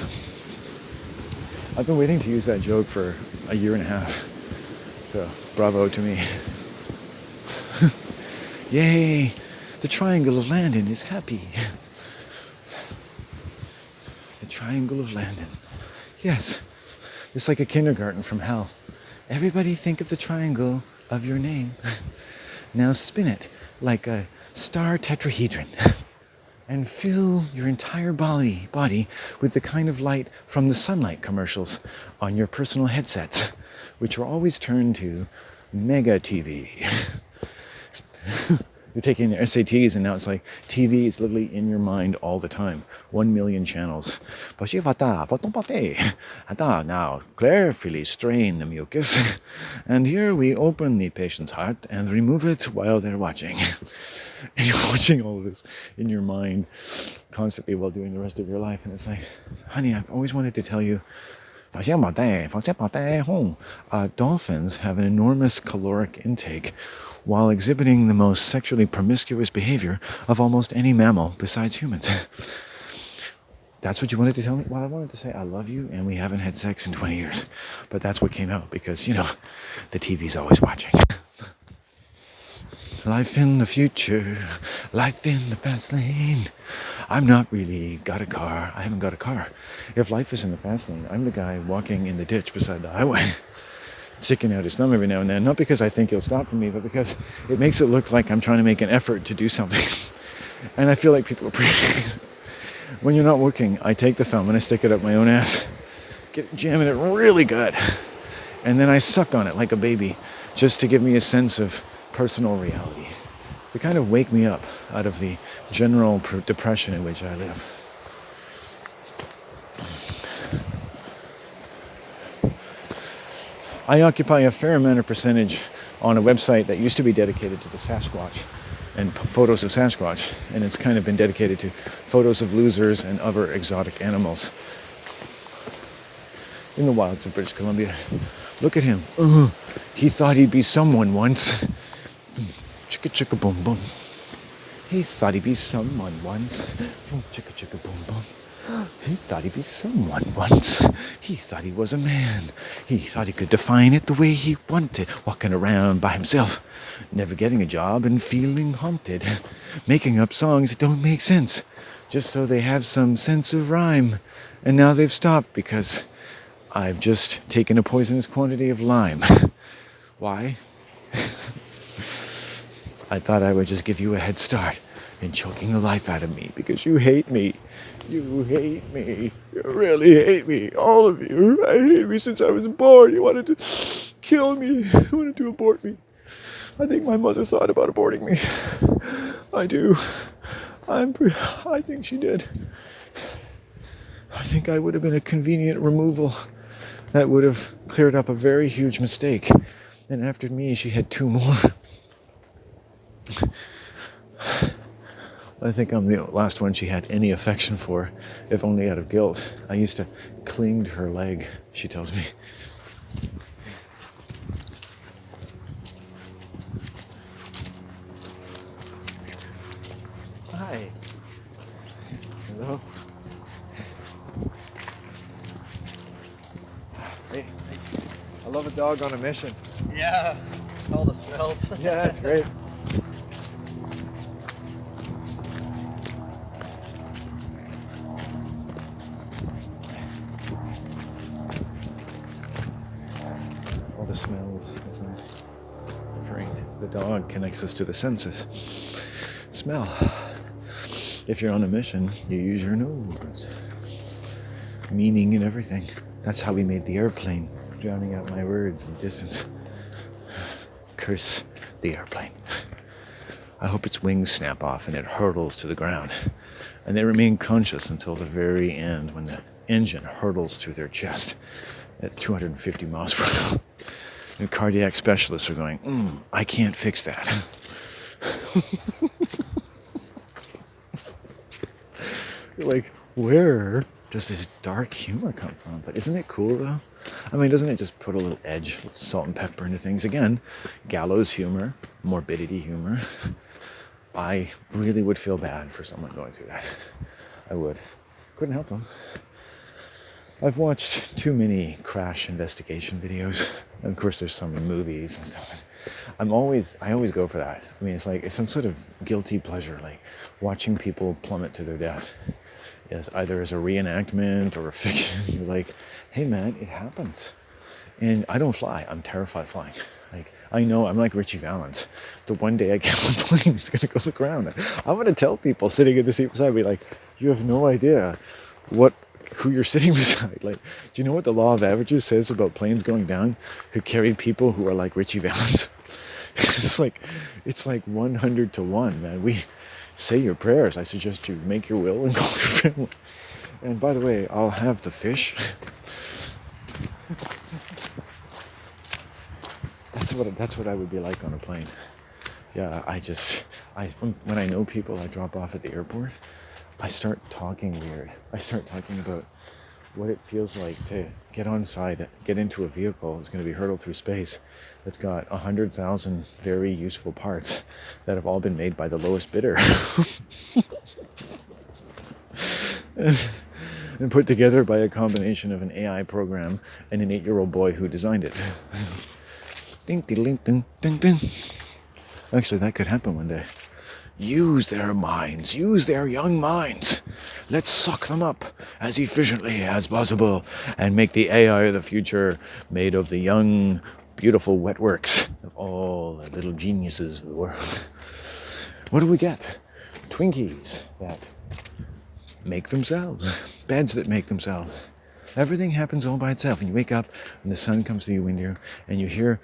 I've been waiting to use that joke for a year and a half. So, bravo to me. Yay! The Triangle of Landon is happy. The Triangle of Landon. Yes. It's like a kindergarten from hell. Everybody think of the triangle of your name. Now spin it like a star tetrahedron. And fill your entire body with the kind of light from the sunlight commercials on your personal headsets, which are always turned to Mega TV. You're taking your SATs, and now it's like TV is literally in your mind all the time. 1 million channels. Now, carefully strain the mucus. And here we open the patient's heart and remove it while they're watching. And you're watching all of this in your mind constantly while doing the rest of your life. And it's like, honey, I've always wanted to tell you, dolphins have an enormous caloric intake while exhibiting the most sexually promiscuous behavior of almost any mammal besides humans. That's what you wanted to tell me? Well, I wanted to say I love you and we haven't had sex in 20 years. But that's what came out because, the TV's always watching. Life in the future, life in the fast lane. I'm not really got a car. I haven't got a car. If life is in the fast lane, I'm the guy walking in the ditch beside the highway, sticking out his thumb every now and then. Not because I think he'll stop for me, but because it makes it look like I'm trying to make an effort to do something. And I feel like people appreciate it. When you're not working, I take the thumb and I stick it up my own ass, jamming it really good. And then I suck on it like a baby just to give me a sense of personal reality, to kind of wake me up out of the general depression in which I live. I occupy a fair amount of percentage on a website that used to be dedicated to the Sasquatch and photos of Sasquatch, and it's kind of been dedicated to photos of losers and other exotic animals in the wilds of British Columbia. Look at him. He thought he'd be someone once. Chicka chicka boom boom. He thought he'd be someone once. Chicka chicka boom boom. He thought he'd be someone once. He thought he was a man. He thought he could define it the way he wanted, walking around by himself, never getting a job and feeling haunted, making up songs that don't make sense, just so they have some sense of rhyme. And now they've stopped because I've just taken a poisonous quantity of lime. Why? I thought I would just give you a head start in choking the life out of me because you hate me. You hate me. You really hate me. All of you. I hate me since I was born. You wanted to kill me. You wanted to abort me. I think my mother thought about aborting me. I do. I think she did. I think I would have been a convenient removal that would have cleared up a very huge mistake. And after me, she had 2 more. I think I'm the last one she had any affection for, if only out of guilt. I used to cling to her leg, she tells me. Hi. Hello. Hey. I love a dog on a mission. Yeah, all the smells. Yeah, that's great. All the smells. That's nice. Great. The dog connects us to the senses. Smell. If you're on a mission, you use your nose. Meaning and everything. That's how we made the airplane, drowning out my words in the distance. Curse the airplane. I hope its wings snap off and it hurtles to the ground. And they remain conscious until the very end when the engine hurtles through their chest at 250 miles per hour. And cardiac specialists are going, I can't fix that. You're like, where does this dark humor come from? But isn't it cool though? I mean, doesn't it just put a little edge, salt and pepper into things? Again, gallows humor, morbidity humor. I really would feel bad for someone going through that. I would. Couldn't help them. I've watched too many crash investigation videos. And of course, there's some movies and stuff. I always go for that. I mean, it's some sort of guilty pleasure, like watching people plummet to their death. Yes, either as a reenactment or a fiction. You're like, hey man, it happens. And I don't fly. I'm terrified of flying. Like, I know I'm like Richie Valens. The one day I get on a plane, it's going to go to the ground. I'm going to tell people sitting in the seat beside me, like, you have no idea who you're sitting beside. Like, do you know what the law of averages says about planes going down who carry people who are like Richie Valens? It's like 100 to 1, man. We say your prayers. I suggest you make your will and call your family. And by the way, I'll have the fish. That's what I would be like on a plane. Yeah, when I know people I drop off at the airport, I start talking weird. I start talking about what it feels like to get into a vehicle that's going to be hurtled through space that's got 100,000 very useful parts that have all been made by the lowest bidder and put together by a combination of an AI program and an 8-year-old boy who designed it. Ding, ding, ding, ding, ding. Actually, that could happen one day. Use their minds. Use their young minds. Let's suck them up as efficiently as possible and make the AI of the future made of the young, beautiful wetworks of all the little geniuses of the world. What do we get? Twinkies that make themselves. Beds that make themselves. Everything happens all by itself. And you wake up and the sun comes through your window and you hear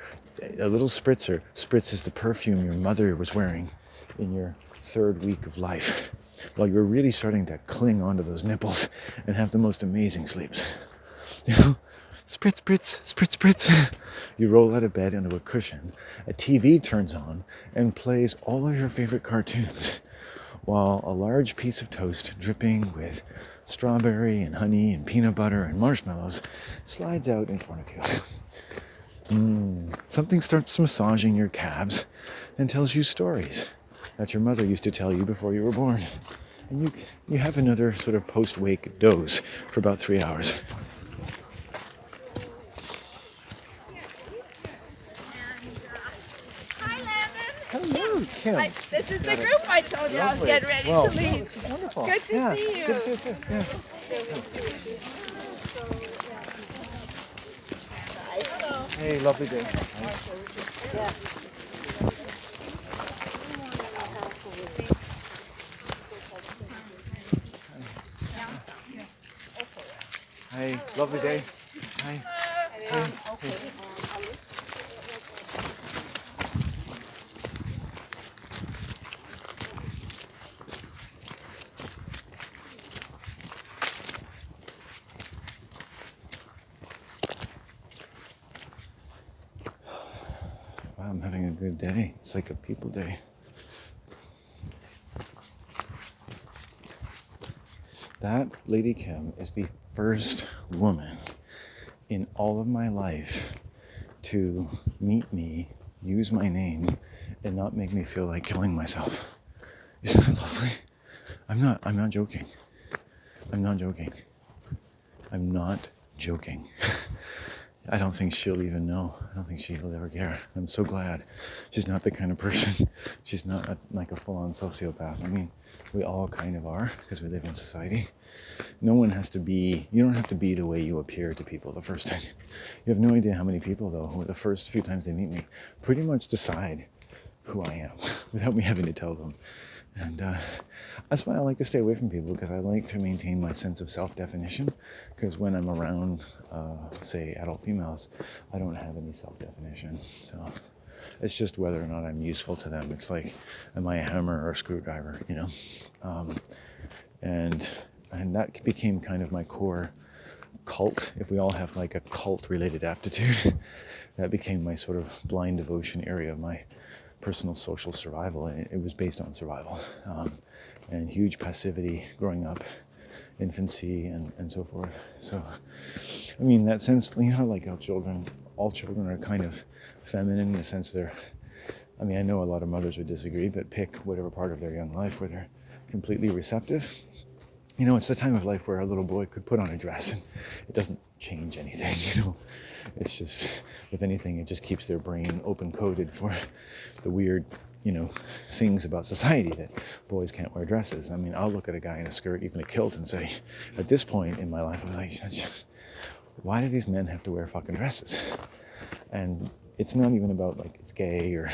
a little spritzer. Spritz is the perfume your mother was wearing in your 3rd week of life, while you're really starting to cling onto those nipples and have the most amazing sleeps. You know, spritz, spritz, spritz, spritz. You roll out of bed onto a cushion. A TV turns on and plays all of your favorite cartoons, while a large piece of toast dripping with strawberry and honey and peanut butter and marshmallows slides out in front of you. Something starts massaging your calves and tells you stories that your mother used to tell you before you were born. And you have another sort of post-wake doze for about 3 hours. Hi, Landon. Hello, Kim. This is the group I told you I was getting ready to leave. This is wonderful. Good to see you. Good to see you too. Yeah. Hey, lovely day. Hey, lovely day. Hi. Hey. Wow, I'm having a good day. It's like a people day. That Lady Kim is the first woman in all of my life to meet me, use my name, and not make me feel like killing myself. Isn't that lovely? I'm not joking. I'm not joking. I'm not joking. I don't think she'll even know. I don't think she'll ever care. I'm so glad. She's not the kind of person. She's not like a full-on sociopath. I mean, we all kind of are because we live in society. No one has to be, you don't have to be the way you appear to people the first time. You have no idea how many people, though, who the first few times they meet me pretty much decide who I am without me having to tell them. And that's why I like to stay away from people, because I like to maintain my sense of self-definition. Because when I'm around, say, adult females, I don't have any self-definition. So it's just whether or not I'm useful to them. It's like, am I a hammer or a screwdriver, you know? And that became kind of my core cult. If we all have like a cult-related aptitude, that became my sort of blind devotion area of my personal social survival, and it was based on survival and huge passivity growing up, infancy, and so forth. So, I mean, that sense, you know, like all children are kind of feminine in the sense I mean, I know a lot of mothers would disagree, but pick whatever part of their young life where they're completely receptive. You know, it's the time of life where a little boy could put on a dress and it doesn't change anything, you know. It's just, if anything, it just keeps their brain open-coded for the weird, you know, things about society that boys can't wear dresses. I mean, I'll look at a guy in a skirt, even a kilt, and say, at this point in my life, I was like, why do these men have to wear fucking dresses? And it's not even about like it's gay or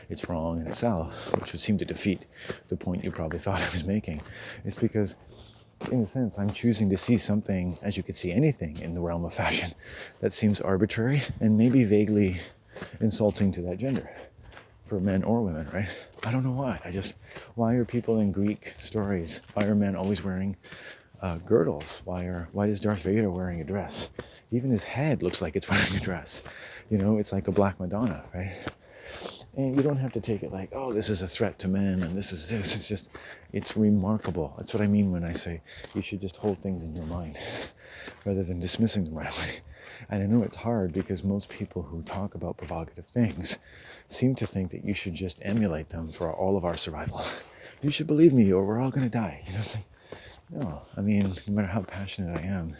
it's wrong in itself, which would seem to defeat the point you probably thought I was making. It's because, in a sense, I'm choosing to see something, as you could see anything in the realm of fashion, that seems arbitrary and maybe vaguely insulting to that gender. for men or women, right? I don't know why. Why are people in Greek stories, why are men always wearing girdles? Why is Darth Vader wearing a dress? Even his head looks like it's wearing a dress. You know, it's like a Black Madonna, right? And you don't have to take it like, oh, this is a threat to men and this is this. It's just, it's remarkable. That's what I mean when I say you should just hold things in your mind rather than dismissing them right away. And I know it's hard because most people who talk about provocative things seem to think that you should just emulate them for all of our survival. You should believe me or we're all going to die. You know, it's like, no. I mean, no matter how passionate I am,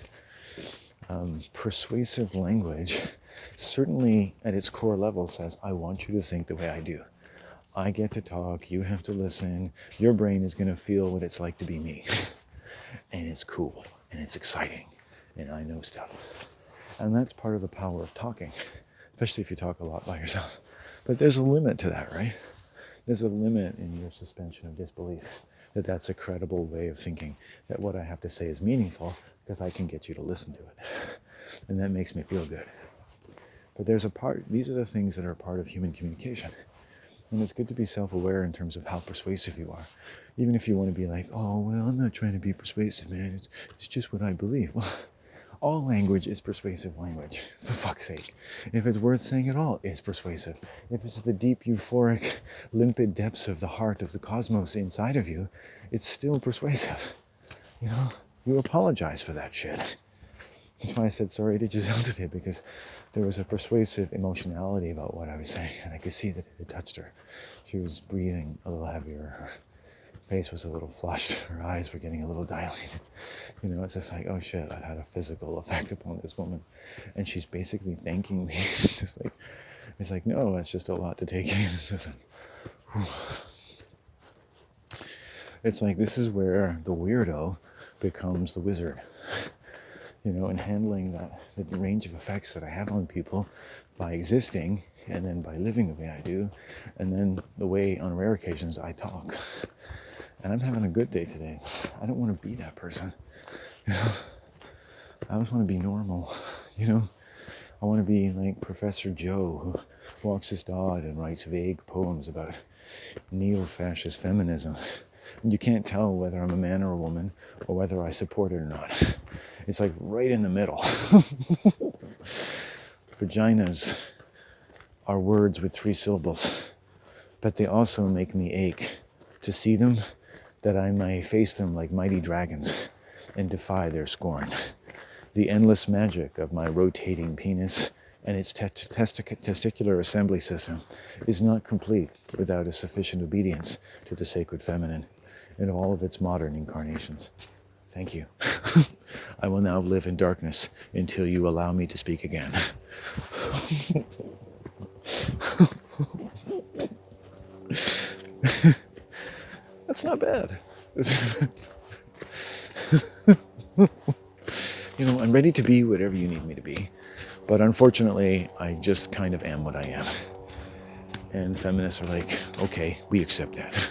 persuasive language certainly at its core level says, I want you to think the way I do. I get to talk, you have to listen, your brain is going to feel what it's like to be me. And it's cool, and it's exciting, and I know stuff. And that's part of the power of talking, especially if you talk a lot by yourself. But there's a limit to that, right? There's a limit in your suspension of disbelief that that's a credible way of thinking, that what I have to say is meaningful because I can get you to listen to it. And that makes me feel good. But these are the things that are a part of human communication. And it's good to be self-aware in terms of how persuasive you are. Even if you want to be like, oh, well, I'm not trying to be persuasive, man. It's just what I believe. Well, all language is persuasive language, for fuck's sake. If it's worth saying at all, it's persuasive. If it's the deep, euphoric, limpid depths of the heart of the cosmos inside of you, it's still persuasive. You know, you apologize for that shit. That's why I said sorry to Giselle today, because there was a persuasive emotionality about what I was saying, and I could see that it had touched her. She was breathing a little heavier, her face was a little flushed, her eyes were getting a little dilated. You know, it's just like, oh shit, that had a physical effect upon this woman. And she's basically thanking me. It's like, no, it's just a lot to take in. It's just like, whew. It's like, this is where the weirdo becomes the wizard. You know, and handling the range of effects that I have on people by existing and then by living the way I do, and then the way on rare occasions I talk. And I'm having a good day today. I don't want to be that person. You know, I just want to be normal. You know, I want to be like Professor Joe, who walks his dog and writes vague poems about neo-fascist feminism. And you can't tell whether I'm a man or a woman, or whether I support it or not. It's like right in the middle. Vaginas are words with 3 syllables, but they also make me ache to see them, that I may face them like mighty dragons and defy their scorn. The endless magic of my rotating penis and its testicular assembly system is not complete without a sufficient obedience to the sacred feminine in all of its modern incarnations. Thank you. I will now live in darkness until you allow me to speak again. That's not bad. You know, I'm ready to be whatever you need me to be. But unfortunately, I just kind of am what I am. And feminists are like, okay, we accept that.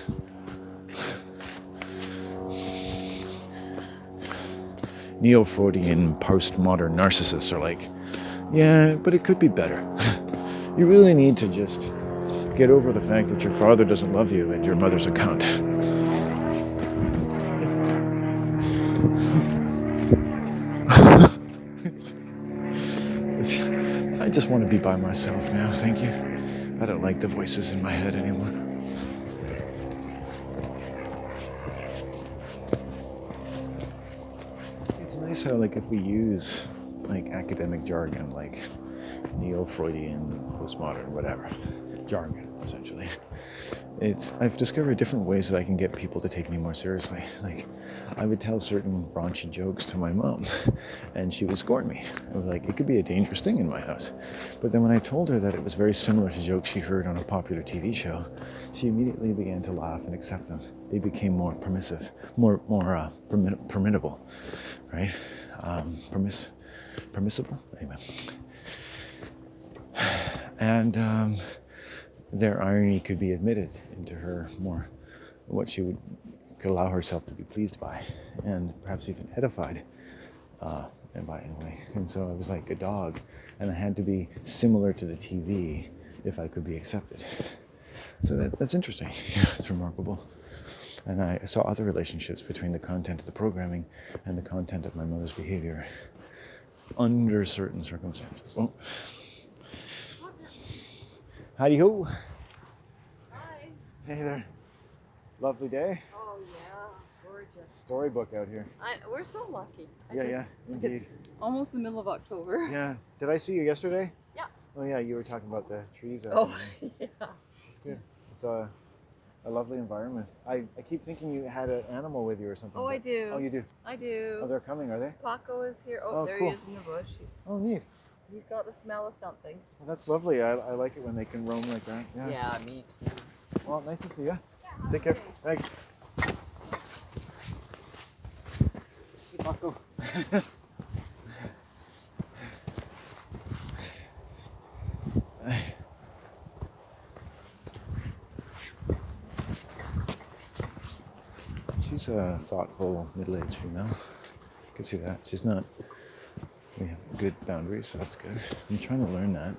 Neo-Freudian postmodern narcissists are like, yeah, but it could be better. You really need to just get over the fact that your father doesn't love you and your mother's a cunt. I just want to be by myself now, thank you. I don't like the voices in my head anymore. It's nice how, like, if we use, like, academic jargon, like neo-Freudian, postmodern, whatever, jargon, essentially. I've discovered different ways that I can get people to take me more seriously. Like, I would tell certain raunchy jokes to my mom, and she would scorn me. I was like, it could be a dangerous thing in my house. But then when I told her that it was very similar to jokes she heard on a popular TV show, she immediately began to laugh and accept them. They became more permissive, more permittable, right? Permissible? Anyway. And their irony could be admitted into her more, what she could allow herself to be pleased by, and perhaps even edified by in a way. And so I was like a dog, and I had to be similar to the TV if I could be accepted. So that's interesting. It's remarkable. And I saw other relationships between the content of the programming and the content of my mother's behavior under certain circumstances. Oh. Howdy ho. Hi. Hey there. Lovely day. Oh yeah, gorgeous. Storybook out here. We're so lucky. Yeah, indeed. It's almost the middle of October. Yeah. Did I see you yesterday? Yeah. Oh yeah, you were talking about the trees out Oh there. yeah. It's good. It's a lovely environment. I keep thinking you had an animal with you or something. Oh, I but- do. Oh, you do? I do. Oh, they're coming, are they? Paco is here. Oh, Oh, there cool. he is in the bush. Oh, neat. He's got the smell of something. Well, that's lovely. I like it when they can roam like that. Yeah. Yeah, me too. Well, nice to see you. Take care. Thanks. Hey, Paco. She's a thoughtful, middle-aged female. You can see that. She's not... We have good boundaries, so that's good. I'm trying to learn that.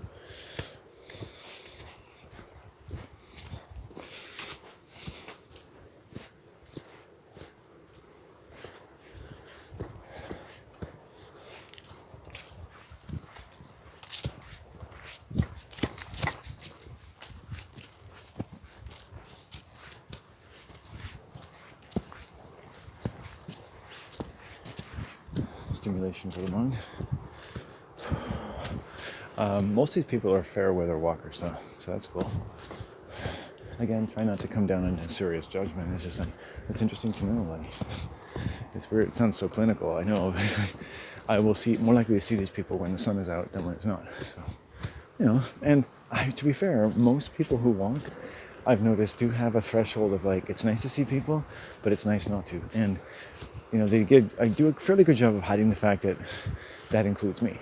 Stimulation for the mind. Most of these people are fair weather walkers, though, so that's cool. Again, try not to come down into serious judgment. It's just like, it's interesting to know. Like, it's weird. It sounds so clinical, I know. But it's like, I will see more likely to see these people when the sun is out than when it's not. So, you know, and to be fair, most people who walk, I've noticed, do have a threshold of like, it's nice to see people, but it's nice not to. And you know, I do a fairly good job of hiding the fact that that includes me.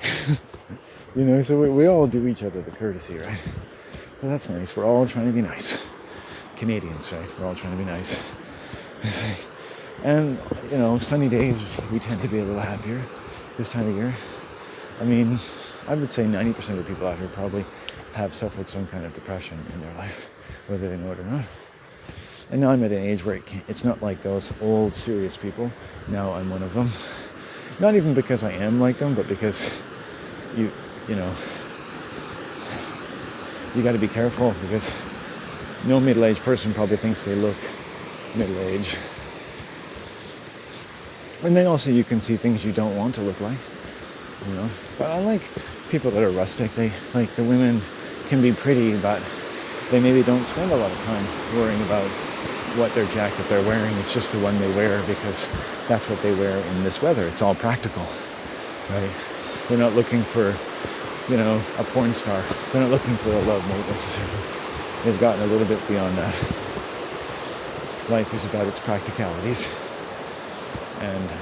You know, so we all do each other the courtesy, right? But that's nice. We're all trying to be nice. Canadians, right? We're all trying to be nice. And, you know, sunny days, we tend to be a little happier this time of year. I mean, I would say 90% of the people out here probably have suffered some kind of depression in their life, whether they know it or not. And now I'm at an age where it's not like those old, serious people. Now I'm one of them. Not even because I am like them, but because you know, you got to be careful because no middle-aged person probably thinks they look middle-aged. And then also you can see things you don't want to look like, you know. But I like people that are rustic. They like the women can be pretty, but they maybe don't spend a lot of time worrying about what their jacket they're wearing. It's just the one they wear because that's what they wear in this weather. It's all practical, right? They're not looking for, you know, a porn star. They're not looking for a love mate necessarily. They've gotten a little bit beyond that. Life is about its practicalities. And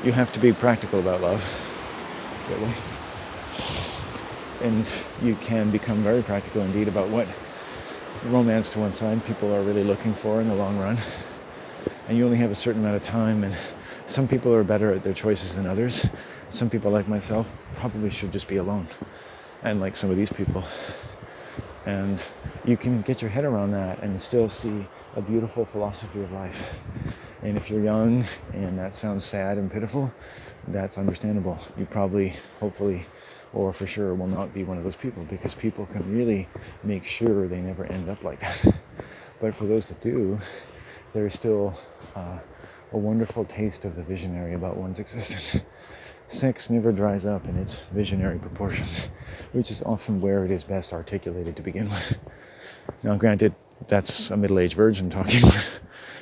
you have to be practical about love, really. And you can become very practical indeed about what romance to one side people are really looking for in the long run. And you only have a certain amount of time, and some people are better at their choices than others. Some people, like myself, probably should just be alone. And like some of these people. And you can get your head around that and still see a beautiful philosophy of life. And if you're young and that sounds sad and pitiful, that's understandable. You probably, hopefully, or for sure will not be one of those people, because people can really make sure they never end up like that. But for those that do, there's still a wonderful taste of the visionary about one's existence. Sex never dries up in its visionary proportions, which is often where it is best articulated to begin with. Now, granted, that's a middle-aged virgin talking, but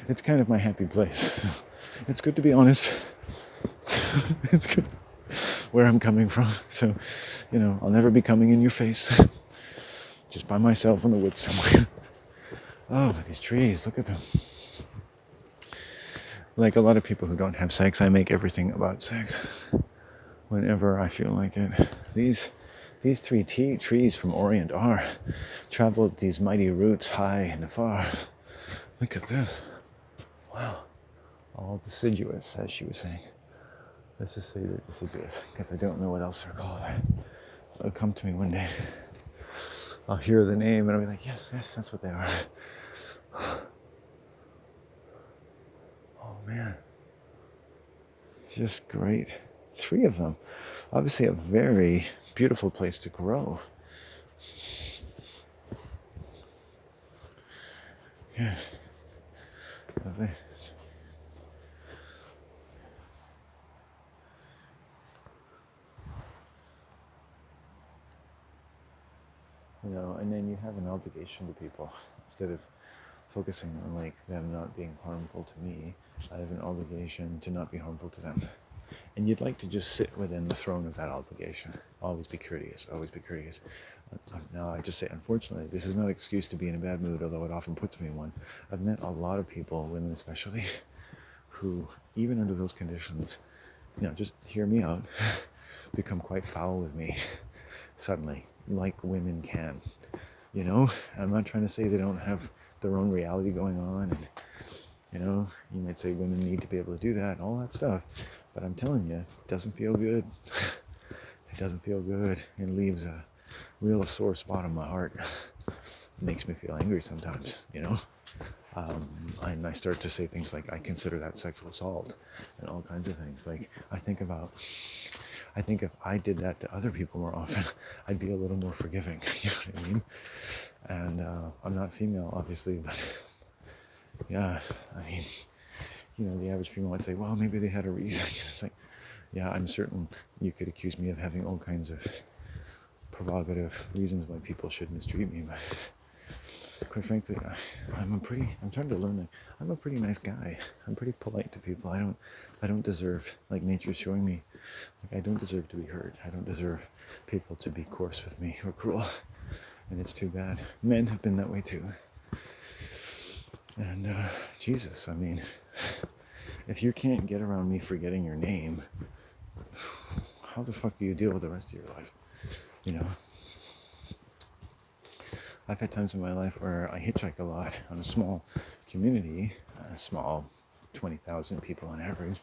it's kind of my happy place. So it's good to be honest. It's good where I'm coming from. So, you know, I'll never be coming in your face. Just by myself in the woods somewhere. Oh, these trees, look at them. Like a lot of people who don't have sex, I make everything about sex whenever I feel like it. These three trees from Orient are traveled these mighty roots high and afar. Look at this. Wow. All deciduous, as she was saying. Let's just say they're deciduous, because I don't know what else they're called. It'll come to me one day. I'll hear the name and I'll be like, yes, that's what they are. Oh man, just great. 3 of them. Obviously a very beautiful place to grow. Yeah. Lovely. You know, and then you have an obligation to people. Instead of focusing on like them not being harmful to me, I have an obligation to not be harmful to them. And you'd like to just sit within the throne of that obligation. Always be courteous, always be courteous. Now I just say, unfortunately, this is no excuse to be in a bad mood, although it often puts me in one. I've met a lot of people, women especially, who, even under those conditions, just hear me out, become quite foul with me suddenly, like women can. I'm not trying to say they don't have their own reality going on, and you might say women need to be able to do that and all that stuff, but I'm telling you, it doesn't feel good. It doesn't feel good. It leaves a real sore spot on my heart. It makes me feel angry sometimes, and I start to say things like, I consider that sexual assault and all kinds of things. Like, I think if I did that to other people more often, I'd be a little more forgiving. You know what I mean? And I'm not female, obviously, but yeah, I mean, the average female might say, well, maybe they had a reason. It's like, yeah, I'm certain you could accuse me of having all kinds of provocative reasons why people should mistreat me, but quite frankly, I'm trying to learn that I'm a pretty nice guy. I'm pretty polite to people. I don't deserve, like nature's showing me, like I don't deserve to be hurt. I don't deserve people to be coarse with me or cruel. And it's too bad. Men have been that way too. And Jesus, I mean, if you can't get around me forgetting your name, how the fuck do you deal with the rest of your life? I've had times in my life where I hitchhike a lot on a small community, a small 20,000 people on average,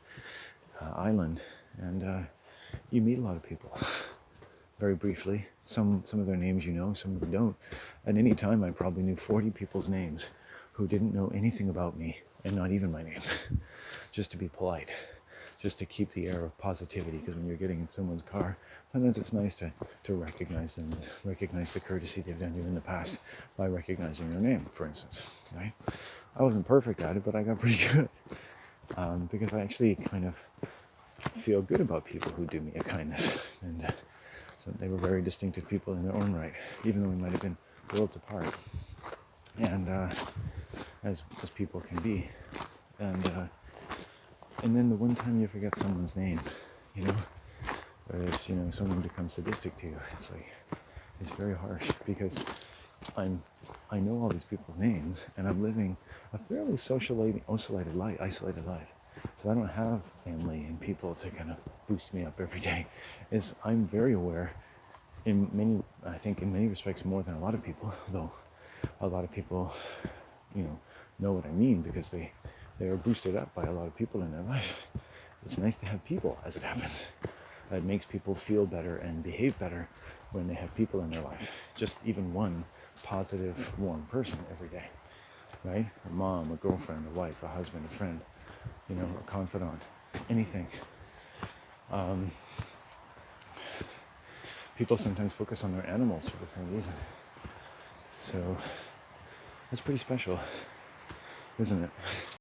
island, and you meet a lot of people very briefly. Some of their names some of them don't. At any time, I probably knew 40 people's names who didn't know anything about me, and not even my name, just to be polite, just to keep the air of positivity, because when you're getting in someone's car, sometimes it's nice to recognize them, recognize the courtesy they've done you in the past by recognizing their name, for instance, right? I wasn't perfect at it, but I got pretty good, because I actually kind of feel good about people who do me a kindness, and so they were very distinctive people in their own right, even though we might have been worlds apart, and as people can be, and then the one time you forget someone's name, or it's, someone becomes sadistic to you, it's very harsh, because I know all these people's names, and I'm living a fairly isolated life. So I don't have family and people to kind of boost me up every day. I'm very aware I think in many respects more than a lot of people, though a lot of people, know what I mean, because they are boosted up by a lot of people in their life. It's nice to have people, as it happens. It makes people feel better and behave better when they have people in their life. Just even one positive, warm person every day, right? A mom, a girlfriend, a wife, a husband, a friend, a confidant, anything. People sometimes focus on their animals for the same reason. So that's pretty special, isn't it?